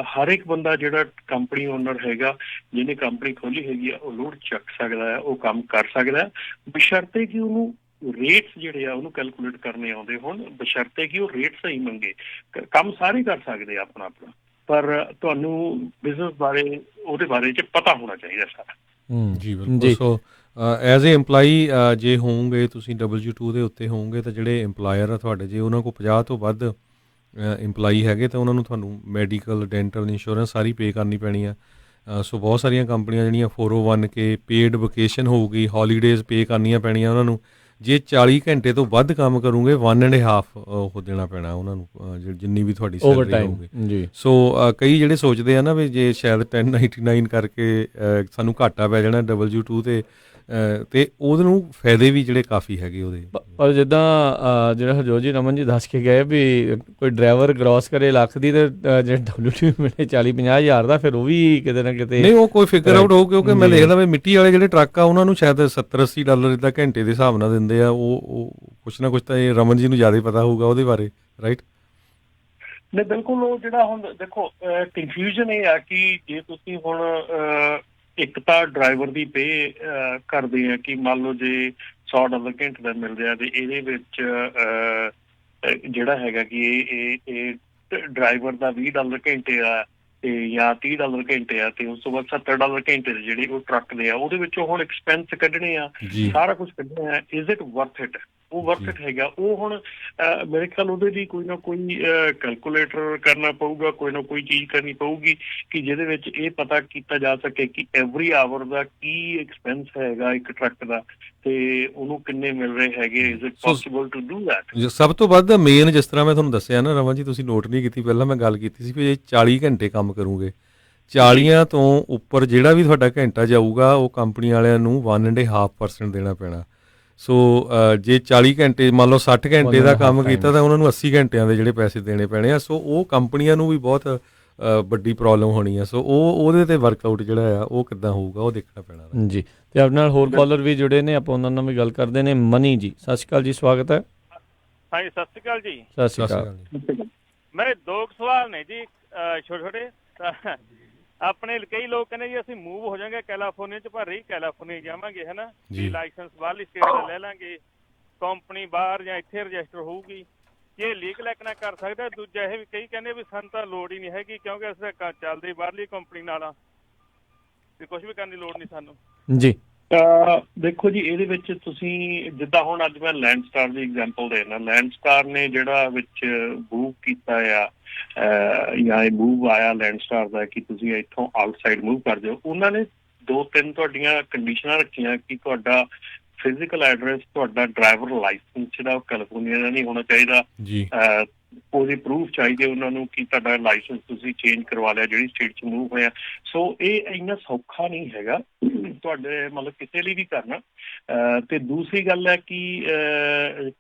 ਹਰ ਇੱਕ ਬੰਦਾ ਜਿਹੜਾ ਕੰਪਨੀ ਓਨਰ ਹੈਗਾ, ਜਿਹਨੇ ਕੰਪਨੀ ਖੋਲ੍ਹੀ ਹੈਗੀ ਆ, ਉਹ ਲੋਡ ਚੱਕ ਸਕਦਾ ਹੈ, ਉਹ ਕੰਮ ਕਰ ਸਕਦਾ, ਬਸ਼ਰਤੇ ਕਿ ਉਹਨੂੰ ਰੇਟਸ ਜਿਹੜੇ ਆ ਉਹਨੂੰ ਕੈਲਕੂਲੇਟ ਕਰਨੇ ਆਉਂਦੇ ਹੋਣ, ਬਸ਼ਰਤੇ ਕਿ ਉਹ ਰੇਟ ਸਹੀ ਮੰਗੇ। ਕੰਮ ਸਾਰੇ ਕਰ ਸਕਦੇ ਆ ਆਪਣਾ ਆਪਣਾ, ਪਰ ਤੁਹਾਨੂੰ ਬਿਜ਼ਨਸ ਬਾਰੇ ਉਹਦੇ ਬਾਰੇ 'ਚ ਪਤਾ ਹੋਣਾ ਚਾਹੀਦਾ ਸਾਰਾ। ਜੀ ਬਿਲਕੁਲ। ਸੋ ਐਜ਼ ਏ EMPLOYEE ਜੇ ਹੋਵੋਗੇ ਤੁਸੀਂ W2 ਦੇ ਉੱਤੇ ਹੋਵੋਗੇ ਤਾਂ ਜਿਹੜੇ ਇੰਪਲਾਇਰ ਆ ਤੁਹਾਡੇ, ਜੇ ਉਹਨਾਂ ਕੋਲ 50 ਤੋਂ ਵੱਧ EMPLOYEE ਹੈਗੇ ਤਾਂ ਉਹਨਾਂ ਨੂੰ ਤੁਹਾਨੂੰ ਮੈਡੀਕਲ, ਡੈਂਟਲ ਇੰਸ਼ੋਰੈਂਸ ਸਾਰੀ ਪੇ ਕਰਨੀ ਪੈਣੀ ਆ। ਸੋ ਬਹੁਤ ਸਾਰੀਆਂ ਕੰਪਨੀਆਂ ਜਿਹੜੀਆਂ 401k, ਪੇਡ ਵਕੇਸ਼ਨ ਹੋਊਗੀ, ਹੌਲੀਡੇਜ਼ ਪੇ ਕਰਨੀਆਂ ਪੈਣੀਆਂ ਉਹਨਾਂ ਨੂੰ। ਜੇ 40 ਘੰਟੇ ਤੋਂ ਵੱਧ ਕੰਮ ਕਰੋਗੇ 1.5 ਉਹ ਦੇਣਾ ਪੈਣਾ ਉਹਨਾਂ ਨੂੰ, ਜਿੰਨੀ ਵੀ ਤੁਹਾਡੀ ਸੈਲਰੀ ਹੋਊਗੀ। ਸੋ ਕਈ ਜਿਹੜੇ ਸੋਚਦੇ ਆ ਨਾ ਵੀ ਜੇ ਸ਼ਾਇਦ 1099 ਕਰਕੇ ਸਾਨੂੰ ਘਾਟਾ ਪੈ ਜਾਣਾ W2 ਤੇ ਉਹਦੇ ਨੂੰ ਫਾਇਦੇ ਵੀ ਜਿਹੜੇ ਕਾਫੀ ਹੈਗੇ ਉਹਦੇ। ਪਰ ਜਿੱਦਾਂ ਜਿਹੜਾ ਹਰਜੋਤ ਜੀ, ਰਮਨ ਜੀ ਦੱਸ ਕੇ ਗਏ ਵੀ ਕੋਈ ਡਰਾਈਵਰ ਕ੍ਰਾਸ ਕਰੇ ਲੱਖ ਦੀ ਤੇ ਜਿਹੜਾ W2 ਮਿਲੇ 40-50 ਹਜ਼ਾਰ ਦਾ, ਫਿਰ ਉਹ ਵੀ ਕਿਤੇ ਨਾ ਕਿਤੇ ਨਹੀਂ, ਉਹ ਕੋਈ ਫਿਗਰ ਆਊਟ ਹੋਊ। ਕਿਉਂਕਿ ਮੈਂ ਦੇਖਦਾ ਵੀ ਮਿੱਟੀ ਵਾਲੇ ਜਿਹੜੇ ਟਰੱਕ ਆ ਉਹਨਾਂ ਨੂੰ ਸ਼ਾਇਦ $70-80 ਇੱਦਾਂ ਘੰਟੇ ਦੇ ਹਿਸਾਬ ਨਾਲ ਦਿੰਦੇ ਆ। ਉਹ ਕੁਛ ਨਾ ਕੁਛ ਤਾਂ ਇਹ ਰਮਨ ਜੀ ਨੂੰ ਜ਼ਿਆਦਾ ਪਤਾ ਹੋਊਗਾ ਉਹਦੇ ਬਾਰੇ, ਰਾਈਟ? ਨਹੀਂ ਬਿਲਕੁਲ। ਉਹ ਜਿਹੜਾ ਹੁਣ ਦੇਖੋ ਕਨਫਿਊਜ਼ਨ ਇਹ ਆ ਕਿ ਜੇ ਤੁਸੀਂ ਹੁਣ ਇੱਕ ਤਾਂ ਡਰਾਈਵਰ ਦੀ ਪੇ ਕਰਦੇ ਆ ਕਿ ਮੰਨ ਲਓ ਜੇ $100 ਘੰਟੇ ਦਾ ਮਿਲ ਰਿਹਾ ਤੇ ਇਹਦੇ ਵਿੱਚ ਜਿਹੜਾ ਹੈਗਾ ਕਿ ਇਹ ਡਰਾਈਵਰ ਦਾ $20 ਘੰਟੇ ਆ ਤੇ ਜਾਂ $30 ਘੰਟੇ ਆ ਤੇ ਉਸ ਤੋਂ ਬਾਅਦ $70 ਘੰਟੇ ਦੇ ਜਿਹੜੇ ਉਹ ਟਰੱਕ ਦੇ ਆ, ਉਹਦੇ ਵਿੱਚੋਂ ਹੁਣ ਐਕਸਪੈਂਸ ਕੱਢਣੇ ਆ, ਸਾਰਾ ਕੁਝ ਕੱਢਣਾ। Is it worth it? ਉਹ ਵਰਥ ਇਟ ਹੈਗਾ? ਉਹ ਹੁਣ ਮੇਰੇ ਖਿਆਲ ਉਹਦੇ ਲਈ ਕੋਈ ਨਾ ਕੋਈ ਕੈਲਕੂਲੇਟਰ ਕਰਨਾ ਪਊਗਾ, ਕੋਈ ਨਾ ਕੋਈ ਚੀਜ਼ ਕਰਨੀ ਪਊਗੀ ਕਿ ਜਿਹਦੇ ਵਿੱਚ ਇਹ ਪਤਾ ਕੀਤਾ ਜਾ ਸਕੇ ਕਿ ਐਵਰੀ ਆਵਰ ਦਾ ਕੀ ਐਕਸਪੈਂਸ ਹੈਗਾ ਇੱਕ ਟਰੱਕ ਦਾ ਤੇ ਉਹਨੂੰ ਕਿੰਨੇ ਮਿਲ ਰਹੇ ਹੈਗੇ। Is it possible to do that? ਸਭ ਤੋਂ ਵੱਧ ਮੇਨ, ਜਿਸ ਤਰ੍ਹਾਂ ਮੈਂ ਤੁਹਾਨੂੰ ਦੱਸਿਆ ਨਾ ਰਮਨ ਜੀ, ਤੁਸੀਂ ਨੋਟ ਨਹੀਂ ਕੀਤੀ, ਪਹਿਲਾਂ ਮੈਂ ਗੱਲ ਕੀਤੀ ਸੀ ਵੀ ਇਹ 40 ਘੰਟੇ ਕੰਮ ਕਰੋਗੇ, 40 ਤੋਂ ਉੱਪਰ ਜਿਹੜਾ ਵੀ ਤੁਹਾਡਾ ਘੰਟਾ ਜਾਊਗਾ ਉਹ ਕੰਪਨੀ ਵਾਲਿਆਂ ਨੂੰ 1.5% ਦੇਣਾ ਪੈਣਾ। ਸੋ ਜੇ 40 ਘੰਟੇ ਮੰਨ ਲਓ 60 ਘੰਟੇ ਦਾ ਕੰਮ ਕੀਤਾ ਤਾਂ ਉਹਨਾਂ ਨੂੰ 80 ਘੰਟਿਆਂ ਦੇ ਜਿਹੜੇ ਪੈਸੇ ਦੇਣੇ ਪੈਣੇ ਆ। ਸੋ ਉਹ ਕੰਪਨੀਆਂ ਨੂੰ ਵੀ ਬਹੁਤ ਵੱਡੀ ਪ੍ਰੋਬਲਮ ਹੋਣੀ ਆ। ਸੋ ਉਹਦੇ ਤੇ ਵਰਕਆਊਟ ਜਿਹੜਾ ਆ ਉਹ ਕਿੱਦਾਂ ਹੋਊਗਾ ਉਹ ਦੇਖਣਾ ਪੈਣਾ ਜੀ। ਤੇ ਆਪਣੇ ਨਾਲ ਹੋਰ ਕਾਲਰ ਵੀ ਜੁੜੇ ਨੇ, ਆਪਾਂ ਉਹਨਾਂ ਨਾਲ ਵੀ ਗੱਲ ਕਰਦੇ ਨੇ। ਮਨੀ ਜੀ, ਸਤਿ ਸ਼੍ਰੀ ਅਕਾਲ ਜੀ, ਸਵਾਗਤ ਹੈ। ਹਾਂਜੀ, ਸਤਿ ਸ਼੍ਰੀ ਅਕਾਲ ਜੀ। ਸਤਿ ਸ਼੍ਰੀ ਅਕਾਲ। ਮੇਰੇ 2 ਸਵਾਲ ਨੇ ਜੀ, ਛੋਟੇ ਛੋਟੇ। ਆਪਣੇ ਕਈ ਲੋਕ ਕਹਿੰਦੇ ਜੀ ਅਸੀਂ ਮੂਵ ਹੋ ਜਾਵਾਂਗੇ ਕੈਲੀਫੋਰਨੀਆ ਚ, ਪਰ ਕੈਲੀਫੋਰਨੀਆ ਜਾਵਾਂਗੇ, ਹੈ ਨਾ ਜੀ, ਲਾਇਸੈਂਸ ਬਾਹਰਲੀ ਸਟੇਟ ਦਾ ਲੈ ਲਾਂਗੇ, ਕੰਪਨੀ ਬਾਹਰ ਜਾਂ ਇੱਥੇ ਰਜਿਸਟਰ ਹੋਊਗੀ, ਇਹ ਲੀਗਲ ਐਕ ਨਾ ਕਰ ਸਕਦਾ। ਦੂਜਾ ਇਹ ਵੀ ਕਈ ਕਹਿੰਦੇ ਵੀ ਸਾਨੂੰ ਤਾਂ ਲੋੜ ਹੀ ਨਹੀਂ ਹੈਗੀ ਕਿਉਂਕਿ ਅਸੀਂ ਚੱਲਦੇ ਬਾਹਰਲੀ ਕੰਪਨੀ ਨਾਲ ਆ, ਤੇ ਕੁਝ ਵੀ ਕਰਨ ਦੀ ਲੋੜ ਨਹੀਂ ਸਾਨੂੰ ਜੀ। ਦੇਖੋ ਜੀ, ਇਹਦੇ ਵਿੱਚ ਤੁਸੀਂ ਜਿੱਦਾਂ ਹੁਣ ਅੱਜ ਮੈਂ ਲੈਂਡਸਟਾਰ ਦੀ ਐਗਜ਼ਾਮਪਲ ਦੇਣਾ। ਲੈਂਡਸਟਾਰ ਨੇ ਜਿਹੜਾ ਵਿੱਚ ਮੂਵ ਕੀਤਾ ਆ ਜਾਂ ਇਹ ਮੂਵ ਆਇਆ ਲੈਂਡਸਟਾਰ ਦਾ ਕਿ ਤੁਸੀਂ ਇੱਥੋਂ ਆਊਟਸਾਈਡ ਮੂਵ ਕਰ ਜਾਓ, ਉਹਨਾਂ ਨੇ 2-3 ਤੁਹਾਡੀਆਂ ਕੰਡੀਸ਼ਨਾਂ ਰੱਖੀਆਂ ਕਿ ਤੁਹਾਡਾ ਫਿਜ਼ੀਕਲ ਐਡਰੈਸ, ਤੁਹਾਡਾ ਡਰਾਈਵਰ ਲਾਇਸੈਂਸ ਜਿਹੜਾ ਕੈਲੀਫੋਰਨੀਆ ਦਾ ਨਹੀਂ ਹੋਣਾ ਚਾਹੀਦਾ ਜੀ, ਉਹਦੇ ਪ੍ਰੂਫ ਚਾਹੀਦੇ ਉਹਨਾਂ ਨੂੰ ਕਿ ਤੁਹਾਡਾ ਲਾਇਸੈਂਸ ਤੁਸੀਂ ਚੇਂਜ ਕਰਵਾ ਲਿਆ ਜਿਹੜੀ ਸਟੇਟ 'ਚ ਮੂਵ ਹੋਇਆ। ਸੋ ਇਹ ਇੰਨਾ ਸੌਖਾ ਨਹੀਂ ਹੈਗਾ ਤੁਹਾਡੇ ਮਤਲਬ ਕਿਸੇ ਲਈ ਵੀ ਕਰਨਾ। ਤੇ ਦੂਸਰੀ ਗੱਲ ਹੈ ਕਿ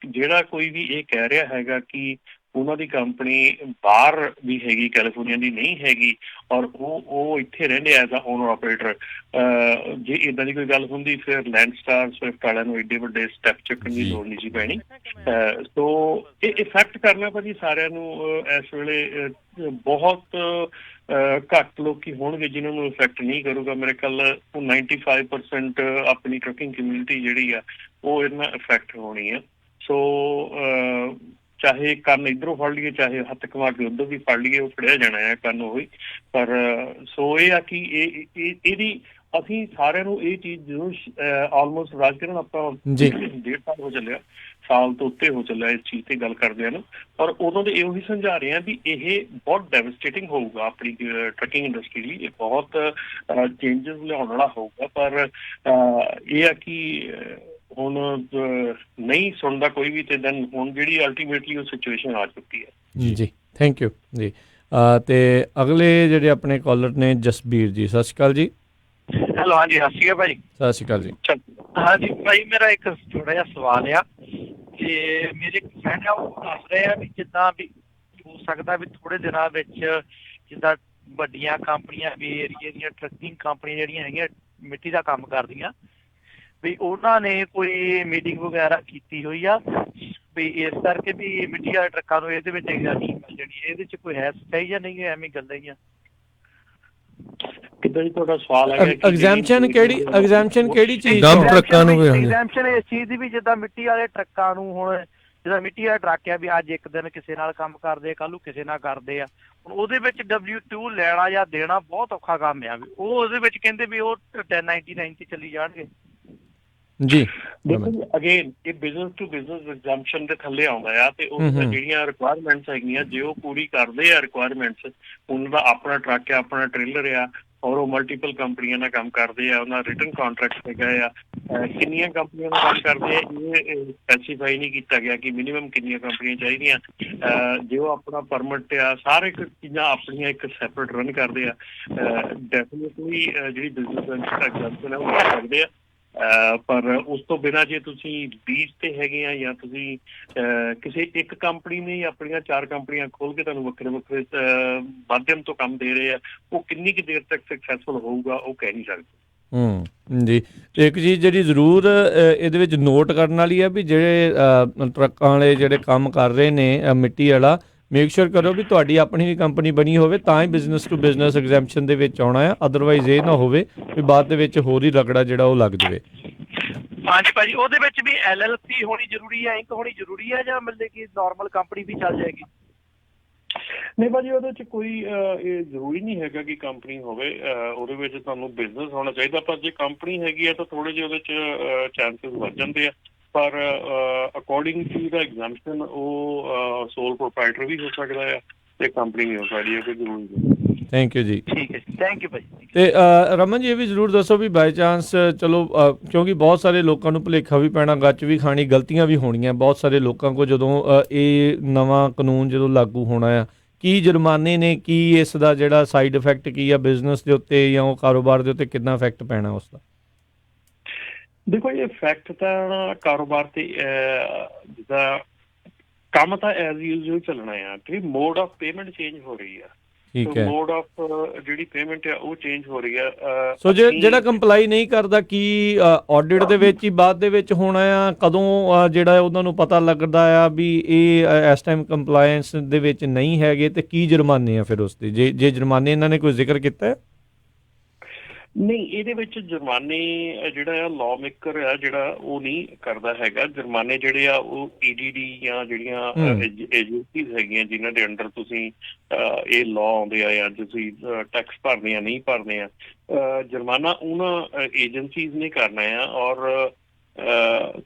ਜਿਹੜਾ ਕੋਈ ਵੀ ਇਹ ਕਹਿ ਰਿਹਾ ਹੈਗਾ ਕਿ ਉਹਨਾਂ ਦੀ ਕੰਪਨੀ ਬਾਹਰ ਵੀ ਹੈਗੀ, ਕੈਲੀਫੋਰਨੀਆ ਦੀ ਨਹੀਂ ਹੈਗੀ, ਔਰ ਉਹ ਇੱਥੇ ਰਹਿੰਦੇ ਐਜ਼ ਅ ਓਨਰ ਆਪਰੇਟਰ, ਜੇ ਇੱਦਾਂ ਦੀ ਕੋਈ ਗੱਲ ਹੁੰਦੀ ਫਿਰ ਲੈਂਡਸਟਾਰ ਸਵਿਫਟ ਵਾਲਿਆਂ ਨੂੰ ਏਡੇ ਵੱਡੇ ਸਟੈਪ ਚੁੱਕਣ ਦੀ ਲੋੜ ਨਹੀਂ ਸੀ ਪੈਣੀ। ਸੋ ਇਹ ਇਫੈਕਟ ਕਰਨਾ ਭਾਜੀ ਸਾਰਿਆਂ ਨੂੰ ਇਸ ਵੇਲੇ ਬਹੁਤ ਘੱਟ ਲੋਕੀ ਹੋਣਗੇ ਜਿਨ੍ਹਾਂ ਨੂੰ ਇਫੈਕਟ ਨਹੀਂ ਕਰੂਗਾ। ਮੇਰੇ ਖਿਆਲ 95% ਆਪਣੀ ਟਰੱਕਿੰਗ ਕਮਿਊਨਿਟੀ ਜਿਹੜੀ ਆ ਉਹ ਇਹਦੇ ਨਾਲ ਇਫੈਕਟ ਹੋਣੀ ਆ। ਸੋ ਚਾਹੇ ਕੰਨ ਇੱਧਰੋਂ ਫੜ ਲਈਏ, ਚਾਹੇ ਹੱਥ ਘੁਮਾ ਕੇ ਉੱਧਰ ਵੀ ਫੜ ਲਈਏ, ਉਹ ਫੜਿਆ ਜਾਣਾ ਹੈ ਕੰਨ ਉਹੀ। ਪਰ ਸੋ ਇਹ ਆ ਕਿ ਇਹਦੀ ਅਸੀਂ ਸਾਰਿਆਂ ਨੂੰ ਇਹ ਚੀਜ਼ ਜ਼ਰੂਰ ਆਲਮੋਸਟ ਰਾਜਕਿਰਨ ਆਪਾਂ 1.5 ਸਾਲ ਹੋ ਚੱਲਿਆ, ਸਾਲ ਤੋਂ ਉੱਤੇ ਹੋ ਚੱਲਿਆ ਇਸ ਚੀਜ਼ ਤੇ ਗੱਲ ਕਰਦਿਆਂ ਨੂੰ, ਪਰ ਉਦੋਂ ਦੇ ਇਹੋ ਹੀ ਸਮਝਾ ਰਹੇ ਆ ਵੀ ਇਹ ਬਹੁਤ ਡੈਵਸਟੇਟਿੰਗ ਹੋਊਗਾ ਆਪਣੀ ਟਰੱਕਿੰਗ ਇੰਡਸਟਰੀ ਲਈ, ਇਹ ਬਹੁਤ ਚੇਂਜਸ ਲਿਆਉਣ ਵਾਲਾ ਹੋਊਗਾ। ਪਰ ਇਹ ਆ ਕਿ ਹੁਣ ਨਹੀਂ ਸੁਣਦਾ ਕੋਈ ਵੀ, ਤੇ ਦੈਨ ਹੁਣ ਜਿਹੜੀ ਅਲਟੀਮੇਟਲੀ ਉਹ ਸਿਚੁਏਸ਼ਨ ਆ ਚੁੱਕੀ ਹੈ। ਜੀ, ਥੈਂਕ ਯੂ ਜੀ। ਤੇ ਅਗਲੇ ਜਿਹੜੇ ਆਪਣੇ ਕਾਲਰ ਨੇ ਜਸਬੀਰ ਜੀ, ਸਤਿ ਸ਼੍ਰੀ ਅਕਾਲ ਜੀ। ਹੈਲੋ, ਹਾਂਜੀ, ਸਤਿ ਸ਼੍ਰੀ ਅਕਾਲ ਭਾਜੀ। ਸਤਿ ਸ਼੍ਰੀ ਅਕਾਲ ਜੀ। ਹਾਂਜੀ ਭਾਈ, ਮੇਰਾ ਇੱਕ ਥੋੜਾ ਜਿਹਾ ਸਵਾਲ ਆ ਕਿ ਮੇਰੇ ਇੱਕ ਫਰੈਂਡ ਆ, ਉਹ ਦੱਸ ਰਹੇ ਆ ਵੀ ਜਿੱਦਾਂ ਵੀ ਹੋ ਸਕਦਾ ਵੀ ਥੋੜੇ ਦਿਨਾਂ ਵਿੱਚ ਜਿੱਦਾਂ ਵੱਡੀਆਂ ਕੰਪਨੀਆਂ ਵੀ ਏਰੀਏ ਦੀਆਂ ਟਰੱਕਿੰਗ ਕੰਪਨੀਆਂ ਜਿਹੜੀਆਂ ਹੈਗੀਆਂ ਮਿੱਟੀ ਦਾ ਕੰਮ ਕਰਦੀਆਂ ਵੀ ਉਹਨਾਂ ਨੇ ਕੋਈ ਮੀਟਿੰਗ ਵਗੈਰਾ ਕੀਤੀ ਹੋਈ ਆ ਵੀ ਇਸ ਕਰਕੇ ਵੀ ਮਿੱਟੀ ਵਾਲੇ ਟਰੱਕਾਂ ਨੂੰ ਇਹਦੇ ਵਿੱਚ ਐਗਜ਼ਾਮਸ਼ਨ ਮਿਲ ਜਾਣੀ, ਇਹਦੇ 'ਚ ਕੋਈ ਹੈ ਸਹੀ ਜਾਂ ਨਹੀਂ, ਐਵੇਂ ਗੱਲਾਂ ਹੀ ਆ? ਕਿੱਦਾਂ ਜੀ ਤੁਹਾਡਾ ਸਵਾਲ ਹੈ? ਐਗਜ਼ਾਮਸ਼ਨ ਕਿਹੜੀ ਚੀਜ਼? ਡੰਪ ਟਰੱਕਾਂ ਨੂੰ ਐਗਜ਼ਾਮਸ਼ਨ ਇਸ ਚੀਜ਼ ਦੀ ਵੀ ਜਿੱਦਾਂ ਮਿੱਟੀ ਵਾਲੇ ਟਰੱਕਾਂ ਨੂੰ, ਹੁਣ ਜਿੱਦਾਂ ਮਿੱਟੀ ਵਾਲੇ ਟਰੱਕ ਆ ਵੀ ਅੱਜ ਇੱਕ ਦਿਨ ਕਿਸੇ ਨਾਲ ਕੰਮ ਕਰਦੇ ਆ, ਕੱਲ੍ਹ ਨੂੰ ਕਿਸੇ ਨਾਲ ਕਰਦੇ ਆ, ਹੁਣ ਉਹਦੇ ਵਿੱਚ W2 ਲੈਣਾ ਜਾਂ ਦੇਣਾ ਬਹੁਤ ਔਖਾ ਕੰਮ ਆ। ਵੀ ਉਹ ਉਹਦੇ ਵਿੱਚ ਕਹਿੰਦੇ ਵੀ ਉਹ 1099 ਤੇ ਚੱਲੀ ਜਾਣਗੇ ਜੀ। ਦੇਖੋ ਅਗੇਨ ਇਹ ਬਿਜ਼ਨਸ ਟੂ ਬਿਜ਼ਨਸ ਐਗਜ਼ਾਮਸ਼ਨ ਦੇ ਥੱਲੇ ਆਉਂਦਾ ਆ, ਤੇ ਉਹ ਜਿਹੜੀਆਂ ਰਿਕੁਆਇਰਮੈਂਟਸ ਹੈਗੀਆਂ ਜੇ ਉਹ ਪੂਰੀ ਕਰਦੇ ਆ ਰਿਕੁਆਇਰਮੈਂਟਸ, ਉਹਨਾਂ ਦਾ ਆਪਣਾ ਟਰੱਕ ਆ, ਆਪਣਾ ਟ੍ਰੇਲਰ ਆ, ਔਰ ਉਹ ਮਲਟੀਪਲ ਕੰਪਨੀਆਂ ਨਾਲ ਕੰਮ ਕਰਦੇ ਆ, ਉਹਨਾਂ ਰਿਟਨ ਕਾਂਟਰੈਕਟ ਹੈਗਾ ਆ, ਕਿੰਨੀਆਂ ਕੰਪਨੀਆਂ ਨਾਲ ਕੰਮ ਕਰਦੇ ਆ ਇਹ ਸਪੈਸੀਫਾਈ ਨਹੀਂ ਕੀਤਾ ਗਿਆ ਕਿ ਮਿਨੀਮਮ ਕਿੰਨੀਆਂ ਕੰਪਨੀਆਂ ਚਾਹੀਦੀਆਂ। ਜੇ ਉਹ ਆਪਣਾ ਪਰਮਿਟ ਆ, ਸਾਰੇ ਚੀਜ਼ਾਂ ਆਪਣੀਆਂ ਇੱਕ ਸੈਪਰੇਟ ਰਨ ਕਰਦੇ ਆ, ਡੈਫੀਨੇਟਲੀ ਜਿਹੜੀ ਬਿਜ਼ਨਸ ਐਗਜ਼ਾਮਸ਼ਨ ਹੈ ਉਹ ਕਰ ਸਕਦੇ ਆ। ਪਰ ਉਸ ਤੋਂ ਬਿਨਾਂ ਜੇ ਤੁਸੀਂ ਬੀਚ ਤੇ ਹੈਗੇ ਆ ਜਾਂ ਤੁਸੀਂ ਕਿਸੇ ਇੱਕ ਕੰਪਨੀ ਨੇ ਆਪਣੀਆਂ 4 ਕੰਪਨੀਆਂ ਖੋਲ ਕੇ ਤੁਹਾਨੂੰ ਵੱਖਰੇ ਵੱਖਰੇ ਮਾਧਿਅਮ ਤੋਂ ਕੰਮ ਦੇ ਰਹੇ ਆ, ਉਹ ਕਿੰਨੀ ਕੁ ਦੇਰ ਤੱਕ ਸਕਸੈਸਫੁਲ ਹੋਊਗਾ ਉਹ ਕਹਿ ਨਹੀਂ ਸਕਦੇ। ਜੀ। ਤੇ ਇੱਕ ਚੀਜ਼ ਜਿਹੜੀ ਜ਼ਰੂਰ ਇਹਦੇ ਵਿੱਚ ਨੋਟ ਕਰਨ ਵਾਲੀ ਆ ਵੀ ਜਿਹੜੇ ਟਰੱਕਾਂ ਵਾਲੇ ਜਿਹੜੇ ਕੰਮ ਕਰ ਰਹੇ ਨੇ ਮਿੱਟੀ ਵਾਲਾ, ਮੇਕ ਸ਼ੋਰ ਕਰੋ ਵੀ ਤੁਹਾਡੀ ਆਪਣੀ ਵੀ ਕੰਪਨੀ ਬਣੀ ਹੋਵੇ ਤਾਂ ਹੀ ਬਿਜ਼ਨਸ ਟੂ ਬਿਜ਼ਨਸ ਐਗਜ਼ੈਂਪਸ਼ਨ ਦੇ ਵਿੱਚ ਆਉਣਾ ਆ, ਅਦਰਵਾਈਜ਼ ਇਹ ਨਾ ਹੋਵੇ ਵੀ ਬਾਅਦ ਦੇ ਵਿੱਚ ਹੋਰ ਹੀ ਰਗੜਾ ਜਿਹੜਾ ਉਹ ਲੱਗ ਜਾਵੇ। ਹਾਂਜੀ ਭਾਜੀ, ਉਹਦੇ ਵਿੱਚ ਵੀ LLC ਹੋਣੀ ਜ਼ਰੂਰੀ ਹੈ, ਇੰਕ ਹੋਣੀ ਜ਼ਰੂਰੀ ਹੈ, ਜਾਂ ਮਤਲਬ ਕਿ ਨਾਰਮਲ ਕੰਪਨੀ ਵੀ ਚੱਲ ਜਾਏਗੀ? ਨਹੀਂ ਭਾਜੀ, ਉਹਦੇ 'ਚ ਕੋਈ ਇਹ ਜ਼ਰੂਰੀ ਨਹੀਂ ਹੈਗਾ ਕਿ ਕੰਪਨੀ ਹੋਵੇ। ਉਹਦੇ ਵਿੱਚ ਤੁਹਾਨੂੰ ਬਿਜ਼ਨਸ ਹੋਣਾ ਚਾਹੀਦਾ, ਪਰ ਜੇ ਕੰਪਨੀ ਹੈਗੀ ਹੈ ਤਾਂ ਥੋੜ੍ਹੇ ਜਿਹੇ ਉਹਦੇ 'ਚ ਚਾਂਸਿਸ ਵੱਧ ਜਾਂਦੇ ਆ। ਪਰ ਅਕੋਰਡਿੰਗ ਟੂ ਦਾ ਐਗਜ਼ੈਂਪਸ਼ਨ ਉਹ ਸੋਲ ਪ੍ਰੋਪਰਾਈਟਰ ਵੀ ਹੋ ਸਕਦਾ ਆ ਤੇ ਕੰਪਨੀ ਵੀ ਹੋ ਸਕਦੀ ਹੈ, ਕੋਈ ਜ਼ਰੂਰੀ ਨਹੀਂ। ਥੈਂਕ ਯੂ ਜੀ। ਠੀਕ ਹੈ ਜੀ, ਥੈਂਕ ਯੂ ਭਾਜੀ। ਤੇ ਰਮਨ ਜੀ, ਇਹ ਵੀ ਜ਼ਰੂਰ ਦੱਸੋ ਵੀ ਬਾਈ ਚਾਂਸ ਚਲੋ ਕਿਉਂਕਿ ਬਹੁਤ ਸਾਰੇ ਲੋਕਾਂ ਨੂੰ ਭੁਲੇਖਾ ਵੀ ਪੈਣਾ, ਗੱਚ ਵੀ ਖਾਣੀ, ਗਲਤੀਆਂ ਵੀ ਹੋਣੀਆਂ ਬਹੁਤ ਸਾਰੇ ਲੋਕਾਂ ਕੋਲ ਜਦੋਂ ਇਹ ਨਵਾਂ ਕਾਨੂੰਨ ਜਦੋਂ ਲਾਗੂ ਹੋਣਾ ਆ, ਕੀ ਜੁਰਮਾਨੇ ਨੇ, ਕੀ ਇਸ ਦਾ ਜਿਹੜਾ ਸਾਈਡ ਇਫੈਕਟ ਕੀ ਆ ਬਿਜ਼ਨਸ ਦੇ ਉੱਤੇ ਜਾਂ ਉਹ ਕਾਰੋਬਾਰ ਦੇ ਉੱਤੇ ਕਿੰਨਾ ਇਫੈਕਟ ਪੈਣਾ ਉਸ ਦਾ? ਦੇਖੋ, ਇਹ ਇਫੈਕਟ ਤਾਂ ਕਾਰੋਬਾਰ ਤੇ ਜਿੱਦਾਂ ਕੰਮ ਤਾਂ ਐਜ਼ ਯੂਜ਼ੁਅਲ ਚੱਲਣਾ ਆ ਕਿ ਮੋਡ ਆਫ ਪੇਮੈਂਟ ਚੇਂਜ ਹੋ ਰਹੀ ਆ। ਠੀਕ ਹੈ। ਮੋਡ ਆਫ ਜਿਹੜੀ ਪੇਮੈਂਟ ਆ ਉਹ ਚੇਂਜ ਹੋ ਰਹੀ ਆ। ਸੋ ਜਿਹੜਾ ਕੰਪਲਾਈ ਨਹੀਂ ਕਰਦਾ, ਕੀ ਆਡਿਟ ਦੇ ਵਿੱਚ ਹੀ ਬਾਅਦ ਦੇ ਵਿੱਚ ਹੋਣਾ ਆ? ਕਦੋਂ ਜਿਹੜਾ ਉਹਨਾਂ ਨੂੰ ਪਤਾ ਲੱਗਦਾ ਆ ਵੀ ਇਹ ਇਸ ਟਾਈਮ ਕੰਪਲਾਇੰਸ ਦੇ ਵਿੱਚ ਨਹੀਂ ਹੈਗੇ, ਤੇ ਕੀ ਜੁਰਮਾਨੇ ਆ ਫਿਰ ਉਸ ਦੇ? ਜੇ ਜੁਰਮਾਨੇ ਇਹਨਾਂ ਨੇ ਕੋਈ ਜ਼ਿਕਰ ਕੀਤਾ ਹੈ? ਨਹੀਂ, ਇਹਦੇ ਵਿੱਚ ਜੁਰਮਾਨੇ ਜਿਹੜਾ ਆ ਲਾਅ ਮੇਕਰ ਆ ਜਿਹੜਾ ਉਹ ਨਹੀਂ ਕਰਦਾ ਹੈਗਾ। ਜੁਰਮਾਨੇ ਜਿਹੜੇ ਆ ਉਹ EDD ਜਾਂ ਜਿਹੜੀਆਂ ਏਜੰਸੀਜ਼ ਹੈਗੀਆਂ ਜਿਨ੍ਹਾਂ ਦੇ ਅੰਡਰ ਤੁਸੀਂ ਇਹ ਲਾਅ ਆਉਂਦੇ ਆ ਜਾਂ ਤੁਸੀਂ ਟੈਕਸ ਭਰਦੇ ਆ ਨਹੀਂ ਭਰਦੇ ਆ, ਜੁਰਮਾਨਾ ਉਹਨਾਂ ਏਜੰਸੀਜ਼ ਨੇ ਕਰਨਾ ਆ। ਔਰ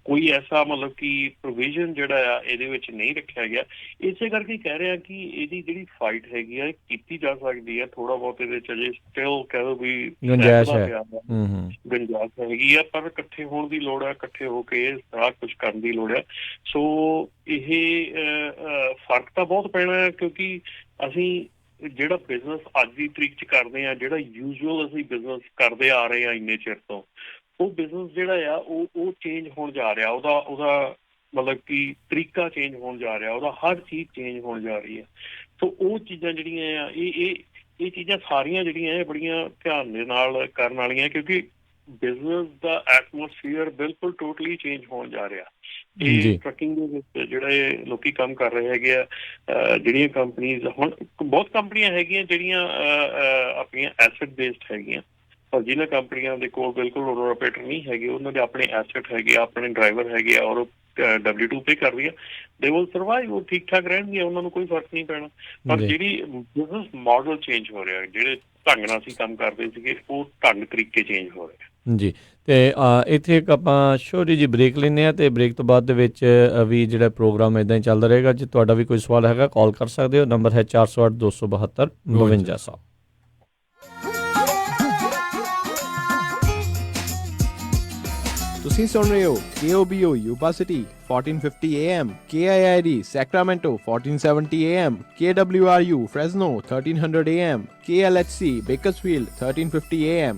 ਕੋਈ ਐਸਾ ਮਤਲਬ ਕਿ ਪ੍ਰੋਵੀਜ਼ਨ ਜਿਹੜਾ ਆ ਇਹਦੇ ਵਿੱਚ ਨਹੀਂ ਰੱਖਿਆ ਗਿਆ। ਇਸੇ ਕਰਕੇ ਕਹਿ ਰਿਹਾ ਕਿ ਇਹਦੀ ਜਿਹੜੀ ਫਾਈਟ ਹੈਗੀ ਆ ਕੀਤੀ ਜਾ ਸਕਦੀ ਆ। ਥੋੜਾ ਬਹੁਤ ਇਹਦੇ ਚ ਅਜੇ ਸਟਿਲ ਕਹਿ ਦੋ ਵੀ ਗੁੰਜਾਇਸ਼ ਹੈ, ਗੁੰਜਾਇਸ਼ ਹੈਗੀ ਆ, ਪਰ ਇਕੱਠੇ ਹੋਣ ਦੀ ਲੋੜ ਆ, ਇਕੱਠੇ ਹੋ ਕੇ ਸਾਰਾ ਕੁਝ ਕਰਨ ਦੀ ਲੋੜ ਆ। ਸੋ ਇਹ ਫਰਕ ਤਾਂ ਬਹੁਤ ਪੈਣਾ ਹੈ, ਕਿਉਂਕਿ ਅਸੀਂ ਜਿਹੜਾ ਬਿਜ਼ਨਸ ਅੱਜ ਦੀ ਤਰੀਕ ਚ ਕਰਦੇ ਆ, ਜਿਹੜਾ ਯੂਜ਼ੁਅਲ ਅਸੀਂ ਬਿਜ਼ਨਸ ਕਰਦੇ ਆ ਰਹੇ ਆ ਇੰਨੇ ਚਿਰ ਤੋਂ, ਉਹ ਬਿਜ਼ਨਸ ਜਿਹੜਾ ਆ ਉਹ ਚੇਂਜ ਹੋਣ ਜਾ ਰਿਹਾ। ਉਹਦਾ ਮਤਲਬ ਕਿ ਤਰੀਕਾ ਚੇਂਜ ਹੋਣ ਜਾ ਰਿਹਾ, ਉਹਦਾ ਹਰ ਚੀਜ਼ ਚੇਂਜ ਹੋਣ ਜਾ ਰਹੀ ਹੈ। ਸੋ ਉਹ ਚੀਜ਼ਾਂ ਜਿਹੜੀਆਂ ਆ ਇਹ ਚੀਜ਼ਾਂ ਸਾਰੀਆਂ ਜਿਹੜੀਆਂ ਇਹ ਬੜੀਆਂ ਧਿਆਨ ਦੇ ਨਾਲ ਕਰਨ ਵਾਲੀਆਂ, ਕਿਉਂਕਿ ਬਿਜ਼ਨਸ ਦਾ ਐਟਮੋਸਫੀਅਰ ਬਿਲਕੁਲ ਟੋਟਲੀ ਚੇਂਜ ਹੋਣ ਜਾ ਰਿਹਾ। ਇਹ ਟਰੱਕਿੰਗ ਦੇ ਵਿੱਚ ਜਿਹੜੇ ਲੋਕੀ ਕੰਮ ਕਰ ਰਹੇ ਹੈਗੇ ਆ, ਜਿਹੜੀਆਂ ਕੰਪਨੀਜ਼ ਹੁਣ ਬਹੁਤ ਕੰਪਨੀਆਂ ਹੈਗੀਆਂ ਜਿਹੜੀਆਂ ਆਪਣੀਆਂ ਐਸੈਟ ਬੇਸਡ ਹੈਗੀਆਂ, ਪਰ ਜਿਨ੍ਹਾਂ ਕੰਪਨੀਆਂ ਦੇ ਕੋਲ ਬਿਲਕੁਲ ਓਨਰ ਆਪਰੇਟਰ ਨਹੀਂ ਹੈਗੇ, ਉਹਨਾਂ ਦੇ ਆਪਣੇ ਐਸੈਟ ਹੈਗੇ, ਆਪਣੇ ਡਰਾਈਵਰ ਹੈਗੇ ਆ, ਔਰ W2 ਪੇ ਕਰ ਰਹੀ ਆ, ਦੇ ਵਿਲ ਸਰਵਾਈਵ, ਉਹ ਠੀਕ ਠਾਕ ਰਹਿਣਗੇ, ਉਹਨਾਂ ਨੂੰ ਕੋਈ ਫਰਕ ਨਹੀਂ ਪੈਣਾ। ਪਰ ਜਿਹੜੀ ਬਿਜ਼ਨਸ ਮਾਡਲ ਚੇਂਜ ਹੋ ਰਿਹਾ, ਜਿਹੜੇ ਢੰਗ ਨਾਲ ਅਸੀਂ ਕੰਮ ਕਰਦੇ ਸੀਗੇ ਉਹ ਢੰਗ ਤਰੀਕੇ ਚੇਂਜ ਹੋ ਰਹੇ ਜੀ। ਤੇ ਇੱਥੇ ਇੱਕ ਆਪਾਂ ਛੋਟੀ ਜਿਹੀ ਬ੍ਰੇਕ ਲੈਂਦੇ ਹਾਂ, ਤੇ ਬ੍ਰੇਕ ਤੋਂ ਬਾਅਦ ਦੇ ਵਿੱਚ ਵੀ ਜਿਹੜਾ ਪ੍ਰੋਗਰਾਮ ਇੱਦਾਂ ਹੀ ਚੱਲਦਾ ਰਹੇਗਾ। ਜੇ ਤੁਹਾਡਾ ਵੀ ਕੋਈ ਸਵਾਲ ਹੈਗਾ ਕਾਲ ਕਰ ਸਕਦੇ ਹੋ, ਨੰਬਰ ਹੈ 408 272 5200। ਤੁਸੀਂ ਸੁਣ ਰਹੇ ਹੋ KOBO Yuba City 1450 AM, KIID Sacramento 1470 AM, KWRU Fresno 1300 AM, KLHC Bakersfield 1350 AM।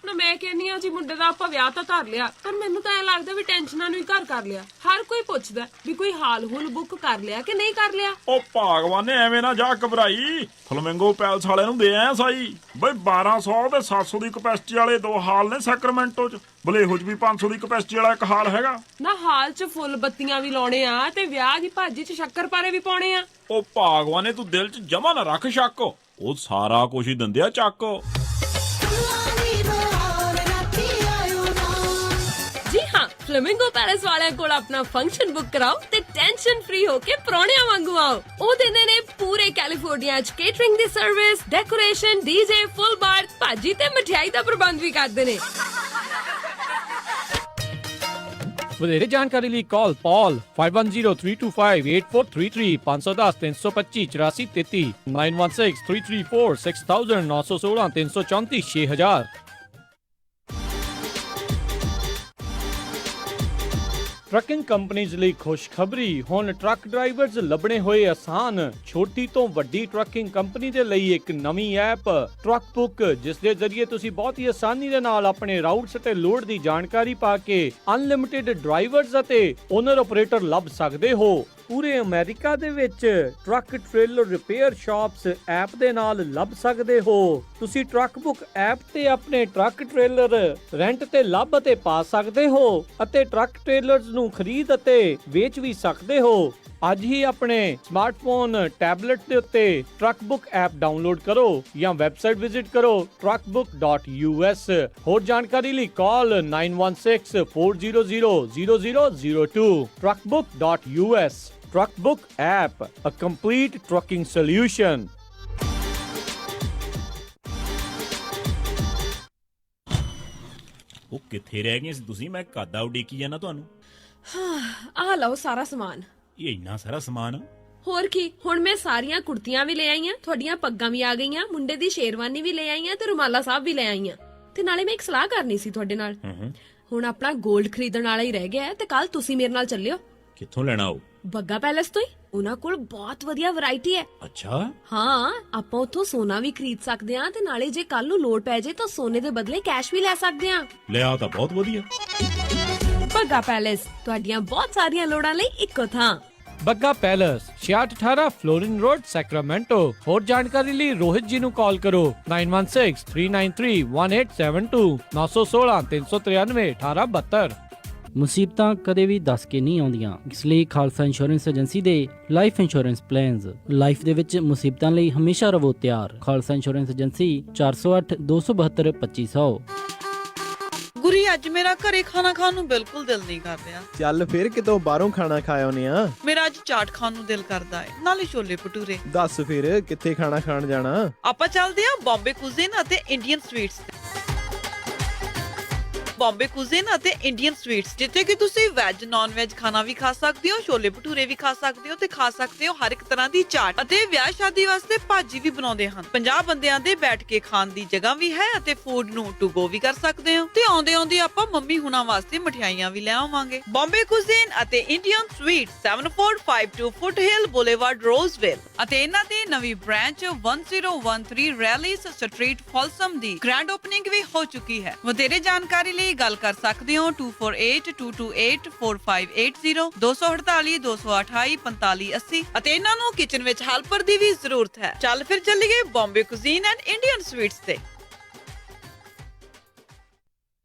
ਮੈਂ ਕਹਿੰਦੀ ਆ ਜੀ ਮੁੰਡੇ ਦਾ ਆਪਾਂ ਵਿਆਹ ਤਾਂ ਕਰ ਲਿਆ, ਪਰ ਮੈਨੂੰ ਤਾਂ ਐ ਲੱਗਦਾ ਵੀ ਟੈਨਸ਼ਨਾਂ ਨੂੰ ਹੀ ਘਰ ਕਰ ਲਿਆ। ਹਰ ਕੋਈ ਪੁੱਛਦਾ ਵੀ ਕੋਈ ਹਾਲ ਹੁਲ ਬੁੱਕ ਕਰ ਲਿਆ ਕਿ ਨਹੀਂ ਕਰ ਲਿਆ। ਉਹ ਭਾਗਵਾਨੇ ਐਵੇਂ ਨਾ ਜਾ ਘਬਰਾਈ, ਫਲਮਿੰਗੋ ਪੈਲਸ ਵਾਲਿਆਂ ਨੂੰ ਦੇ ਆਇਆ ਸਾਈ ਬਈ 1200 ਤੇ 700 ਦੀ ਕਪੈਸਿਟੀ ਵਾਲੇ 2 ਹਾਲ ਨੇ ਸੈਕਰਾਮੈਂਟੋ ਚ, ਬਲੇਹੋ ਚ ਵੀ 500 ਦੀ ਕਪੈਸਿਟੀ ਵਾਲਾ 1 ਹਾਲ ਹੈਗਾ। ਨਾ ਹਾਲ ਚ ਫੁੱਲ ਬੱਤੀਆਂ ਵੀ ਲਾਉਣੇ ਆ ਤੇ ਵਿਆਹ ਦੀ ਭਾਜੀ ਚ ਸ਼ੱਕਰਪਾਰੇ ਵੀ ਪਾਉਣੇ ਆ। ਉਹ ਭਾਗਵਾਨੇ ਤੂੰ ਦਿਲ ਚ ਜਮਾ ਨਾ ਰੱਖ ਸ਼ੱਕ, ਉਹ ਸਾਰਾ ਕੁਝ ਹੀ ਦਿੰਦੇ ਆ ਚੱਕ। ਜੀ ਹਾਂ, ਫਲੇਮਿੰਗੋ ਪੈਲੇਸ ਵਾਲਿਆਂ ਕੋਲ ਆਪਣਾ ਫੰਕਸ਼ਨ ਬੁੱਕ ਕਰਾਓ ਤੇ ਟੈਨਸ਼ਨ ਫ੍ਰੀ ਹੋ ਕੇ ਪਰੌਣਿਆਂ ਵਾਂਗੂ ਆਓ। ਉਹ ਦਿੰਦੇ ਨੇ ਪੂਰੇ ਕੈਲੀਫੋਰਨੀਆ ਚ ਕੇਟਰਿੰਗ ਦੀ ਸਰਵਿਸ, ਡੈਕੋਰੇਸ਼ਨ, DJ, ਫੁੱਲ ਬਾਰ, ਭਾਜੀ ਤੇ ਮਠਿਆਈ ਦਾ ਪ੍ਰਬੰਧ ਵੀ ਕਰਦੇ ਨੇ। ਵਧੇਰੇ ਜਾਣਕਾਰੀ ਲਈ ਕਾਲ ਪੌਲ 5103258433 510 325 8433 916 334 6000 916 334 6000। ਟਰੱਕਿੰਗ ਕੰਪਨੀਜ਼ ਲਈ ਖੁਸ਼ਖਬਰੀ, ਹੁਣ ਟਰੱਕ ਡਰਾਈਵਰਜ਼ ਲੱਭਣੇ ਹੋਏ ਆਸਾਨ। ਛੋਟੀ ਤੋਂ ਵੱਡੀ ਟਰੱਕਿੰਗ ਕੰਪਨੀ ਦੇ ਲਈ ਇੱਕ ਨਵੀਂ ਐਪ ਟਰੱਕ ਬੁੱਕ, ਜਿਸ ਦੇ ਜ਼ਰੀਏ ਤੁਸੀਂ ਬਹੁਤ ਹੀ ਆਸਾਨੀ ਦੇ ਨਾਲ ਆਪਣੇ ਰਾਊਟਸ ਅਤੇ ਲੋਡ ਦੀ ਜਾਣਕਾਰੀ ਪਾ ਕੇ ਅਨਲਿਮਿਟਿਡ ਡਰਾਈਵਰਜ਼ ਅਤੇ ਓਨਰ ਆਪਰੇਟਰ ਲੱਭ ਸਕਦੇ ਹੋ। ਪੂਰੇ ਅਮਰੀਕਾ ਦੇ ਵਿੱਚ truck trailer repair shops app ਦੇ ਨਾਲ ਲੱਭ ਸਕਦੇ ਹੋ। ਤੁਸੀਂ ਟਰੱਕ ਬੁੱਕ ਐਪ ਤੇ ਆਪਣੇ ਟਰੱਕ ਟ੍ਰੇਲਰ ਰੈਂਟ ਤੇ ਲੱਭ ਅਤੇ ਪਾ ਸਕਦੇ ਹੋ ਅਤੇ ਟਰੱਕ ਟ੍ਰੇਲਰਸ ਨੂੰ ਖਰੀਦ ਅਤੇ ਵੇਚ ਵੀ ਸਕਦੇ ਹੋ। ਅੱਜ ਹੀ ਆਪਣੇ ਸਮਾਰਟਫੋਨ ਟੈਬਲੇਟ ਦੇ ਉੱਤੇ ਟਰੱਕ ਬੁੱਕ ਐਪ ਡਾਊਨਲੋਡ ਕਰੋ ਜਾਂ ਵੈਬਸਾਈਟ ਵਿਜ਼ਿਟ ਕਰੋ truckbook.us। ਹੋਰ ਜਾਣਕਾਰੀ ਲਈ ਕਾਲ 9164000002 truckbook.us। Truck Book app, a complete trucking solution। ਉਹ ਕਿੱਥੇ ਰਹਿ ਗਏ ਸੀ ਤੁਸੀਂ? ਮੈਂ ਕਾਦਾ ਉਡੀਕੀ ਜਾਂਦਾ ਤੁਹਾਨੂੰ। ਆ ਲਓ ਸਾਰਾ ਸਮਾਨ। ਇਹ ਇੰਨਾ ਸਾਰਾ ਸਮਾਨ? ਹੋਰ ਕੀ, ਹੁਣ ਮੈਂ ਸਾਰੀਆਂ ਕੁੜਤੀਆਂ ਵੀ ਲੈ ਆਈਆਂ, ਤੁਹਾਡੀਆਂ ਪੱਗਾਂ ਵੀ ਆ ਗਈਆਂ, ਮੁੰਡੇ ਦੀ ਸ਼ੇਰਵਾਨੀ ਵੀ ਲੈ ਆਈਆਂ ਤੇ ਰੁਮਾਲਾ ਸਾਹਿਬ ਵੀ ਲੈ ਆਈਆਂ। ਤੇ ਨਾਲੇ ਮੈਂ ਇੱਕ ਸਲਾਹ ਕਰਨੀ ਸੀ ਤੁਹਾਡੇ ਨਾਲ। ਹੁਣ ਆਪਣਾ 골ਡ ਖਰੀਦਣ ਵਾਲਾ ਹੀ ਰਹਿ ਗਿਆ ਤੇ ਕੱਲ ਤੁਸੀਂ ਮੇਰੇ ਨਾਲ ਚੱਲਿਓ। ਕਿੱਥੋਂ ਲੈਣਾ ਉਹ? ਬੱਗਾ ਪੈਲੇਸ ਤੋਂ ਹੀ। ਉਹਨਾਂ ਕੋਲ ਬਹੁਤ ਵਧੀਆ ਵੈਰਾਈਟੀ ਹੈ। ਅੱਛਾ। ਹਾਂ, ਆਪਾਂ ਉੱਥੋਂ ਸੋਨਾ ਵੀ ਖਰੀਦ ਸਕਦੇ ਆ ਤੇ ਨਾਲੇ ਜੇ ਕੱਲ ਨੂੰ ਲੋੜ ਪੈ ਜੇ ਤਾਂ ਸੋਨੇ ਦੇ ਬਦਲੇ ਕੈਸ਼ ਵੀ ਲੈ ਸਕਦੇ ਆ। ਲਿਆ ਤਾਂ ਬਹੁਤ ਵਧੀਆ। ਬੱਗਾ ਪੈਲੇਸ, ਤੁਹਾਡੀਆਂ ਬਹੁਤ ਸਾਰੀਆਂ ਲੋੜਾਂ ਲਈ ਇੱਕੋ ਥਾਂ। Bagga palace 6618 Florin road, Sacramento. ਹੋਰ ਜਾਣਕਾਰੀ ਲਈ ਰੋਹਿਤ ਜੀ ਨੂੰ ਕਾਲ ਕਰੋ 9163931872 916-393-1872। ਮੁਸੀਬਤਾਂ ਕਦੇ ਵੀ ਦੱਸ ਕੇ ਨਹੀਂ ਆਉਂਦੀਆਂ, ਇਸ ਲਈ ਖਾਲਸਾ ਇੰਸ਼ੋਰੈਂਸ ਏਜੰਸੀ ਦੇ ਲਾਈਫ ਇੰਸ਼ੋਰੈਂਸ ਪਲਾਨਸ ਲਾਈਫ ਦੇ ਵਿੱਚ ਮੁਸੀਬਤਾਂ ਲਈ ਹਮੇਸ਼ਾ ਰਹੋ ਤਿਆਰ। Khalsa insurance agency 408-272-2500। ਗੁਰੀ, ਅੱਜ ਮੇਰਾ ਘਰੇ ਖਾਣਾ ਖਾਣ ਨੂੰ ਬਿਲਕੁਲ ਦਿਲ ਨਹੀਂ ਕਰ ਰਿਹਾ। ਚੱਲ ਫਿਰ ਕਿਤੋਂ ਬਾਹਰੋਂ ਖਾਣਾ ਖਾ ਆਉਨੇ ਆ। ਮੇਰਾ ਅੱਜ ਚਾਟ ਖਾਣ ਨੂੰ ਦਿਲ ਕਰਦਾ ਹੈ, ਨਾਲੇ ਛੋਲੇ ਭਟੂਰੇ। ਦੱਸ ਫਿਰ ਕਿੱਥੇ ਖਾਣਾ ਖਾਣ ਜਾਣਾ? ਆਪਾਂ ਚੱਲਦੇ ਆ ਬੰਬੇ ਕੁਜ਼ੀਨ ਅਤੇ ਇੰਡੀਅਨ ਸਵੀਟਸ। ਬੰਬੇ ਕੁਜ਼ੀਨ ਅਤੇ ਇੰਡੀਅਨ ਸਵੀਟਸ, ਜਿੱਥੇ ਕਿ ਤੁਸੀਂ ਵੈਜ ਨਾਨ ਵੈਜ ਖਾਣਾ ਵੀ ਖਾ ਸਕਦੇ ਹੋ, ਛੋਲੇ ਭਟੂਰੇ ਵੀ ਖਾ ਸਕਦੇ ਹੋ ਤੇ ਖਾ ਸਕਦੇ ਹੋ ਹਰ ਇੱਕ ਤਰ੍ਹਾਂ ਦੀ ਚਾਟ। ਅਤੇ ਵਿਆਹ ਸ਼ਾਦੀ ਵਾਸਤੇ ਭਾਜੀ ਵੀ ਬਣਾਉਂਦੇ ਹਨ। 50 ਬੰਦਿਆਂ ਦੇ ਬੈਠ ਕੇ ਖਾਣ ਦੀ ਜਗ੍ਹਾ ਵੀ ਹੈ ਅਤੇ ਫੂਡ ਨੂੰ ਟੂ ਗੋ ਵੀ ਕਰ ਸਕਦੇ ਹੋ। ਤੇ ਆਉਂਦੇ ਆਉਂਦੇ ਆਪਾਂ ਮੰਮੀ ਹੁਣਾਂ ਵਾਸਤੇ ਮਠਿਆਈਆਂ ਵੀ ਲੈ ਆਵਾਂਗੇ। ਬੰਬੇ ਕੁਜ਼ੀਨ ਅਤੇ ਇੰਡੀਅਨ ਸਵੀਟਸ 7452 ਫੁੱਟਹਿਲ ਬੁਲੇਵਾਰਡ, ਰੋਜ਼ਵਿਲ। ਅਤੇ ਇਹਨਾਂ ਦੀ ਨਵੀਂ ਬ੍ਰਾਂਚ 1013 ਰੈਲੀਸ ਸਟਰੀਟ, ਫੋਲਸਮ ਦੀ ਗ੍ਰੈਂਡ ਓਪਨਿੰਗ ਵੀ ਹੋ ਚੁੱਕੀ ਹੈ। ਵਧੇਰੇ ਜਾਣਕਾਰੀ ਲਈ ਗੱਲ ਕਰ ਸਕਦੇ ਹੋ 2482284580 248 228 4580। ਅਤੇ ਇਹਨਾਂ ਨੂੰ ਕਿਚਨ ਵਿੱਚ ਹੈਲਪਰ ਦੀ ਵੀ ਜ਼ਰੂਰਤ ਹੈ। ਚੱਲ ਫਿਰ ਚੱਲੀਏ Bombay cuisine and Indian sweets ਤੇ।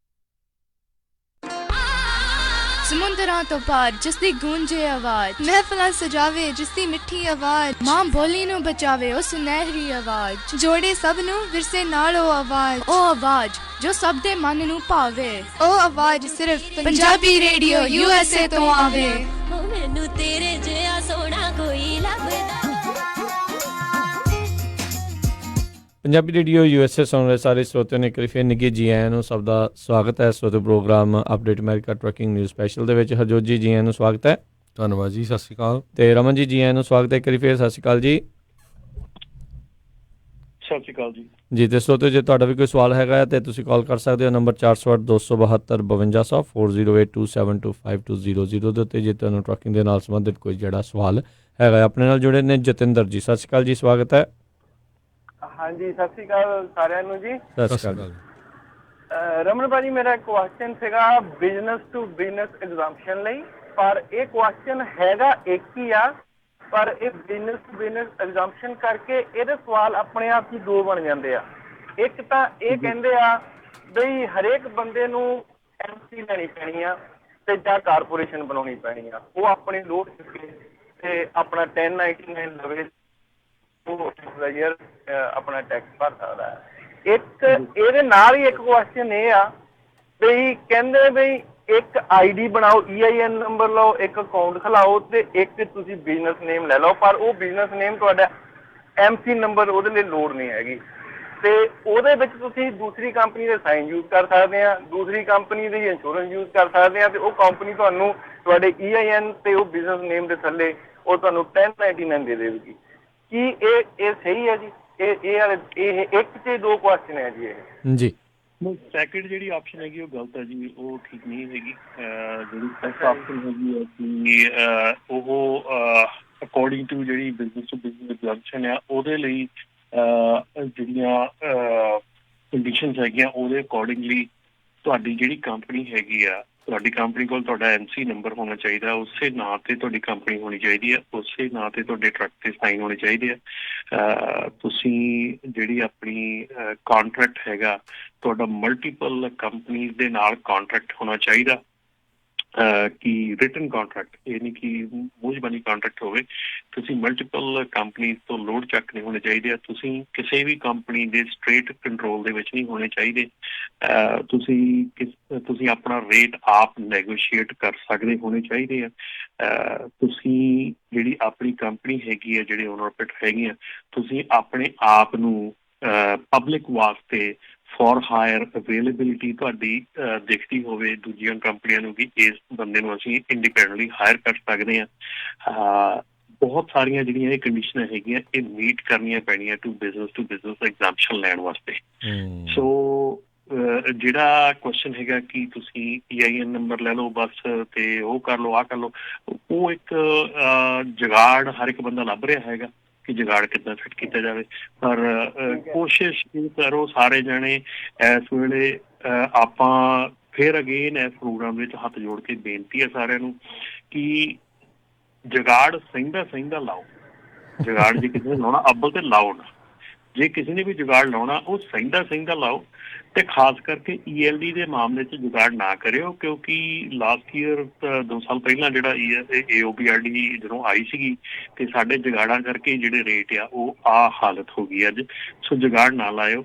ਸਮੁੰਦਰਾਂ ਤੋਂ ਪਾਰ ਜਿਸ ਦੀ ਗੂੰਜੇ ਆਵਾਜ਼, ਮਹਿਫਲਾਂ ਸਜਾਵੇ ਜਿਸ ਦੀ ਮਿੱਠੀ ਆਵਾਜ਼, ਮਾਂ ਬੋਲੀ ਨੂੰ ਬਚਾਵੇ ਉਹ ਸੁਨਹਿਰੀ ਆਵਾਜ਼, ਜੋੜੇ ਸਭ ਨੂੰ ਵਿਰਸੇ ਨਾਲ ਉਹ ਆਵਾਜ਼ ਜੋ ਸਭ ਦੇ ਮਨ ਨੂੰ ਭਾਵੇ। ਉਹ ਆਵਾਜ਼ ਸਿਰਫ ਪੰਜਾਬੀ ਰੇਡੀਓ USA ਤੋਂ ਆਵੇ। ਮੈਨੂੰ ਤੇਰੇ ਜਿਹਾ ਸੋਹਣਾ ਕੋਈ ਲੱਭਦਾ। ਪੰਜਾਬੀ ਰੇਡੀਓ USA ਸੁਣ ਰਹੇ ਸਾਰੇ ਸਰੋਤਿਆਂ ਨੇ ਇੱਕ ਵਾਰੀ ਫਿਰ ਨਿੱਘੇ ਜੀ ਆਇਆਂ ਨੂੰ ਸਭ ਦਾ ਸਵਾਗਤ ਹੈ। ਸਰੋਤੇ program update America trucking news special ਦੇ ਵਿੱਚ ਹਰਜੋਤ ਜੀ ਆਇਆਂ ਨੂੰ ਸਵਾਗਤ ਹੈ। ਧੰਨਵਾਦ ਜੀ, ਸਤਿ ਸ਼੍ਰੀ ਅਕਾਲ। ਤੇ ਰਮਨ ਜੀ ਆਇਆਂ ਨੂੰ ਸਵਾਗਤ ਹੈ ਇੱਕ ਵਾਰੀ ਫਿਰ। ਸਤਿ ਸ਼੍ਰੀ ਅਕਾਲ ਜੀ। ਸਤਿ ਸ਼੍ਰੀ ਅਕਾਲ ਜੀ। ਜੀ ਤੇ ਸਰੋਤੇ ਜੇ ਤੁਹਾਡਾ ਵੀ ਕੋਈ ਸਵਾਲ ਹੈਗਾ ਹੈ ਤੇ ਤੁਸੀਂ ਕਾਲ ਕਰ ਸਕਦੇ ਹੋ ਨੰਬਰ 408-272-5200 4082725200 ਦੇ ਉੱਤੇ ਜੇ ਤੁਹਾਨੂੰ ਟਰੱਕਿੰਗ ਦੇ ਨਾਲ ਸੰਬੰਧਿਤ ਕੋਈ ਜਿਹੜਾ ਸਵਾਲ ਹੈਗਾ। ਆਪਣੇ ਨਾਲ ਜੁੜੇ ਨੇ ਜਤਿੰਦਰ ਜੀ। ਸਤਿ ਸ਼੍ਰੀ ਅਕਾਲ ਜੀ, ਸਵਾਗਤ ਹੈ। ਹਾਂਜੀ, ਸਤਿ ਸ਼੍ਰੀ ਅਕਾਲ ਸਾਰਿਆਂ ਨੂੰ ਜੀ। ਸਤਿ ਸ਼੍ਰੀ ਅਕਾਲ। ਰਮਨ ਭਾਜੀ, ਮੇਰਾ ਕੁਐਸਚਨ ਸੀਗਾ ਬਿਜ਼ਨਸ ਟੂ ਬਿਜ਼ਨਸ ਐਗਜ਼ਾਮਸ਼ਨ ਲਈ, ਪਰ ਇਹ ਕੁਐਸਚਨ ਹੈਗਾ ਇੱਕ ਹੀ ਆ, ਪਰ ਇਹ ਬਿਜ਼ਨਸ ਟੂ ਬਿਜ਼ਨਸ ਐਗਜ਼ਾਮਸ਼ਨ ਕਰਕੇ ਇਹਦੇ ਸਵਾਲ ਆਪਣੇ ਆਪ ਹੀ ਦੋ ਬਣ ਜਾਂਦੇ ਆ। ਇੱਕ ਤਾਂ ਇਹ ਕਹਿੰਦੇ ਆ ਬਈ ਹਰੇਕ ਬੰਦੇ ਨੂੰ MC ਲੈਣੀ ਪੈਣੀ ਆ ਤੇ ਜਾਂ ਕਾਰਪੋਰੇਸ਼ਨ ਬਣਾਉਣੀ ਪੈਣੀ ਆ, ਉਹ ਆਪਣੀ ਲੋੜ ਚੁੱਕੇ ਤੇ ਆਪਣਾ 1099 ਲਵੇ, ਉਹ ਆਪਣਾ ਟੈਕਸ ਭਰ ਸਕਦਾ ਹੈ। ਇੱਕ ਇਹਦੇ ਨਾਲ ਹੀ ਇੱਕ ਕੁਐਸਚਨ ਇਹ ਆ ਬਈ ਕਹਿੰਦੇ ਬਈ ਇੱਕ ID ਬਣਾਓ, EIN ਨੰਬਰ ਲਓ, ਇੱਕ ਅਕਾਊਂਟ ਖਲਾਓ ਤੇ ਇੱਕ ਤੁਸੀਂ ਬਿਜ਼ਨਸ ਨੇਮ ਲੈ ਲਓ, ਪਰ ਉਹ ਬਿਜ਼ਨਸ ਨੇਮ ਤੁਹਾਡਾ MC ਨੰਬਰ ਉਹਦੇ ਲਈ ਲੋੜ ਨਹੀਂ ਹੈਗੀ। ਤੇ ਉਹਦੇ ਵਿੱਚ ਤੁਸੀਂ ਦੂਸਰੀ ਕੰਪਨੀ ਦੇ ਸਾਈਨ ਯੂਜ਼ ਕਰ ਸਕਦੇ ਆ, ਦੂਸਰੀ ਕੰਪਨੀ ਦੀ ਇੰਸ਼ੋਰੈਂਸ ਯੂਜ਼ ਕਰ ਸਕਦੇ ਆ ਤੇ ਉਹ ਕੰਪਨੀ ਤੁਹਾਨੂੰ ਤੁਹਾਡੇ EIN ਤੇ ਉਹ ਬਿਜ਼ਨਸ ਨੇਮ ਦੇ ਥੱਲੇ ਉਹ ਤੁਹਾਨੂੰ 1099 ਦੇ ਦੇਵੇਗੀ। ਕੀ ਇਹ ਸਹੀ ਹੈ ਜੀ? ਇਹ ਇੱਕ ਤੇ ਦੋ ਕੁਐਸਚਨ ਹੈ ਜੀ। ਇਹ ਜੀ ਸੈਕਿੰਡ ਜਿਹੜੀ ਆਪਸ਼ਨ ਹੈਗੀ ਉਹ ਗਲਤ ਹੈ ਜੀ, ਉਹ ਠੀਕ ਨਹੀਂ ਹੈਗੀ। ਜਿਹੜੀ ਫਸਟ ਆਪਸ਼ਨ ਹੈਗੀ ਹੈ ਕਿ ਉਹ ਅਕੋਰਡਿੰਗ ਟੂ ਜਿਹੜੀ ਬਿਜ਼ਨਸ ਟੂ ਬਿਜ਼ਨਸ ਐਗਜ਼ਾਮਸ਼ਨ ਆ ਉਹਦੇ ਲਈ ਜਿਹੜੀਆਂ ਕੰਡੀਸ਼ਨਸ ਹੈਗੀਆਂ ਉਹਦੇ ਅਕੋਰਡਿੰਗਲੀ ਤੁਹਾਡੀ ਜਿਹੜੀ ਕੰਪਨੀ ਹੈਗੀ ਆ, ਤੁਹਾਡੀ ਕੰਪਨੀ ਕੋਲ ਤੁਹਾਡਾ MC ਨੰਬਰ ਹੋਣਾ ਚਾਹੀਦਾ, ਉਸੇ ਨਾਂ ਤੇ ਤੁਹਾਡੀ ਕੰਪਨੀ ਹੋਣੀ ਚਾਹੀਦੀ ਹੈ, ਉਸੇ ਨਾਂ ਤੇ ਤੁਹਾਡੇ ਟਰੱਕ ਤੇ ਸਾਈਨ ਹੋਣੇ ਚਾਹੀਦੇ ਆ। ਤੁਸੀਂ ਜਿਹੜੀ ਆਪਣੀ ਕਾਂਟਰੈਕਟ ਹੈਗਾ ਤੁਹਾਡਾ ਮਲਟੀਪਲ ਕੰਪਨੀਜ਼ ਦੇ ਨਾਲ ਕਾਂਟਰੈਕਟ ਹੋਣਾ ਚਾਹੀਦਾ। ਕਿ ਰਿਟਨ ਕੰਟਰੈਕਟ, ਇਹ ਨਹੀਂ ਕਿ ਮੂੰਹ ਜ਼ਬਾਨੀ ਕੰਟਰੈਕਟ ਹੋਵੇ। ਤੁਸੀਂ ਮਲਟੀਪਲ ਕੰਪਨੀਜ਼ ਤੋਂ ਲੋਡ ਚੱਕ ਨਹੀਂ ਹੋਣੇ ਚਾਹੀਦੇ ਆ। ਤੁਸੀਂ ਕਿਸੇ ਵੀ ਕੰਪਨੀ ਦੇ ਸਟ੍ਰੇਟ ਕੰਟਰੋਲ ਦੇ ਵਿੱਚ ਨਹੀਂ ਹੋਣੇ ਚਾਹੀਦੇ। ਤੁਸੀਂ ਆਪਣਾ ਰੇਟ ਆਪ ਨੈਗੋਸ਼ੀਏਟ ਕਰ ਸਕਦੇ ਹੋਣੇ ਚਾਹੀਦੇ ਆ। ਤੁਸੀਂ ਜਿਹੜੀ ਆਪਣੀ ਕੰਪਨੀ ਹੈਗੀ ਆ, ਜਿਹੜੇ ਓਨਰਪਿਟ ਹੈਗੀ ਆ, ਤੁਸੀਂ ਆਪਣੇ ਆਪ ਨੂੰ ਪਬਲਿਕ ਵਾਸਤੇ ਫॉर ਹਾਇਰ ਅਵੇਲੇਬਿਲਿਟੀ ਤੁਹਾਡੀ ਦਿਖਦੀ ਹੋਵੇ ਦੂਜੀਆਂ ਕੰਪਨੀਆਂ ਨੂੰ ਕਿ ਇਸ ਬੰਦੇ ਨੂੰ ਅਸੀਂ ਇੰਡੀਪੈਂਡੈਂਟਲੀ ਹਾਇਰ ਕਰ ਸਕਦੇ ਹਾਂ। ਬਹੁਤ ਸਾਰੀਆਂ ਜਿਹੜੀਆਂ ਇਹ ਕੰਡੀਸ਼ਨਾਂ ਹੈਗੀਆਂ ਇਹ ਮੀਟ ਕਰਨੀਆਂ ਪੈਣੀਆਂ ਟੂ ਬਿਜ਼ਨਸ ਐਗਜ਼ਾਮਸ਼ਨ ਲੈਣ ਵਾਸਤੇ। ਸੋ ਜਿਹੜਾ ਕੁਐਸਚਨ ਹੈਗਾ ਕਿ ਤੁਸੀਂ EIN ਨੰਬਰ ਲੈ ਲਓ ਬਸ ਤੇ ਉਹ ਕਰ ਲਓ, ਆਹ ਕਰ ਲਓ, ਉਹ ਇੱਕ ਜੁਗਾੜ ਹਰ ਇੱਕ ਬੰਦਾ ਲੱਭ ਰਿਹਾ ਹੈਗਾ ਕਿ ਜੁਗਾੜ ਕਿੱਦਾਂ ਫਿੱਟ ਕੀਤਾ ਜਾਵੇ। ਪਰ ਕੋਸ਼ਿਸ਼ ਕਰੋ ਸਾਰੇ ਜਾਣੇ ਇਸ ਵੇਲੇ। ਆਪਾਂ ਫਿਰ ਅਗੇਨ ਇਸ ਪ੍ਰੋਗਰਾਮ ਵਿੱਚ ਹੱਥ ਜੋੜ ਕੇ ਬੇਨਤੀ ਹੈ ਸਾਰਿਆਂ ਨੂੰ ਕਿ ਜੁਗਾੜ ਸਹਿੰਦਾ ਲਾਓ। ਜੁਗਾੜ ਜੇ ਕਿਸੇ ਨੇ ਲਾਉਣਾ ਅੱਬਲ ਤੇ ਲਾਓ ਨਾ। ਜੇ ਕਿਸੇ ਨੇ ਵੀ ਜੁਗਾੜ ਲਾਉਣਾ ਉਹ ਸਹਿੰਦਾ ਲਾਓ। ਤੇ ਖਾਸ ਕਰਕੇ ELD ਦੇ ਮਾਮਲੇ 'ਚ ਜੁਗਾੜ ਨਾ ਕਰਿਓ, ਕਿਉਂਕਿ ਲਾਸਟ ਈਅਰ 2 ਸਾਲ ਪਹਿਲਾਂ ਜਿਹੜਾ AOBRD ਜਦੋਂ ਆਈ ਸੀਗੀ ਤੇ ਸਾਡੇ ਜੁਗਾੜਾਂ ਕਰਕੇ ਜਿਹੜੇ ਰੇਟ ਆ ਉਹ ਆਹ ਹਾਲਤ ਹੋ ਗਈ ਅੱਜ। ਸੋ ਜੁਗਾੜ ਨਾ ਲਾਇਓ।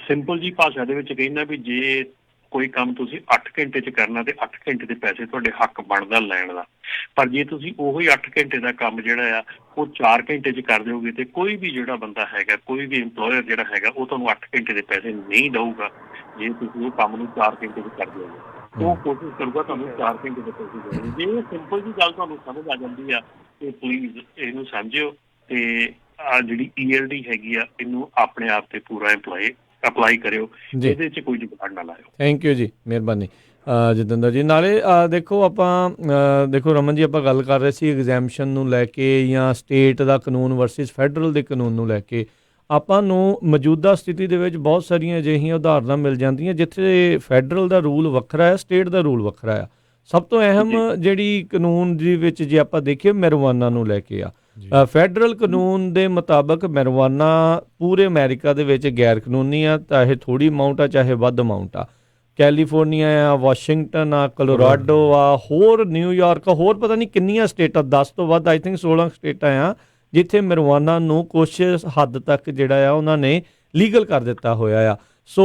ਸਿੰਪਲ ਜੀ ਭਾਸ਼ਾ ਦੇ ਵਿੱਚ ਕਹਿੰਦਾ ਵੀ ਜੇ ਕੋਈ ਕੰਮ ਤੁਸੀਂ 8 ਘੰਟੇ 'ਚ ਕਰਨਾ ਤੇ 8 ਘੰਟੇ ਦੇ ਪੈਸੇ ਤੁਹਾਡੇ ਹੱਕ ਬਣਦਾ ਲੈਣ ਦਾ। ਪਰ ਜੇ ਤੁਸੀਂ ਉਹੀ 8 ਘੰਟੇ ਦਾ ਕੰਮ ਜਿਹੜਾ ਆ ਉਹ 4 ਘੰਟੇ 'ਚ ਕਰ ਦਿਓਗੇ ਤੇ ਕੋਈ ਵੀ ਜਿਹੜਾ ਬੰਦਾ ਹੈਗਾ, ਕੋਈ ਵੀ ਇੰਪਲੋਇਰ ਜਿਹੜਾ ਹੈਗਾ ਉਹ ਤੁਹਾਨੂੰ 8 ਘੰਟੇ ਦੇ ਪੈਸੇ ਨਹੀਂ ਦਊਗਾ ਜੇ ਤੁਸੀਂ ਉਹ ਕੰਮ ਨੂੰ 4 ਘੰਟੇ 'ਚ ਕਰ ਦਿਓਗੇ। ਉਹ ਕੋਸ਼ਿਸ਼ ਕਰੂਗਾ ਤੁਹਾਨੂੰ 4 ਘੰਟੇ ਦੇ ਪੈਸੇ ਦੇਣ। ਜੇ ਸਿੰਪਲ ਜੀ ਗੱਲ ਤੁਹਾਨੂੰ ਸਮਝ ਆ ਜਾਂਦੀ ਆ ਤੇ ਪਲੀਜ਼ ਇਹਨੂੰ ਸਮਝਿਓ ਤੇ ਆ ਜਿਹੜੀ ELD ਹੈਗੀ ਆ ਇਹਨੂੰ ਆਪਣੇ ਆਪ ਤੇ ਪੂਰਾ ਅਪਲਾਈ ਕਰਿਓ। ਇਹਦੇ 'ਚ ਕੋਈ ਜੁਗਾੜ ਨਾ ਲਾਇਓ। ਥੈਂਕ ਯੂ ਜੀ, ਮਿਹਰਬਾਨੀ ਜਤਿੰਦਰ ਜੀ। ਨਾਲੇ ਦੇਖੋ ਆਪਾਂ ਦੇਖੋ ਰਮਨ ਜੀ, ਆਪਾਂ ਗੱਲ ਕਰ ਰਹੇ ਸੀ ਐਗਜ਼ੈਂਪਸ਼ਨ ਨੂੰ ਲੈ ਕੇ ਜਾਂ ਸਟੇਟ ਦਾ ਕਾਨੂੰਨ ਵਰਸਿਸ ਫੈਡਰਲ ਦੇ ਕਾਨੂੰਨ ਨੂੰ ਲੈ ਕੇ। ਆਪਾਂ ਨੂੰ ਮੌਜੂਦਾ ਸਥਿਤੀ ਦੇ ਵਿੱਚ ਬਹੁਤ ਸਾਰੀਆਂ ਅਜਿਹੀਆਂ ਉਦਾਹਰਨਾਂ ਮਿਲ ਜਾਂਦੀਆਂ ਜਿੱਥੇ ਫੈਡਰਲ ਦਾ ਰੂਲ ਵੱਖਰਾ ਹੈ, ਸਟੇਟ ਦਾ ਰੂਲ ਵੱਖਰਾ ਆ। ਸਭ ਤੋਂ ਅਹਿਮ ਜਿਹੜੀ ਕਾਨੂੰਨ ਦੇ ਵਿੱਚ ਜੇ ਆਪਾਂ ਦੇਖੀਏ ਮੈਰੀਜੁਆਨਾ ਨੂੰ ਲੈ ਕੇ ਆ। ਫੈਡਰਲ ਕਾਨੂੰਨ ਦੇ ਮੁਤਾਬਕ ਮੈਰੀਜੁਆਨਾ ਪੂਰੇ ਅਮਰੀਕਾ ਦੇ ਵਿੱਚ ਗੈਰ ਕਾਨੂੰਨੀ ਆ, ਚਾਹੇ ਥੋੜੀ ਅਮਾਊਂਟ ਆ ਚਾਹੇ ਵੱਧ ਅਮਾਊਂਟ ਆ। ਕੈਲੀਫੋਰਨੀਆ ਆ, ਵਾਸ਼ਿੰਗਟਨ ਆ, ਕੋਲੋਰਾਡੋ ਆ, ਹੋਰ ਨਿਊਯਾਰਕ, ਹੋਰ ਪਤਾ ਨਹੀਂ ਕਿੰਨੀਆਂ ਸਟੇਟਾਂ, 10 ਤੋਂ ਵੱਧ, ਆਈ ਥਿੰਕ 16 ਸਟੇਟਾਂ ਆ ਜਿੱਥੇ ਮੈਰੀਜੁਆਨਾ ਨੂੰ ਕੁਛ ਹੱਦ ਤੱਕ ਜਿਹੜਾ ਆ ਉਹਨਾਂ ਨੇ ਲੀਗਲ ਕਰ ਦਿੱਤਾ ਹੋਇਆ ਆ। ਸੋ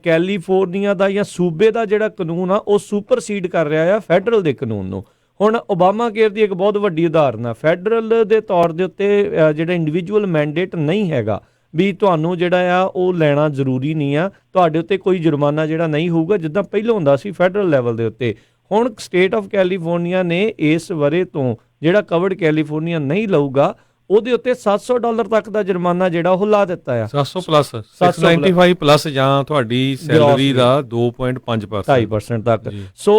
ਕੈਲੀਫੋਰਨੀਆ ਦਾ ਜਾਂ ਸੂਬੇ ਦਾ ਜਿਹੜਾ ਕਾਨੂੰਨ ਆ ਉਹ ਸੁਪਰਸੀਡ ਕਰ ਰਿਹਾ ਆ ਫੈਡਰਲ ਦੇ ਕਾਨੂੰਨ ਨੂੰ। ਹੁਣ ਓਬਾਮਾ ਕੇਅਰ ਦੀ ਇੱਕ ਬਹੁਤ ਵੱਡੀ ਉਦਾਹਰਨ ਆ। ਫੈਡਰਲ ਦੇ ਤੌਰ ਦੇ ਉੱਤੇ ਜਿਹੜਾ ਇੰਡੀਵਿਜੂਅਲ ਮੈਂਡੇਟ ਨਹੀਂ ਹੈਗਾ ਵੀ ਤੁਹਾਨੂੰ ਜਿਹੜਾ ਆ ਉਹ ਲੈਣਾ ਜ਼ਰੂਰੀ ਨਹੀਂ ਆ, ਤੁਹਾਡੇ ਉੱਤੇ ਕੋਈ ਜੁਰਮਾਨਾ ਜਿਹੜਾ ਨਹੀਂ ਹੋਊਗਾ ਜਿੱਦਾਂ ਪਹਿਲਾਂ ਹੁੰਦਾ ਸੀ ਫੈਡਰਲ ਲੈਵਲ ਦੇ ਉੱਤੇ। ਹੁਣ ਸਟੇਟ ਆਫ ਕੈਲੀਫੋਰਨੀਆ ਨੇ ਇਸ ਵਰੇ ਤੋਂ ਜਿਹੜਾ ਕਵਰਡ ਕੈਲੀਫੋਰਨੀਆ ਨਹੀਂ ਲਊਗਾ ਉਹਦੇ ਉੱਤੇ $700 ਤੱਕ ਦਾ ਜੁਰਮਾਨਾ ਜਿਹੜਾ ਉਹ ਲਾ ਦਿੱਤਾ ਆ। 700 ਪਲੱਸ 695 ਪਲੱਸ ਜਾਂ ਤੁਹਾਡੀ ਸੈਲਰੀ ਦਾ 2.5% ਤੱਕ। ਸੋ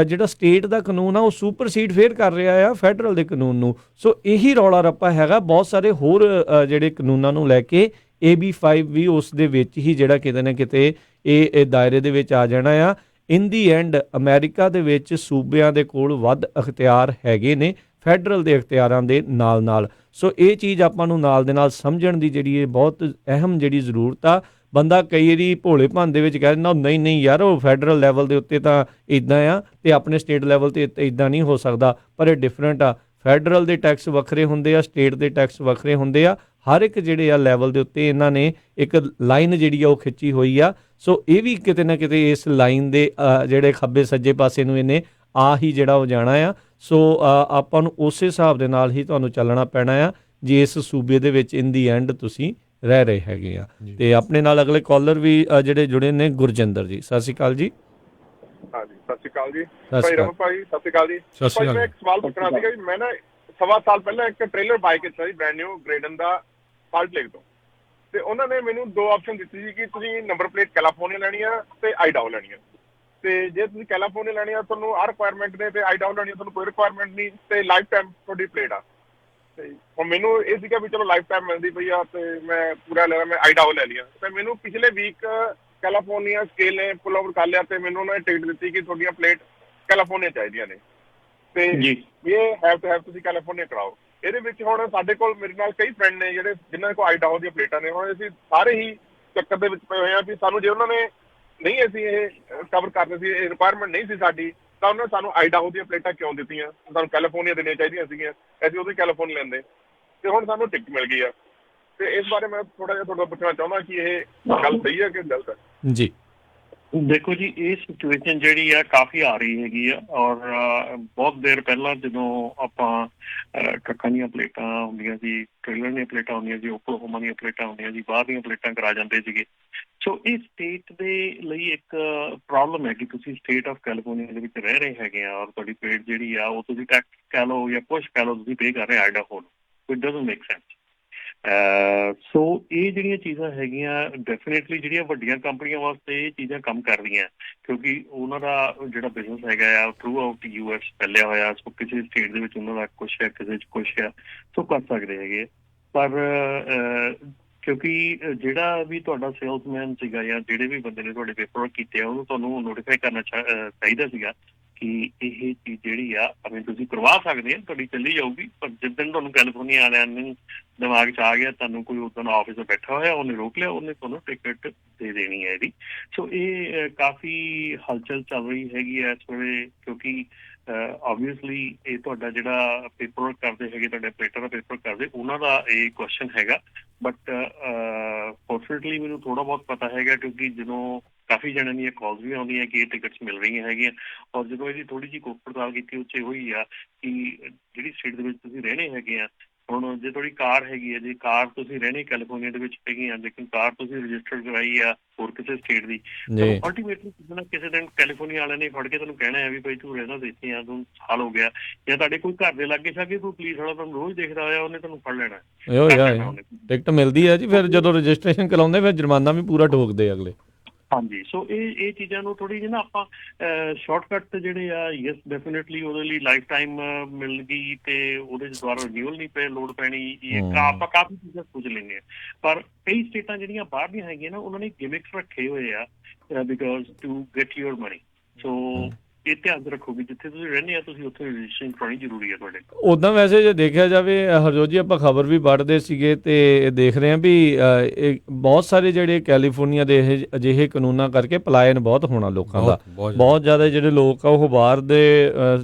ਜਿਹੜਾ ਸਟੇਟ ਦਾ ਕਾਨੂੰਨ ਆ ਉਹ ਸੁਪਰਸੀਡ ਫੇਰ ਕਰ ਰਿਹਾ ਆ ਫੈਡਰਲ ਦੇ ਕਾਨੂੰਨ ਨੂੰ। ਸੋ ਇਹੀ ਰੌਲਾ ਰੱਪਾ ਹੈਗਾ ਬਹੁਤ ਸਾਰੇ ਹੋਰ ਜਿਹੜੇ ਕਾਨੂੰਨਾਂ ਨੂੰ ਲੈ ਕੇ। AB5 ਵੀ ਉਸ ਦੇ ਵਿੱਚ ਹੀ ਜਿਹੜਾ ਕਿਤੇ ਨਾ ਕਿਤੇ ਇਹ ਦਾਇਰੇ ਦੇ ਵਿੱਚ ਆ ਜਾਣਾ ਆ। ਇਨ ਦੀ ਐਂਡ ਅਮਰੀਕਾ ਦੇ ਵਿੱਚ ਸੂਬਿਆਂ ਦੇ ਕੋਲ ਵੱਧ ਅਖਤਿਆਰ ਹੈਗੇ ਨੇ ਫੈਡਰਲ ਦੇ ਅਖਤਿਆਰਾਂ ਦੇ ਨਾਲ। ਸੋ ਇਹ ਚੀਜ਼ ਆਪਾਂ ਨੂੰ ਨਾਲ ਦੇ ਨਾਲ ਸਮਝਣ ਦੀ ਜਿਹੜੀ ਇਹ ਬਹੁਤ ਅਹਿਮ ਜਿਹੜੀ ਜ਼ਰੂਰਤ ਆ। ਬੰਦਾ ਕਈ ਵਾਰੀ ਭੋਲੇ ਭਾਨ ਦੇ ਵਿੱਚ ਕਹਿ ਦਿੰਦਾ ਨਹੀਂ ਯਾਰ ਉਹ ਫੈਡਰਲ ਲੈਵਲ ਦੇ ਉੱਤੇ ਤਾਂ ਇੱਦਾਂ ਆ ਤੇ ਆਪਣੇ ਸਟੇਟ ਲੈਵਲ ਤੇ ਇੱਦਾਂ ਨਹੀਂ ਹੋ ਸਕਦਾ, ਪਰ ਇਹ ਡਿਫਰੈਂਟ ਆ। ਫੈਡਰਲ ਦੇ ਟੈਕਸ ਵੱਖਰੇ ਹੁੰਦੇ ਆ, ਸਟੇਟ ਦੇ ਟੈਕਸ ਵੱਖਰੇ ਹੁੰਦੇ ਆ। ਹਰ ਇੱਕ ਜਿਹੜੇ ਆ ਲੈਵਲ ਦੇ ਉੱਤੇ ਇਹਨਾਂ ਨੇ ਇੱਕ ਲਾਈਨ ਜਿਹੜੀ ਆ ਉਹ ਖਿੱਚੀ ਹੋਈ ਆ। ਸੋ ਇਹ ਵੀ ਕਿਤੇ ਨਾ ਕਿਤੇ ਇਸ ਲਾਈਨ ਦੇ ਜਿਹੜੇ ਖੱਬੇ ਸੱਜੇ ਪਾਸੇ ਨੂੰ ਇਹਨੇ ਹੀ ਜਿਹੜਾ ਉਹ ਜਾਣਾ ਆ। ਸੋ ਆਪਾਂ ਨੂੰ ਉਸੇ ਹਿਸਾਬ ਦੇ ਨਾਲ ਹੀ ਤੁਹਾਨੂੰ ਚੱਲਣਾ ਪੈਣਾ ਆ ਜੇ ਇਸ ਸੂਬੇ ਦੇ ਵਿੱਚ ਇਨ ਦੀ ਐਂਡ ਤੁਸੀਂ ਰਹਿ ਰਹੇ ਹੈਗੇ ਆ। ਤੇ ਆਪਣੇ ਨਾਲ ਅਗਲੇ ਕਾਲਰ ਵੀ ਜਿਹੜੇ ਜੁੜੇ ਨੇ, ਗੁਰਜਿੰਦਰ ਜੀ, ਸਤਿ ਸ਼੍ਰੀ ਅਕਾਲ ਜੀ। ਹਾਂਜੀ ਸਤਿ ਸ਼੍ਰੀ ਅਕਾਲ ਜੀ। ਭਾਈ ਰਮਨ ਭਾਈ ਸਤਿ ਸ਼੍ਰੀ ਅਕਾਲ ਜੀ। ਭਾਈ ਮੈਂ ਇੱਕ ਸਵਾਲ ਪੁੱਛਣਾ ਸੀਗਾ ਵੀ ਮੈਂ ਨਾ 1.25 ਸਾਲ ਪਹਿਲਾਂ ਇੱਕ ਟ੍ਰੇਲਰ ਬਾਈ ਕੀਤਾ ਸੀ ਬ੍ਰੈਂਡ ਨਿਊ ਗ੍ਰੇਡਨ ਦਾ ਸਾਲਟ ਲੇਕ ਤੋਂ, ਤੇ ਉਹਨਾਂ ਨੇ ਮੈਨੂੰ 2 ਆਪਸ਼ਨ ਦਿੱਤੀ ਸੀ ਕਿ ਤੁਸੀਂ ਨੰਬਰ ਪਲੇਟ ਕੈਲੀਫੋਰਨੀਆ ਲੈਣੀ ਆ ਤੇ ਆਈਡਾਓ ਲੈਣੀ ਆ। ਤੇ ਜੇ ਤੁਸੀਂ ਕੈਲੀਫੋਰਨੀਆ ਲੈਣੀ ਆ ਤੁਹਾਨੂੰ ਆਹ ਰਿਕੁਆਇਰਮੈਂਟ ਨੇ ਤੇ ਆਈਡਾਓ ਲੈਣੀ ਆ ਤੁਹਾਨੂੰ ਕੋਈ ਰਿਕੁਆਇਰਮੈਂਟ ਨਹੀਂ ਤੇ ਲਾਈਫ ਟਾਈਮ ਤੁਹਾਡੀ ਪਲੇਟ ਆ। ਤੇ ਹੁਣ ਮੈਨੂੰ ਇਹ ਸੀਗਾ ਵੀ ਚਲੋ ਲਾਈਫ ਟਾਈਮ ਮਿਲਦੀ ਪਈ ਆ ਤੇ ਮੈਂ ਪੂਰਾ ਲੈ ਮੈਂ ਆਈਡਾਓ ਲੈ ਲਿਆ। ਤੇ ਮੈਨੂੰ ਪਿਛਲੇ ਵੀਕ ਕੈਲੀਫੋਰਨੀਆ ਸਕੇਲ ਨੇ ਪੁੱਲ ਓਵਰ ਕਰ ਲਿਆ ਤੇ ਮੈਨੂੰ ਉਹਨਾਂ ਨੇ ਟਿਕਟ ਦਿੱਤੀ ਕਿ ਤੁਹਾਡੀਆਂ ਪਲੇਟ ਕੈਲੀਫੋਰਨੀਆ ਚਾਹੀਦੀਆਂ ਨੇ ਤੇ ਇਹ ਹੈਵ ਟੂ ਹੈਵ ਤੁਸੀਂ ਕੈਲੀਫੋਰਨੀਆ ਕਰਾਓ। ਇਹਦੇ ਵਿੱਚ ਹੁਣ ਸਾਡੇ ਕੋਲ ਮੇਰੇ ਨਾਲ ਕਈ ਫਰੈਂਡ ਨੇ ਜਿਹੜੇ ਜਿਨ੍ਹਾਂ ਕੋਲ ਆਈਡਾਓ ਦੀਆਂ ਪਲੇਟਾਂ ਨੇ। ਹੁਣ ਅਸੀਂ ਸਾਰੇ ਹੀ ਚੱਕਰ ਦੇ ਵਿੱਚ ਪਏ ਹੋਏ ਆ ਵੀ ਸਾਨੂੰ ਜੇ ਉਹਨਾਂ ਨੇ ਨਹੀਂ ਅਸੀਂ ਇਹ ਕਵਰ ਕਰਦੇ ਸੀ, ਇਹ ਰਿਕੁਆਇਰਮੈਂਟ ਨਹੀਂ ਸੀ ਸਾਡੀ, ਤਾਂ ਉਹਨਾਂ ਨੇ ਸਾਨੂੰ ਆਈਡਾਹੋ ਦੀਆਂ ਪਲੇਟਾਂ ਕਿਉਂ ਦਿੱਤੀਆਂ, ਸਾਨੂੰ ਕੈਲੀਫੋਰਨੀਆ ਦੇਣੀਆਂ ਚਾਹੀਦੀਆਂ ਸੀਗੀਆਂ, ਅਸੀਂ ਉਹਦੀ ਕੈਲੀਫੋਰਨੀਆ ਲੈਂਦੇ ਤੇ ਹੁਣ ਸਾਨੂੰ ਟਿਕਟ ਮਿਲ ਗਈ ਆ। ਤੇ ਇਸ ਬਾਰੇ ਮੈਂ ਥੋੜਾ ਜਿਹਾ ਤੁਹਾਡਾ ਪੁੱਛਣਾ ਚਾਹੁੰਦਾ ਕਿ ਇਹ ਗੱਲ ਸਹੀ ਹੈ ਕਿ ਗਲਤ ਹੈ? ਜੀ ਦੇਖੋ ਜੀ, ਇਹ ਸਿਚੁਏਸ਼ਨ ਜਿਹੜੀ ਆ ਕਾਫੀ ਆ ਰਹੀ ਹੈਗੀ ਆ, ਔਰ ਬਹੁਤ ਦੇਰ ਪਹਿਲਾਂ ਜਦੋਂ ਆਪਾਂ ਟਰੱਕਾਂ ਦੀਆਂ ਪਲੇਟਾਂ ਹੁੰਦੀਆਂ ਸੀ, ਟ੍ਰੇਲਰ ਦੀਆਂ ਪਲੇਟਾਂ ਹੁੰਦੀਆਂ ਸੀ, ਓਕਲਾਹੋਮਾ ਦੀਆਂ ਪਲੇਟਾਂ ਹੁੰਦੀਆਂ ਸੀ, ਬਾਹਰ ਦੀਆਂ ਪਲੇਟਾਂ ਕਰਾ ਜਾਂਦੇ ਸੀਗੇ। ਸੋ ਇਹ ਸਟੇਟ ਦੇ ਲਈ ਇੱਕ ਪ੍ਰੋਬਲਮ ਹੈ ਕਿ ਤੁਸੀਂ ਸਟੇਟ ਆਫ ਕੈਲੀਫੋਰਨੀਆ ਦੇ ਵਿੱਚ ਰਹਿ ਰਹੇ ਹੈਗੇ ਆ, ਔਰ ਤੁਹਾਡੀ ਪਲੇਟ ਜਿਹੜੀ ਆ ਉਹ ਤੁਸੀਂ ਟੈਕਸ ਕਹਿ ਲਓ ਜਾਂ ਕੁਛ ਕਹਿ ਲਓ, ਤੁਸੀਂ ਪੇ ਕਰ ਰਹੇ ਆਈਡਾਹੋ ਨੂੰ। It doesn't make sense. So ਇਹ ਜਿਹੜੀਆਂ ਚੀਜ਼ਾਂ ਹੈਗੀਆਂ ਡੈਫੀਨੇਟਲੀ ਜਿਹੜੀਆਂ ਵੱਡੀਆਂ ਕੰਪਨੀਆਂ ਵਾਸਤੇ ਇਹ ਚੀਜ਼ਾਂ ਕੰਮ ਕਰ ਰਹੀਆਂ, ਕਿਉਂਕਿ ਉਹਨਾਂ ਦਾ ਜਿਹੜਾ ਬਿਜ਼ਨਸ ਹੈਗਾ ਆ ਥਰੂ ਆਊਟ US ਫੈਲਿਆ ਹੋਇਆ। ਸੋ ਕਿਸੇ ਸਟੇਟ ਦੇ ਵਿੱਚ ਉਹਨਾਂ ਦਾ ਕੁਛ ਹੈ, ਕਿਸੇ 'ਚ ਕੁਛ ਹੈ, ਸੋ ਕਰ ਸਕਦੇ ਹੈਗੇ। ਪਰ ਕਿਉਂਕਿ ਜਿਹੜਾ ਵੀ ਤੁਹਾਡਾ ਸੇਲਸਮੈਨ ਸੀਗਾ ਜਾਂ ਜਿਹੜੇ ਵੀ ਬੰਦੇ ਨੇ ਤੁਹਾਡੇ ਪੇਪਰ ਵਰਕ ਕੀਤੇ ਆ, ਉਹਨੂੰ ਤੁਹਾਨੂੰ ਨੋਟੀਫਾਈ ਕਰਨਾ ਚਾਹੀਦਾ ਸੀਗਾ ਕਿ ਇਹ ਚੀਜ਼ ਜਿਹੜੀ ਆ ਭਾਵੇਂ ਤੁਸੀਂ ਕਰਵਾ ਸਕਦੇ ਆ, ਤੁਹਾਡੀ ਚੱਲੀ ਜਾਊਗੀ। ਪਰ ਜਿੱਦਣ ਤੁਹਾਨੂੰ ਕੈਲੀਫੋਰਨੀਆ ਵਾਲਿਆਂ ਨੂੰ ਦਿਮਾਗ 'ਚ ਆ ਗਿਆ, ਤੁਹਾਨੂੰ ਕੋਈ ਉੱਦਣ ਆਫਿਸਰ ਬੈਠਾ ਹੋਇਆ, ਉਹਨੇ ਰੋਕ ਲਿਆ, ਉਹਨੇ ਤੁਹਾਨੂੰ ਟਿਕਟ ਦੇ ਦੇਣੀ ਹੈ ਇਹਦੀ। ਸੋ ਇਹ ਕਾਫੀ ਹਲਚਲ ਚੱਲ ਰਹੀ ਹੈਗੀ ਹੈ ਇਸ ਵੇਲੇ, ਕਿਉਂਕਿ ਆਬਵੀਅਸਲੀ ਇਹ ਤੁਹਾਡਾ ਜਿਹੜਾ ਪੇਪਰ ਵਰਕ ਕਰਦੇ ਹੈਗੇ, ਤੁਹਾਡੇ ਆਪਰੇਟਰ ਦਾ ਪੇਪਰ ਕਰਦੇ, ਉਹਨਾਂ ਦਾ ਇਹ ਕੁਐਸਚਨ ਹੈਗਾ। ਬਟ ਫੋਰਚੂਨੇਟਲੀ ਮੈਨੂੰ ਥੋੜ੍ਹਾ ਬਹੁਤ ਪਤਾ ਹੈਗਾ, ਕਿਉਂਕਿ ਜਦੋਂ ਕਾਫੀ ਜਣਿਆਂ ਦੀਆਂ ਕਾਲਸ ਵੀ ਆਉਂਦੀਆਂ ਕਿ ਇਹ ਟਿਕਟਸ ਮਿਲ ਰਹੀਆਂ ਹੈਗੀਆਂ, ਔਰ ਜਦੋਂ ਇਹਦੀ ਥੋੜ੍ਹੀ ਜਿਹੀ ਕੋਪ ਪੜਤਾਲ ਕੀਤੀ, ਉਹ 'ਚ ਹੋਈ ਆ ਕਿ ਜਿਹੜੀ ਸਟੇਟ ਦੇ ਵਿੱਚ ਤੁਸੀਂ ਰਹਿਣੇ ਹੈਗੇ ਆ, ਹੁਣ ਜੇ ਤੁਹਾਡੀ ਕਾਰ ਹੈਗੀ ਹੈ, ਜੇ ਕਾਰ ਤੁਸੀਂ ਰਹਿਣੇ ਕੈਲੀਫੋਰਨੀਆ ਦੇ ਵਿੱਚ ਹੈਗੀ ਆ, ਲੇਕਿਨ ਕਾਰ ਤੁਸੀਂ ਰਜਿਸਟਰ ਕਰਾਈ ਆ ਹੋਰ ਕਿਸੇ ਸਟੇਟ ਦੀ, ਤਾਂ ਅਲਟੀਮੇਟਲੀ ਕਿਸੇ ਨਾ ਕਿਸੇ ਦਿਨ ਕੈਲੀਫੋਰਨੀਆ ਵਾਲਿਆਂ ਨੇ ਫੜ ਕੇ ਤੁਹਾਨੂੰ ਕਹਿਣਾ ਹੈ ਵੀ ਭਾਈ ਤੂੰ ਰਹਿਣਾ ਇੱਥੇ ਆ, ਤੂੰ ਸਾਲ ਹੋ ਗਿਆ, ਜਾਂ ਤੁਹਾਡੇ ਕੋਈ ਘਰ ਦੇ ਲਾਗੇ ਛਾਗੇ ਕੋਈ ਪੁਲਿਸ ਵਾਲਾ ਤੁਹਾਨੂੰ ਰੋਜ਼ ਦੇਖਦਾ ਹੋਇਆ, ਉਹਨੇ ਤੁਹਾਨੂੰ ਫੜ ਲੈਣਾ। ਟਿਕਟ ਮਿਲਦੀ ਹੈ ਜੀ, ਫਿਰ ਜਦੋਂ ਰਜਿਸਟ੍ਰੇਸ਼ਨ ਕਰਾਉਂਦੇ ਫਿਰ ਜੁਰਮਾਨਾ ਵੀ ਪੂਰਾ ਠੋਕਦੇ ਅਗਲੇ। ਹਾਂਜੀ, ਸੋ ਇਹ ਚੀਜ਼ਾਂ ਨੂੰ ਥੋੜੀ ਜਿਹੀ ਨਾ ਆਪਾਂ ਸ਼ਾਰਟਕਟ ਜਿਹੜੇ ਆ, ਯੈਸ ਡੈਫੀਨੇਟਲੀ ਉਹਦੇ ਲਈ ਲਾਈਫ ਟਾਈਮ ਮਿਲ ਗਈ ਤੇ ਉਹਦੇ 'ਚ ਦੁਬਾਰਾ ਰਿਨਿਊਅਲ ਨਹੀਂ ਲੋੜ ਪੈਣੀ, ਆਪਾਂ ਕਾਫੀ ਚੀਜ਼ਾਂ ਸੋਚ ਲੈਂਦੇ ਹਾਂ। ਪਰ ਕਈ ਸਟੇਟਾਂ ਜਿਹੜੀਆਂ ਬਾਹਰ ਦੀਆਂ ਹੈਗੀਆਂ ਨਾ, ਉਹਨਾਂ ਨੇ ਗਿਮਿਕਸ ਰੱਖੇ ਹੋਏ ਆ because to get your money. So ਇਹ ਧਿਆਨ ਰੱਖੋ ਕਿ ਜਿੱਥੇ ਤੁਸੀਂ ਰਹਿੰਦੇ ਆ, ਤੁਸੀਂ ਉੱਥੇ ਰਜਿਸਟ੍ਰੇਸ਼ਨ ਕਰਾਉਣੀ ਜ਼ਰੂਰੀ ਹੈ ਤੁਹਾਡੇ। ਉੱਦਾਂ ਵੈਸੇ ਜੇ ਦੇਖਿਆ ਜਾਵੇ ਹਰਜੋਤ ਜੀ, ਆਪਾਂ ਖਬਰ ਵੀ ਪੜ੍ਹਦੇ ਸੀਗੇ ਤੇ ਦੇਖ ਰਹੇ ਹਾਂ ਵੀ ਬਹੁਤ ਸਾਰੇ ਜਿਹੜੇ ਕੈਲੀਫੋਰਨੀਆ ਦੇ ਅਜਿਹੇ ਕਾਨੂੰਨਾਂ ਕਰਕੇ ਪਲਾਇਨ ਬਹੁਤ ਹੋਣਾ ਲੋਕਾਂ ਦਾ, ਬਹੁਤ ਜ਼ਿਆਦਾ ਜਿਹੜੇ ਲੋਕ ਆ ਉਹ ਬਾਹਰ ਦੇ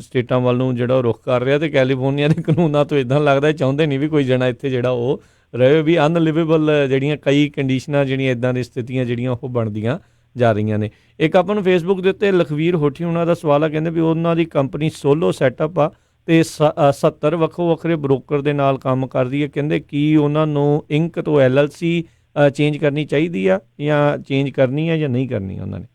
ਸਟੇਟਾਂ ਵੱਲ ਨੂੰ ਜਿਹੜਾ ਰੁਖ ਕਰ ਰਿਹਾ, ਤੇ ਕੈਲੀਫੋਰਨੀਆ ਦੇ ਕਾਨੂੰਨਾਂ ਤੋਂ ਇਦਾਂ ਲੱਗਦਾ ਚਾਹੁੰਦੇ ਨਹੀਂ ਵੀ ਕੋਈ ਜਣਾ ਇੱਥੇ ਜਿਹੜਾ ਉਹ ਰਹੇ, ਵੀ ਅਨਲਿਵੇਬਲ ਜਿਹੜੀਆਂ ਕਈ ਕੰਡੀਸ਼ਨਾਂ ਜਿਹੜੀਆਂ ਇਦਾਂ ਦੀ ਸਥਿਤੀਆਂ ਜਿਹੜੀਆਂ ਉਹ ਬਣਦੀਆਂ ਜਾ ਰਹੀਆਂ ਨੇ। ਇੱਕ ਆਪਾਂ ਨੂੰ ਫੇਸਬੁੱਕ ਦੇ ਉੱਤੇ ਲਖਵੀਰ ਹੋਠੀ ਉਹਨਾਂ ਦਾ ਸਵਾਲ ਆ, ਕਹਿੰਦੇ ਵੀ ਉਹਨਾਂ ਦੀ ਕੰਪਨੀ ਸੋਲੋ ਸੈਟਅਪ ਆ ਤੇ 70 ਵੱਖੋ ਵੱਖਰੇ ਬ੍ਰੋਕਰ ਦੇ ਨਾਲ ਕੰਮ ਕਰਦੀ ਹੈ। ਕਹਿੰਦੇ ਕੀ ਉਹਨਾਂ ਨੂੰ ਇੰਕ ਤੋਂ LLC ਚੇਂਜ ਕਰਨੀ ਚਾਹੀਦੀ ਆ ਜਾਂ ਚੇਂਜ ਕਰਨੀ ਆ ਜਾਂ ਨਹੀਂ ਕਰਨੀ ਉਹਨਾਂ ਨੇ?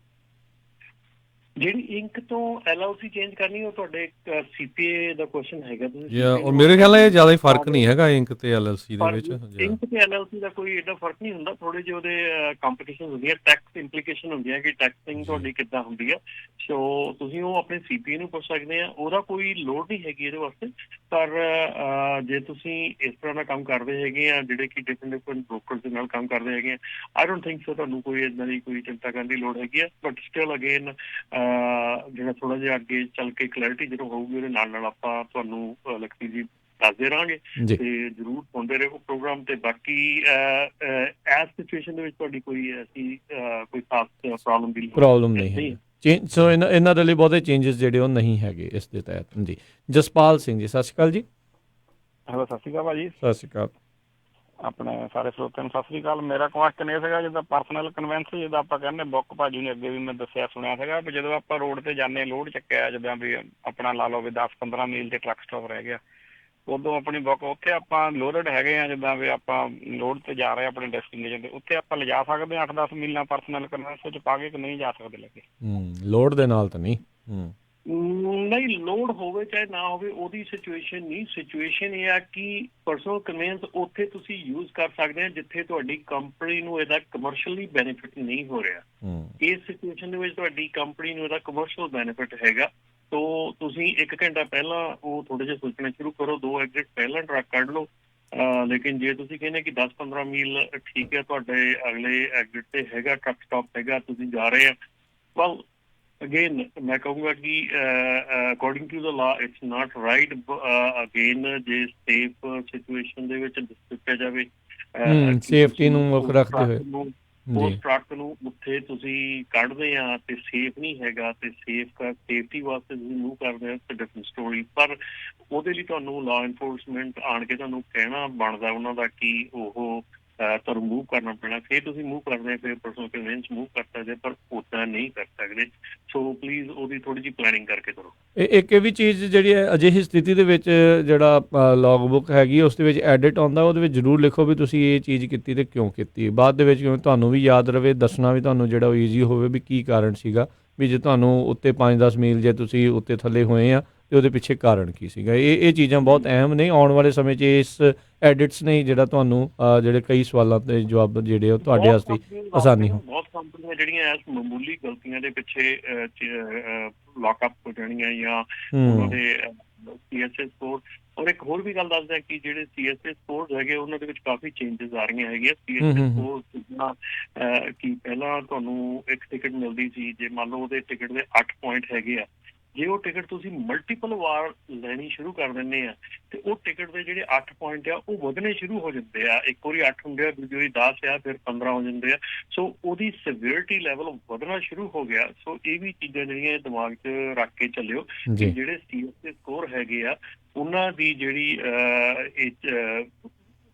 ਜਿਹੜੀ ਇੰਕ ਤੋਂ LLC ਚੇਂਜ ਕਰਨੀ, ਉਹ ਤੁਹਾਡੇ CPA ਦਾ ਕੁਐਸਚਨ ਹੈਗਾ। ਔਰ ਮੇਰੇ ਖਿਆਲ ਨਾਲ ਇਹ ਜ਼ਿਆਦਾ ਫਰਕ ਨਹੀਂ ਹੈਗਾ ਇੰਕ ਤੇ LLC ਦੇ ਵਿੱਚ। ਇੰਕ ਤੇ LLC ਦਾ ਕੋਈ ਏਡਾ ਫਰਕ ਨਹੀਂ ਹੁੰਦਾ, ਥੋੜੇ ਜਿਹੇ ਉਹਦੇ ਕੰਪੀਟੀਸ਼ਨ ਹੁੰਦੀਆਂ, ਟੈਕਸ ਇੰਪਲੀਕੇਸ਼ਨ ਹੁੰਦੀਆਂ ਕਿ ਟੈਕਸਿੰਗ ਤੁਹਾਡੀ ਕਿੱਦਾਂ ਹੁੰਦੀ ਆ। ਸੋ ਤੁਸੀਂ ਉਹ ਆਪਣੇ CPA ਨੂੰ ਪੁੱਛ ਸਕਦੇ ਆ, ਉਹਦਾ ਕੋਈ ਲੋੜ ਨਹੀਂ ਹੈਗੀ ਇਹਦੇ ਵਾਸਤੇ। ਪਰ ਜੇ ਤੁਸੀਂ ਇਸ ਤਰ੍ਹਾਂ ਦਾ ਕੰਮ ਕਰਦੇ ਹੈਗੇ ਆ, ਜਿਹੜੇ ਕਿ ਡਿਫਰੈਂਟ ਬ੍ਰੋਕਰਸ ਦੇ ਨਾਲ ਕੰਮ ਕਰਦੇ ਹੈਗੇ ਆ, ਆਈ ਡੋਂਟ ਥਿੰਕ ਸੋ ਤੁਹਾਨੂੰ ਕੋਈ ਇੱਦਾਂ ਦੀ ਕੋਈ ਚਿੰਤਾ ਕਰਨ ਦੀ ਲੋੜ ਹੈਗੀ ਆ। ਬਟ ਸਟਿਲ ਅਗੇਨ ਜਿਹੜਾ ਥੋੜਾ ਜਿਹਾ ਅੱਗੇ ਚੱਲ ਕੇ ਕਲੈਰਿਟੀ ਜਦੋਂ ਹੋਊਗੀ, ਉਹਦੇ ਨਾਲ ਨਾਲ ਆਪਾਂ ਤੁਹਾਨੂੰ ਲਖਵੀਰ ਜੀ ਦੱਸਦੇ ਰਹਾਂਗੇ ਤੇ ਜ਼ਰੂਰ ਸੁਣਦੇ ਰਹੋ ਪ੍ਰੋਗਰਾਮ। ਤੇ ਬਾਕੀ ਇਸ ਸਿਚੁਏਸ਼ਨ ਦੇ ਵਿੱਚ ਤੁਹਾਡੀ ਕੋਈ ਐਸੀ ਕੋਈ ਖਾਸ ਪ੍ਰੋਬਲਮ ਨਹੀਂ ਹੈ। ਸੋ ਇਹਨਾਂ ਦੇ ਲਈ ਬਹੁਤੇ ਚੇਂਜਸ ਜਿਹੜੇ ਉਹ ਨਹੀਂ ਹੈਗੇ ਇਸ ਦੇ ਤਹਿਤ। ਜੀ ਜਸਪਾਲ ਸਿੰਘ ਜੀ, ਸਤਿ ਸ਼੍ਰੀ ਅਕਾਲ ਜੀ। ਹੈਲੋ, ਸਤਿ ਸ਼੍ਰੀ ਅਕਾਲ ਭਾਜੀ। ਸਤਿ ਸ਼੍ਰੀ ਅਕਾਲ। ਆਪਣੇ ਸਾਰੇ ਸਰੋਤਿਆਂ ਨੂੰ ਸਤਿ ਸ਼੍ਰੀ ਅਕਾਲ। ਮੇਰਾ ਕੁਐਸਚਨ ਇਹ ਸੀਗਾ, ਜਿੱਦਾਂ ਪਰਸਨਲ ਕਨਵੈਂਸ ਜਿੱਦਾਂ ਆਪਾਂ ਕਹਿੰਦੇ, ਬੁੱਕ ਭਾਜੀ ਨੇ ਅੱਗੇ ਵੀ ਮੈਂ ਦੱਸਿਆ ਸੁਣਿਆ ਸੀਗਾ ਵੀ ਜਦੋਂ ਆਪਾਂ ਰੋਡ ਤੇ ਜਾਂਦੇ, ਲੋਡ ਚੱਕਿਆ, ਜਿੱਦਾਂ ਵੀ ਆਪਣਾ ਲਾ ਲਓ ਵੀ 10-15 ਮੀਲ ਤੇ ਟਰੱਕ ਸਟਾਪ ਰਹਿ ਗਿਆ, ਉਦੋਂ ਆਪਣੀ ਬੁੱਕ ਉੱਥੇ ਆਪਾਂ ਲੋਡਡ ਹੈਗੇ ਆ, ਜਿੱਦਾਂ ਵੀ ਆਪਾਂ ਲੋਡ ਤੇ ਜਾ ਰਹੇ ਆਪਣੇ ਡੈਸਟੀਨੇਸ਼ਨ ਤੇ, ਉੱਥੇ ਆਪਾਂ ਲਿਜਾ ਸਕਦੇ ਹਾਂ 8-10 ਮੀਲਾਂ ਪਰਸਨਲ ਕਨਵੈਂਸ ਵਿੱਚ ਪਾ ਕੇ ਕਿ ਨਹੀਂ ਜਾ ਸਕਦੇ ਲੱਗੇ? ਲੋਡ ਦੇ ਨਾਲ ਤਾਂ ਨਹੀਂ ਨਹੀਂ, ਲੋਡ ਹੋਵੇ ਚਾਹੇ ਨਾ ਹੋਵੇ ਉਹਦੀ ਸਿਚੁਏਸ਼ਨ ਨਹੀਂ। ਸਿਚੁਏਸ਼ਨ ਇਹ ਆ ਕਿ ਪਰਸਨਲ ਕਨਵੈਂਸ ਉੱਥੇ ਤੁਸੀਂ ਯੂਜ਼ ਕਰ ਸਕਦੇ ਆ ਜਿੱਥੇ ਤੁਹਾਡੀ ਕੰਪਨੀ ਨੂੰ ਇਹਦਾ ਕਮਰਸ਼ੀਅਲੀ ਬੈਨੀਫਿਟ ਨਹੀਂ ਹੋ ਰਿਹਾ। ਇਸ ਸਿਚੁਏਸ਼ਨ ਦੇ ਵਿੱਚ ਤੁਹਾਡੀ ਕੰਪਨੀ ਨੂੰ ਇਹਦਾ ਕਮਰਸ਼ੀਅਲ ਬੈਨੀਫਿਟ ਹੈਗਾ, ਤੋ ਤੁਸੀਂ 1 ਘੰਟਾ ਪਹਿਲਾਂ ਉਹ ਥੋੜੇ ਜਿਹਾ ਸੋਚਣਾ ਸ਼ੁਰੂ ਕਰੋ, 2 ਐਗਜ਼ਿਟ ਪਹਿਲਾਂ ਟਰੱਕ ਕੱਢ ਲਓ। ਲੇਕਿਨ ਜੇ ਤੁਸੀਂ ਕਹਿੰਦੇ ਕਿ 10-15 ਮੀਲ ਠੀਕ ਹੈ, ਤੁਹਾਡੇ ਅਗਲੇ ਐਗਜ਼ਿਟ ਤੇ ਹੈਗਾ ਟਰੱਕ ਸਟਾਪ ਹੈਗਾ, ਤੁਸੀਂ ਜਾ ਰਹੇ ਆ, ਵੈਲ ਅਗੇਨ ਮੈਂ ਕਹੂੰਗਾ ਕਿ ਅਕੋਰਡਿੰਗ ਟੂ ਦ ਲਾ ਇਟਸ ਨਾਟ ਰਾਈਟ। ਅਗੇਨ ਜੇ ਸੇਫ ਸਿਚੁਏਸ਼ਨ ਦੇ ਵਿੱਚ ਦੱਸਿਆ ਜਾਵੇ, ਸੇਫਟੀ ਨੂੰ ਮੁੱਖ ਰੱਖਦੇ ਹੋਏ ਉਸ ਟਰੱਕ ਨੂੰ ਉੱਥੇ ਤੁਸੀਂ ਕੱਢਦੇ ਆ ਤੇ ਸੇਫ ਨਹੀਂ ਹੈਗਾ ਤੇ ਸੇਫਟੀ ਵਾਸਤੇ ਤੁਸੀਂ ਮੂਵ ਕਰਦੇ ਆ ਤੇ ਡਿਫਰੈਂਟ ਸਟੋਰੀ, ਪਰ ਉਹਦੇ ਲਈ ਤੁਹਾਨੂੰ ਲਾਅ ਇਨਫੋਰਸਮੈਂਟ ਆਣ ਕੇ ਤੁਹਾਨੂੰ ਕਹਿਣਾ ਬਣਦਾ ਉਹਨਾਂ ਦਾ ਕਿ ਉਹ ਤੁਹਾਨੂੰ ਮੂਵ ਕਰਨਾ ਪੈਣਾ, ਫਿਰ ਤੁਸੀਂ ਮੂਵ ਕਰਦੇ ਫਿਰ ਪਰਸਨਲ ਕਨਵੈਂਸ ਮੂਵ ਕਰ ਸਕਦੇ, ਪਰ ਉੱਦਾਂ ਨਹੀਂ ਕਰ ਸਕਦੇ। ਸੋ ਪਲੀਜ਼ ਉਹਦੀ ਥੋੜੀ ਜਿਹੀ ਪਲੈਨਿੰਗ ਕਰਕੇ ਕਰੋ। ਇੱਕ ਇਹ ਵੀ ਚੀਜ਼ ਜਿਹੜੀ ਹੈ ਅਜਿਹੀ ਸਥਿਤੀ ਦੇ ਵਿੱਚ ਜਿਹੜਾ ਲੌਗ ਬੁੱਕ ਹੈਗੀ ਉਸ ਦੇ ਵਿੱਚ ਐਡਿਟ ਆਉਂਦਾ, ਉਹਦੇ ਵਿੱਚ ਜ਼ਰੂਰ ਲਿਖੋ ਵੀ ਤੁਸੀਂ ਇਹ ਚੀਜ਼ ਕੀਤੀ ਤੇ ਕਿਉਂ ਕੀਤੀ, ਬਾਅਦ ਦੇ ਵਿੱਚ ਕਿਉਂ ਤੁਹਾਨੂੰ ਵੀ ਯਾਦ ਰਵੇ, ਦੱਸਣਾ ਵੀ ਤੁਹਾਨੂੰ ਜਿਹੜਾ ਉਹ ਈਜ਼ੀ ਹੋਵੇ ਵੀ ਕੀ ਕਾਰਨ ਸੀਗਾ, ਵੀ ਜੇ ਤੁਹਾਨੂੰ ਉੱਤੇ 5-10 ਮੀਲ ਜੇ ਤੁਸੀਂ ਉੱਤੇ ਥੱਲੇ ਹੋਏ ਆ ਤੇ ਉਹਦੇ ਪਿੱਛੇ ਕਾਰਨ ਕੀ ਸੀਗਾ। ਇਹ ਚੀਜ਼ਾਂ ਬਹੁਤ ਅਹਿਮ ਨੇ। ਆਉਣ ਵਾਲੇ ਸਮੇਂ 'ਚ ਇਸ ਐਡਿਟਸ ਨੇ ਜਿਹੜਾ ਤੁਹਾਨੂੰ ਜਿਹੜੇ ਕਈ ਸਵਾਲਾਂ ਦੇ ਜਵਾਬ ਜਿਹੜੇ ਉਹ ਤੁਹਾਡੇ ਵਾਸਤੇ ਆਸਾਨੀ ਹੋ। ਬਹੁਤ ਕੰਪਨੀਆਂ ਜਿਹੜੀਆਂ ਇਸ ਮਾਮੂਲੀ ਗਲਤੀਆਂ ਦੇ ਪਿੱਛੇ ਲੌਕਅਪ ਹੋ ਜਾਣੀਆਂ ਜਾਂ ਉਹਨਾਂ ਦੇ CSA ਸਕੋਰ। ਔਰ ਇੱਕ ਹੋਰ ਵੀ ਗੱਲ ਦੱਸਦਾ ਕਿ ਜਿਹੜੇ CSA ਸਕੋਰਸ ਹੈਗੇ ਉਹਨਾਂ ਦੇ ਵਿੱਚ ਕਾਫੀ ਚੇਂਜਸ ਆ ਰਹੀਆਂ ਹੈਗੀਆਂ। CSA ਸਕੋਰ ਕਿ ਪਹਿਲਾਂ ਤੁਹਾਨੂੰ ਇੱਕ ਟਿਕਟ ਮਿਲਦੀ ਸੀ, ਜੇ ਮੰਨ ਲਓ ਉਹਦੇ ਟਿਕਟ ਦੇ 8 ਪੁਆਇੰਟ ਹੈਗੇ ਆ, ਜੇ ਉਹ ਟਿਕਟ ਤੁਸੀਂ ਮਲਟੀਪਲ ਵਾਰ ਲੈਣੀ ਸ਼ੁਰੂ ਕਰ ਦਿੰਦੇ ਆ ਤੇ ਉਹ ਟਿਕਟ ਦੇ ਜਿਹੜੇ 8 ਪੁਆਇੰਟ ਆ ਉਹ ਵਧਣੇ ਸ਼ੁਰੂ ਹੋ ਜਾਂਦੇ ਆ। ਇੱਕ ਵਾਰੀ 8 ਹੁੰਦੇ ਆ, ਦੂਜੀ ਵਾਰੀ 10 ਆ, ਫਿਰ 15 ਹੋ ਜਾਂਦੇ ਆ। ਸੋ ਉਹਦੀ ਸਿਵਿਅਰਿਟੀ ਲੈਵਲ ਵਧਣਾ ਸ਼ੁਰੂ ਹੋ ਗਿਆ। ਸੋ ਇਹ ਵੀ ਚੀਜ਼ਾਂ ਜਿਹੜੀਆਂ ਦਿਮਾਗ 'ਚ ਰੱਖ ਕੇ ਚੱਲਿਓ ਕਿ ਜਿਹੜੇ CSA ਸਕੋਰ ਹੈਗੇ ਆ ਉਹਨਾਂ ਦੀ ਜਿਹੜੀ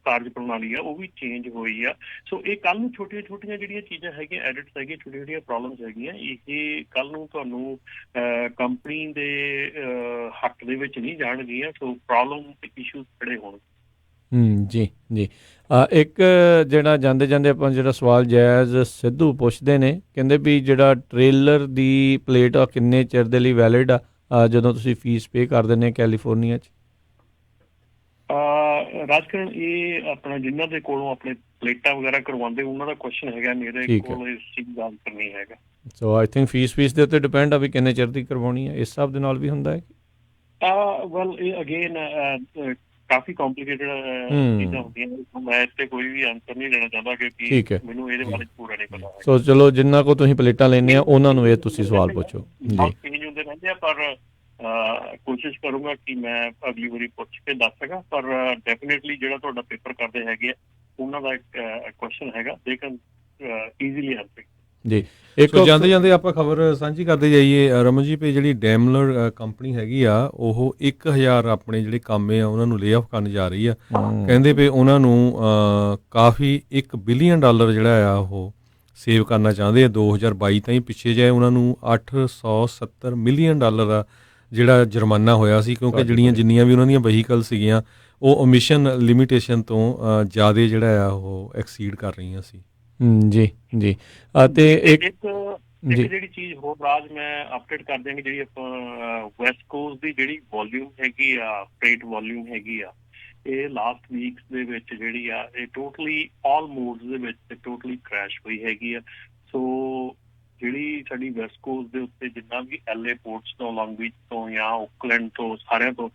ਕਾਰਜ ਪ੍ਰਣਾਲੀ ਆ ਉਹ ਵੀ ਚੇਂਜ ਹੋਈ ਆ। ਸੋ ਇਹ ਕੱਲ ਨੂੰ ਛੋਟੀਆਂ ਜਿਹੜੀਆਂ ਚੀਜ਼ਾਂ ਹੈਗੀਆਂ, ਐਡਿਟਸ ਹੈਗੀਆਂ, ਛੋਟੀਆਂ ਪ੍ਰੋਬਲਮਸ ਹੈਗੀਆਂ, ਇਹ ਕੱਲ ਨੂੰ ਤੁਹਾਨੂੰ ਕੰਪਨੀ ਦੇ ਹੱਕ ਦੇ ਵਿੱਚ ਨਹੀਂ ਜਾਣਗੀਆਂ। ਸੋ ਪ੍ਰੋਬਲਮ ਤੇ ਇਸ਼ੂਜ਼ ਖੜੇ ਹੋਣਗੇ। ਜੀ ਇੱਕ ਜਿਹੜਾ ਜਾਂਦੇ ਆਪਾਂ ਜਿਹੜਾ ਸਵਾਲ ਜਾਇਜ਼ ਸਿੱਧੂ ਪੁੱਛਦੇ ਨੇ, ਕਹਿੰਦੇ ਵੀ ਜਿਹੜਾ ਟ੍ਰੇਲਰ ਦੀ ਪਲੇਟ ਆ ਕਿੰਨੇ ਚਿਰ ਦੇ ਲਈ ਵੈਲਿਡ ਆ ਜਦੋਂ ਤੁਸੀਂ ਫੀਸ ਪੇ ਕਰ ਦਿੰਦੇ ਕੈਲੀਫੋਰਨੀਆ 'ਚ? ਰਾਜਕਰਨ ਇਹ ਆਪਣਾ ਜਿਨ੍ਹਾਂ ਦੇ ਕੋਲੋਂ ਆਪਣੇ ਪਲੇਟਾਂ ਵਗੈਰਾ ਕਰਵਾਉਂਦੇ ਉਹਨਾਂ ਦਾ ਕੁਐਸਚਨ ਹੈਗਾ, ਮੇਰੇ ਕੋਲ ਇਸ ਚੀਜ਼ ਦਾ ਆਨਸਰ ਨਹੀਂ ਹੈਗਾ। ਸੋ ਆਈ ਥਿੰਕ ਫੀਸ ਦੇ ਉੱਤੇ ਡਿਪੈਂਡ ਆ ਵੀ ਕਿੰਨੇ ਚਿਰ ਦੀ ਕਰਵਾਉਣੀ ਹੈ, ਇਸ ਹਿਸਾਬ ਦੇ ਨਾਲ ਵੀ ਹੁੰਦਾ ਹੈ। ਵੈਲ ਇਹ ਅਗੇਨ ਕਾਫੀ ਕੰਪਲਿਕੇਟਡ ਚੀਜ਼ਾਂ ਹੁੰਦੀਆਂ, ਮੈਂ ਇਸ ਤੇ ਕੋਈ ਵੀ ਆਨਸਰ ਨਹੀਂ ਦੇਣਾ ਚਾਹੁੰਦਾ ਕਿਉਂਕਿ ਮੈਨੂੰ ਇਹਦੇ ਬਾਰੇ ਪੂਰਾ ਨਹੀਂ ਪਤਾ। ਸੋ ਚਲੋ ਜਿੰਨਾ ਕੋ ਤੁਸੀਂ ਪਲੇਟਾਂ ਲੈਂਦੇ ਆ ਉਹਨਾਂ ਨੂੰ ਇਹ ਤੁਸੀਂ ਸਵਾਲ ਪੁੱਛੋ ਜੀ। ਚੇਂਜ ਹੁੰਦੇ ਰਹਿੰਦੇ ਆ, ਪਰ ਕੋਸ਼ਿਸ਼ ਕਰੂੰਗਾ ਕਿ ਮੈਂ ਅਗਲੀ ਵਾਰੀ ਪੁੱਛ ਕੇ ਦੱਸ ਸਕਾਂ, ਪਰ ਡੈਫੀਨੇਟਲੀ ਜਿਹੜਾ ਤੁਹਾਡਾ ਪੇਪਰ ਕਰਦੇ ਹੈਗੇ ਆ ਉਹਨਾਂ ਦਾ ਇੱਕ ਕੁਐਸਚਨ ਹੈਗਾ, ਦੇ ਕੈਨ ਈਜ਼ੀਲੀ ਆਨਸਰ ਜੀ। ਇੱਕ ਜਾਂਦੇ ਆਪਾਂ ਖਬਰ ਸਾਂਝੀ ਕਰਦੇ ਜਾਈਏ ਰਮਨ ਜੀ, ਵੀ ਜਿਹੜੀ ਡੈਮਲਰ ਕੰਪਨੀ ਹੈਗੀ ਆ ਉਹ 1000 ਆਪਣੇ ਜਿਹੜੇ ਕਾਮੇ ਆ ਉਹਨਾਂ ਨੂੰ ਲੇ ਆਫ ਕਰਨ ਜਾ ਰਹੀ ਆ। ਕਹਿੰਦੇ ਵੀ ਉਹਨਾਂ ਨੂੰ ਕਾਫੀ $1 ਬਿਲੀਅਨ ਜਿਹੜਾ ਆ ਉਹ ਸੇਵ ਕਰਨਾ ਚਾਹੁੰਦੇ ਆ 2022 ਤਾਈਂ। ਪਿੱਛੇ ਜੇ ਉਹਨਾਂ ਨੂੰ $870 ਮਿਲੀਅਨ ਦਾ ਜਿਹੜਾ ਜੁਰਮਾਨਾ ਹੋਇਆ ਸੀ, ਕਿਉਂਕਿ ਜਿੰਨੀਆਂ ਵੀ ਉਹਨਾਂ ਦੀਆਂ ਵਹੀਕਲ ਸੀਗੀਆਂ ਉਹ ਐਮਿਸ਼ਨ ਲਿਮਿਟੇਸ਼ਨ ਤੋਂ ਜ਼ਿਆਦਾ ਜਿਹੜਾ ਆ ਉਹ ਐਕਸੀਡ ਕਰ ਰਹੀਆਂ ਸੀ। ਜੀ ਅਤੇ ਇੱਕ ਜਿਹੜੀ ਚੀਜ਼ ਹੋਰ ਰਾਜ ਮੈਂ ਅਪਡੇਟ ਕਰ ਦਿਆਂਗੇ, ਜਿਹੜੀ ਆਪਾਂ ਵੈਸਟ ਕੋਸਟ ਦੀ ਜਿਹੜੀ ਵੋਲਿਊਮ ਹੈਗੀ ਆ, ਫreight ਵੋਲਿਊਮ ਹੈਗੀ ਆ, ਇਹ ਲਾਸਟ ਵੀਕਸ ਦੇ ਵਿੱਚ ਜਿਹੜੀ ਆ ਇਹ ਟੋਟਲੀ ਆਲ ਮੋਡਸ ਦੇ ਵਿੱਚ ਟੋਟਲੀ ਕ੍ਰੈਸ਼ ਹੋਈ ਹੈਗੀ ਆ। ਸੋ ਜਿਹੜੀ ਸਾਡੀ ਵੈਸਟ ਕੋਸਟ ਦੇ ਉੱਤੇ ਜਿੰਨਾ ਵੀ LA ਪੋਰਟਸ ਤੋਂ, ਲੌਂਗ ਬੀਚ ਤੋਂ ਜਾਂ ਓਕਲੈਂਡ ਤੋਂ, ਸਾਰਿਆਂ ਤੋਂ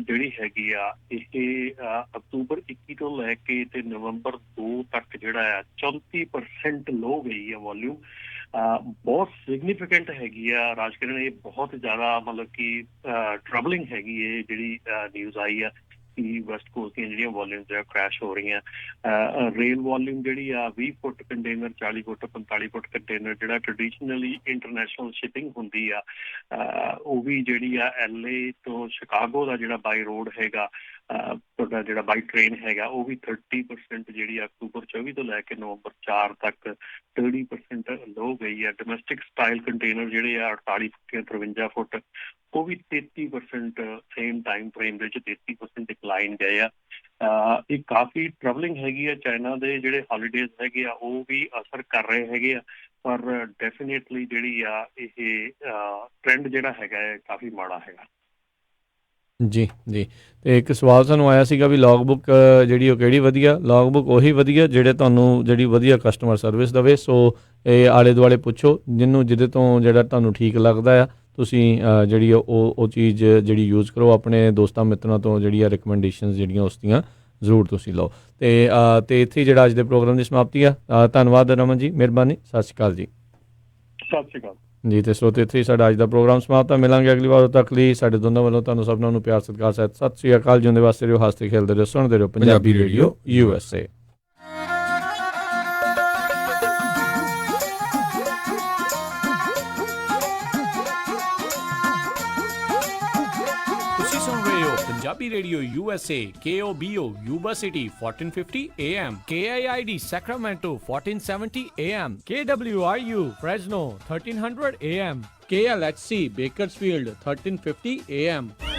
ਜਿਹੜੀ ਹੈਗੀ ਆ ਇਹ ਅਕਤੂਬਰ 21 ਤੋਂ ਲੈ ਕੇ ਤੇ ਨਵੰਬਰ 2 ਤੱਕ ਜਿਹੜਾ ਆ 34% ਲੋ ਗਈ ਆ ਵੋਲਿਊਮ। ਬਹੁਤ ਸਿਗਨੀਫਿਕੈਂਟ ਹੈਗੀ ਆ ਰਾਜਕਿਰਨ, ਇਹ ਬਹੁਤ ਜ਼ਿਆਦਾ ਮਤਲਬ ਕਿ ਟਰਬਲਿੰਗ ਹੈਗੀ ਇਹ ਜਿਹੜੀ ਨਿਊਜ਼ ਆਈ ਆ ਕਿ ਵੈਸਟ ਕੋਸਟ ਦੀਆਂ ਜਿਹੜੀਆਂ ਵੋਲਿਊਮਸ ਆ ਕ੍ਰੈਸ਼ ਹੋ ਰਹੀਆਂ। ਰੇਲ ਵੋਲਿਊਮ ਜਿਹੜੀ ਆ 20 ਫੁੱਟ ਕੰਟੇਨਰ, 40 ਫੁੱਟ, 45 ਫੁੱਟ ਕੰਟੇਨਰ ਜਿਹੜਾ ਟ੍ਰੈਡੀਸ਼ਨਲੀ ਇੰਟਰਨੈਸ਼ਨਲ ਸ਼ਿਪਿੰਗ ਹੁੰਦੀ ਆ, ਉਹ ਵੀ ਜਿਹੜੀ ਆ LA ਤੋਂ ਸ਼ਿਕਾਗੋ ਦਾ ਜਿਹੜਾ ਬਾਈ ਰੋਡ ਹੈਗਾ, ਤੁਹਾਡਾ ਜਿਹੜਾ ਬਾਈ ਟ੍ਰੇਨ ਹੈਗਾ, ਉਹ ਵੀ 30% ਜਿਹੜੀ ਅਕਤੂਬਰ 24 ਤੋਂ ਲੈ ਕੇ ਨਵੰਬਰ 4 ਤੱਕ 30% ਲੋ ਗਈ ਆ। ਡੋਮੈਸਟਿਕ ਸਟਾਈਲ ਕੰਟੇਨਰ ਜਿਹੜੇ ਆ 48 ਫੁੱਟ ਜਾਂ 53 ਫੁੱਟ, ਉਹ ਵੀ 33% ਸੇਮ ਟਾਈਮ ਫਰੇਮ ਵਿੱਚ 33% ਡਿਕਲਾਈਨ ਗਏ ਆ। ਇਹ ਕਾਫੀ ਟਰਬਲਿੰਗ ਹੈਗੀ ਆ। ਚਾਈਨਾ ਦੇ ਜਿਹੜੇ ਹੌਲੀਡੇਜ਼ ਹੈਗੇ ਆ ਉਹ ਵੀ ਅਸਰ ਕਰ ਰਹੇ ਹੈਗੇ ਆ, ਪਰ ਡੈਫੀਨੇਟਲੀ ਜਿਹੜੀ ਆ ਇਹ ਟ੍ਰੈਂਡ ਜਿਹੜਾ ਹੈਗਾ ਹੈ ਕਾਫੀ ਮਾੜਾ ਹੈਗਾ। ਜੀ ਤੇ ਇੱਕ ਸਵਾਲ ਸਾਨੂੰ ਆਇਆ ਸੀਗਾ ਵੀ ਲੌਗ ਬੁੱਕ ਜਿਹੜੀ ਉਹ ਕਿਹੜੀ ਵਧੀਆ? ਲੌਗ ਬੁੱਕ ਉਹੀ ਵਧੀਆ ਜਿਹੜੇ ਤੁਹਾਨੂੰ ਜਿਹੜੀ ਵਧੀਆ ਕਸਟਮਰ ਸਰਵਿਸ ਦੇਵੇ। ਸੋ ਇਹ ਆਲੇ ਦੁਆਲੇ ਪੁੱਛੋ ਜਿਹਦੇ ਤੋਂ ਜਿਹੜਾ ਤੁਹਾਨੂੰ ਠੀਕ ਲੱਗਦਾ ਆ, ਤੁਸੀਂ ਜਿਹੜੀ ਉਹ ਚੀਜ਼ ਜਿਹੜੀ ਯੂਜ਼ ਕਰੋ। ਆਪਣੇ ਦੋਸਤਾਂ ਮਿੱਤਰਾਂ ਤੋਂ ਜਿਹੜੀਆਂ ਰਿਕਮੈਂਡੇਸ਼ਨਸ ਜਿਹੜੀਆਂ ਉਸ ਦੀਆਂ ਜ਼ਰੂਰ ਤੁਸੀਂ ਲਓ। ਤੇ ਇੱਥੇ ਜਿਹੜਾ ਅੱਜ ਦੇ ਪ੍ਰੋਗਰਾਮ ਦੀ ਸਮਾਪਤੀ ਆ। ਧੰਨਵਾਦ ਰਮਨ ਜੀ, ਮਿਹਰਬਾਨੀ, ਸਤਿ ਸ਼੍ਰੀ ਅਕਾਲ ਜੀ। ਸਤਿ ਸ਼੍ਰੀ ਅਕਾਲ ਜੀ। ਤੇ ਸਰੋਤੇ ਇੱਥੇ ਸਾਡਾ ਅੱਜ ਦਾ ਪ੍ਰੋਗਰਾਮ ਸਮਾਪਤ ਆ। ਮਿਲਾਂਗੇ ਅਗਲੀ ਵਾਰ, ਤੱਕ ਲਈ ਸਾਡੇ ਦੋਨਾਂ ਵੱਲੋਂ ਤੁਹਾਨੂੰ ਸਭ ਨੂੰ ਪਿਆਰ ਸਤਿਕਾਰ ਸਹਿਤ ਸਤਿ ਸ਼੍ਰੀ ਅਕਾਲ। ਜਿਉਂਦੇ ਵਾਸਤੇ ਰਹੋ, ਹੱਸਦੇ ਖੇਡਦੇ ਰਹੋ, ਸੁਣਦੇ ਰਹੋ Punjabi radio USA। Punjabi Radio USA, KOBO Yuba City 1450 AM, KIID Sacramento 1470 AM, KWRU Fresno 1300 AM, KLHC Bakersfield 1350 AM.